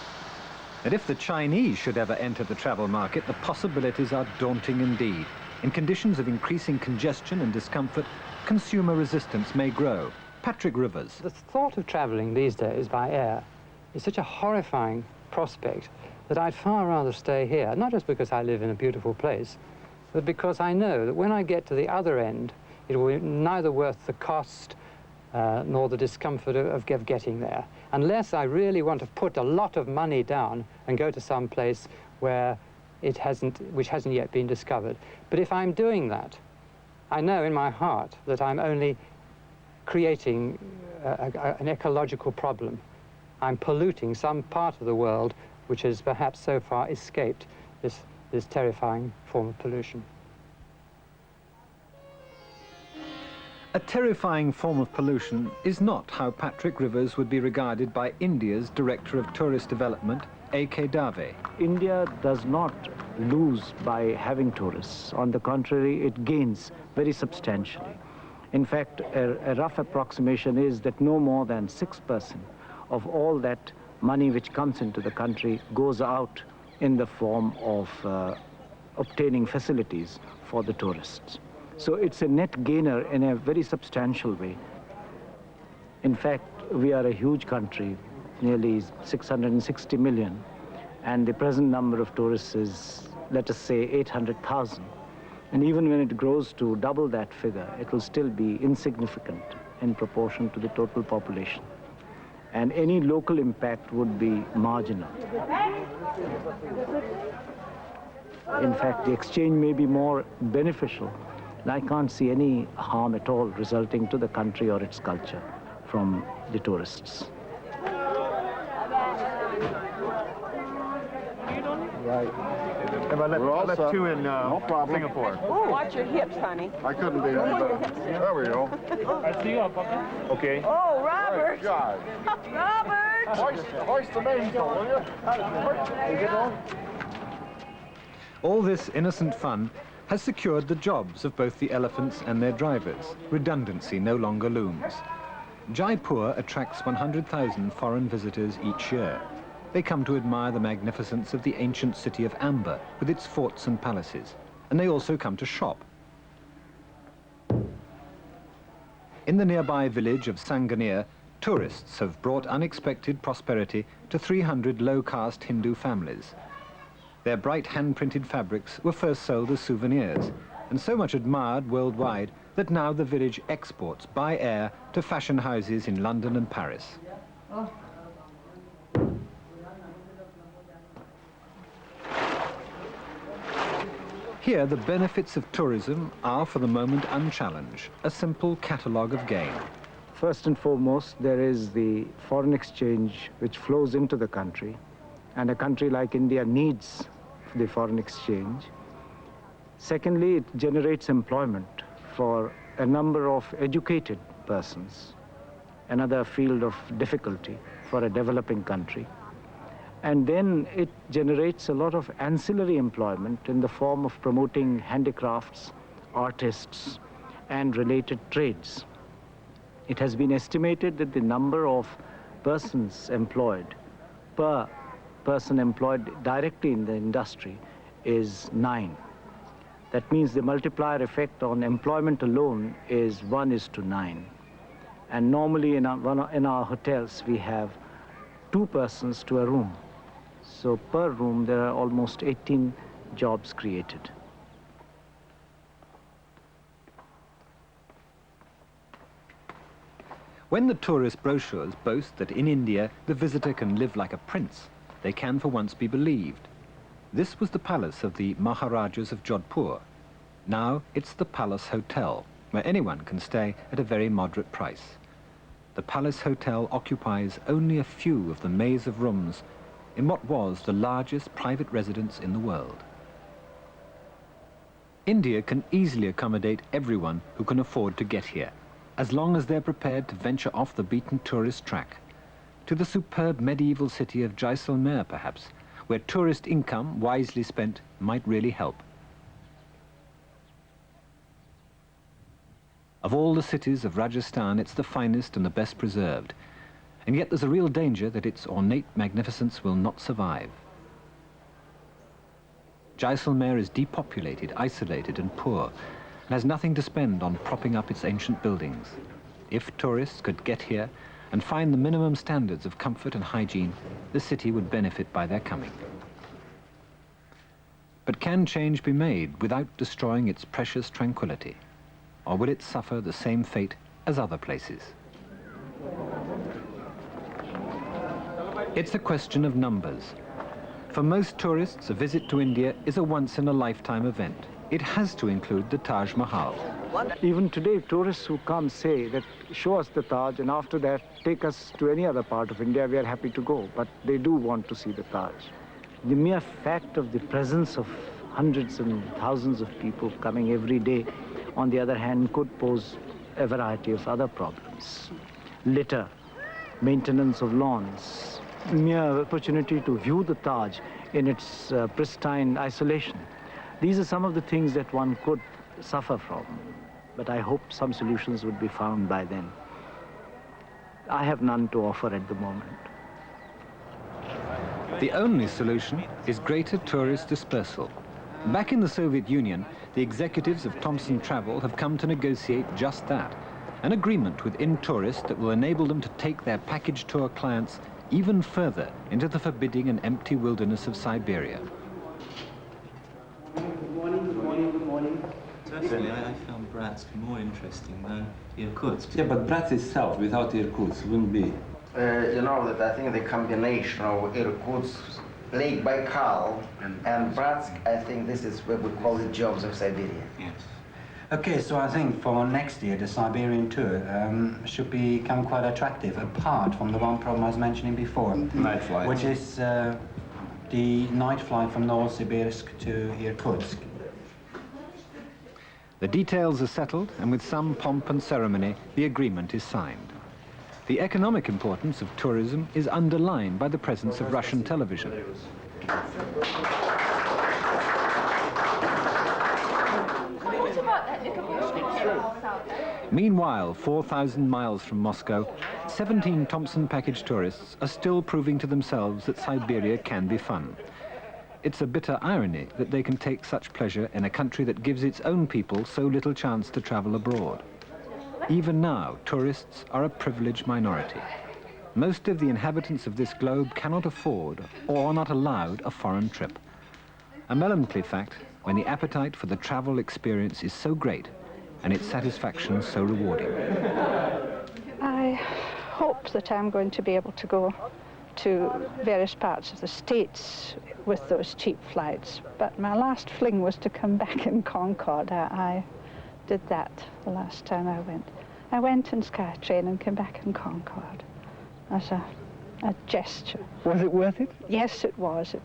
And if the Chinese should ever enter the travel market, the possibilities are daunting indeed. In conditions of increasing congestion and discomfort, consumer resistance may grow. Patrick Rivers. The thought of travelling these days by air is such a horrifying prospect that I'd far rather stay here, not just because I live in a beautiful place, but because I know that when I get to the other end, it will be neither worth the cost nor the discomfort of getting there, unless I really want to put a lot of money down and go to some place where which hasn't yet been discovered. But if I'm doing that, I know in my heart that I'm only creating an ecological problem. I'm polluting some part of the world which has perhaps so far escaped this terrifying form of pollution. A terrifying form of pollution is not how Patrick Rivers would be regarded by India's Director of Tourist Development, A.K. Dave. India does not lose by having tourists. On the contrary, it gains very substantially. In fact, a rough approximation is that no more than 6% of all that money which comes into the country goes out in the form of obtaining facilities for the tourists. So it's a net gainer in a very substantial way. In fact, we are a huge country, nearly 660 million, and the present number of tourists is, let us say, 800,000. And even when it grows to double that figure, it will still be insignificant in proportion to the total population. And any local impact would be marginal. In fact, the exchange may be more beneficial. I can't see any harm at all resulting to the country or its culture from the tourists. Right. If I left two in no problem. Singapore. Ooh, watch your hips, honey. I couldn't be any better. There we go. I see you up, okay? Okay. Oh, Robert! Good God. Robert! Hoist the mainsail, will you? All this innocent fun has secured the jobs of both the elephants and their drivers. Redundancy no longer looms. Jaipur attracts 100,000 foreign visitors each year. They come to admire the magnificence of the ancient city of Amber with its forts and palaces, and they also come to shop. In the nearby village of Sanganer, tourists have brought unexpected prosperity to 300 low-caste Hindu families. Their bright hand-printed fabrics were first sold as souvenirs, and so much admired worldwide that now the village exports by air to fashion houses in London and Paris. Oh. Here, the benefits of tourism are for the moment unchallenged, a simple catalogue of gain. First and foremost, there is the foreign exchange which flows into the country, and a country like India needs the foreign exchange. Secondly, it generates employment for a number of educated persons, another field of difficulty for a developing country. And then it generates a lot of ancillary employment in the form of promoting handicrafts, artists, and related trades. It has been estimated that the number of persons employed per person employed directly in the industry is 9. That means the multiplier effect on employment alone is 1:9. And normally in our hotels, we have 2 persons to a room. So per room, there are almost 18 jobs created. When the tourist brochures boast that in India, the visitor can live like a prince, they can for once be believed. This was the palace of the Maharajas of Jodhpur. Now it's the Palace Hotel, where anyone can stay at a very moderate price. The Palace Hotel occupies only a few of the maze of rooms in what was the largest private residence in the world. India can easily accommodate everyone who can afford to get here, as long as they're prepared to venture off the beaten tourist track, to the superb medieval city of Jaisalmer, perhaps, where tourist income, wisely spent, might really help. Of all the cities of Rajasthan, it's the finest and the best preserved, and yet there's a real danger that its ornate magnificence will not survive. Jaisalmer is depopulated, isolated and poor, and has nothing to spend on propping up its ancient buildings. If tourists could get here and find the minimum standards of comfort and hygiene, the city would benefit by their coming. But can change be made without destroying its precious tranquility? Or will it suffer the same fate as other places? It's a question of numbers. For most tourists, a visit to India is a once-in-a-lifetime event. It has to include the Taj Mahal. Even today, tourists who come say that, show us the Taj, and after that, take us to any other part of India, we are happy to go. But they do want to see the Taj. The mere fact of the presence of hundreds and thousands of people coming every day, on the other hand, could pose a variety of other problems. Litter, maintenance of lawns, mere opportunity to view the Taj in its pristine isolation. These are some of the things that one could suffer from, but I hope some solutions would be found by then. I have none to offer at the moment. The only solution is greater tourist dispersal. Back in the Soviet Union, the executives of Thomson Travel have come to negotiate just that, an agreement with in-tourists that will enable them to take their package tour clients even further into the forbidding and empty wilderness of Siberia. Good morning, good morning, good morning. Personally, I found Bratsk more interesting than Irkutsk. Yeah, but Bratsk itself, without Irkutsk, wouldn't be. You know that I think the combination of Irkutsk, Lake Baikal, and Bratsk, I think this is what we call the jobs of Siberia. Yes. Okay, so I think for next year, the Siberian tour should become quite attractive, apart from the one problem I was mentioning before. Night flight. Which is the night flight from Novosibirsk to Irkutsk. The details are settled, and with some pomp and ceremony, the agreement is signed. The economic importance of tourism is underlined by the presence of Russian television. Meanwhile, 4,000 miles from Moscow, 17 Thomson package tourists are still proving to themselves that Siberia can be fun. It's a bitter irony that they can take such pleasure in a country that gives its own people so little chance to travel abroad. Even now, tourists are a privileged minority. Most of the inhabitants of this globe cannot afford or are not allowed a foreign trip. A melancholy fact when the appetite for the travel experience is so great and its satisfaction so rewarding. I hope that I'm going to be able to go to various parts of the States with those cheap flights, but my last fling was to come back in Concorde. I did that the last time I went. I went in Skytrain and came back in Concorde as a gesture. Was it worth it? Yes, it was.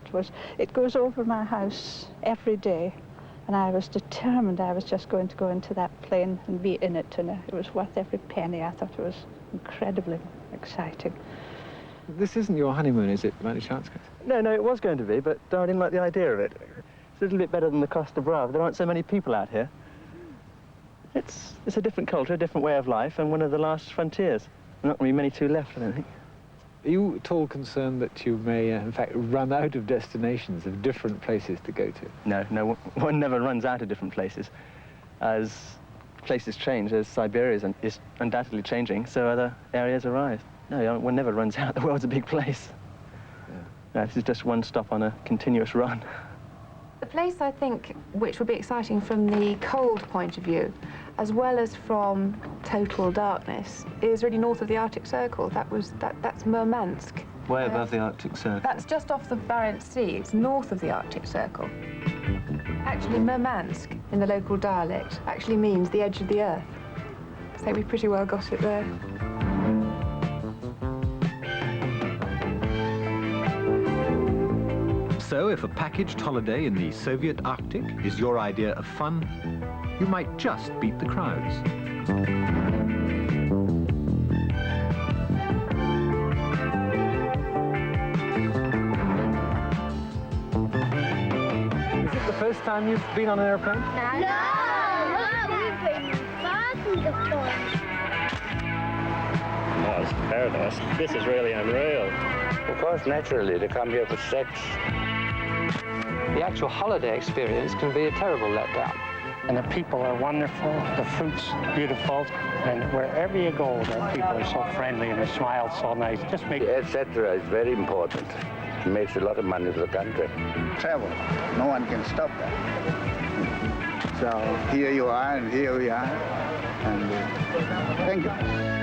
It goes over my house every day, and I was determined I was just going to go into that plane and be in it, and it was worth every penny. I thought it was incredibly exciting. This isn't your honeymoon, is it, by any chance? No, it was going to be, but I didn't like the idea of it. It's a little bit better than the Costa Brava. There aren't so many people out here. It's a different culture, a different way of life, and one of the last frontiers. There are not going to be many too left, I don't think. Are you at all concerned that you may, in fact, run out of destinations of different places to go to? No, one never runs out of different places. As places change, as Siberia is undoubtedly changing, so other areas arise. No, one never runs out. The world's a big place. Yeah. No, this is just one stop on a continuous run. The place, I think, which would be exciting from the cold point of view, as well as from total darkness, is really north of the Arctic Circle. That's Murmansk. Way above the Arctic Circle. That's just off the Barents Sea. It's north of the Arctic Circle. Actually, Murmansk, in the local dialect, actually means the edge of the earth. I think we pretty well got it there. So if a packaged holiday in the Soviet Arctic is your idea of fun, you might just beat the crowds. Is it the first time you've been on an airplane? No, we've been thousands of times. Oh, it's paradise. This is really unreal. Of course, naturally, they come here for sex. The actual holiday experience can be a terrible letdown. And the people are wonderful, the fruit's beautiful, and wherever you go, the people are so friendly and they smile so nice. Just make etc. is very important. It makes a lot of money to the country. Travel, no one can stop that. So here you are and here we are, and thank you.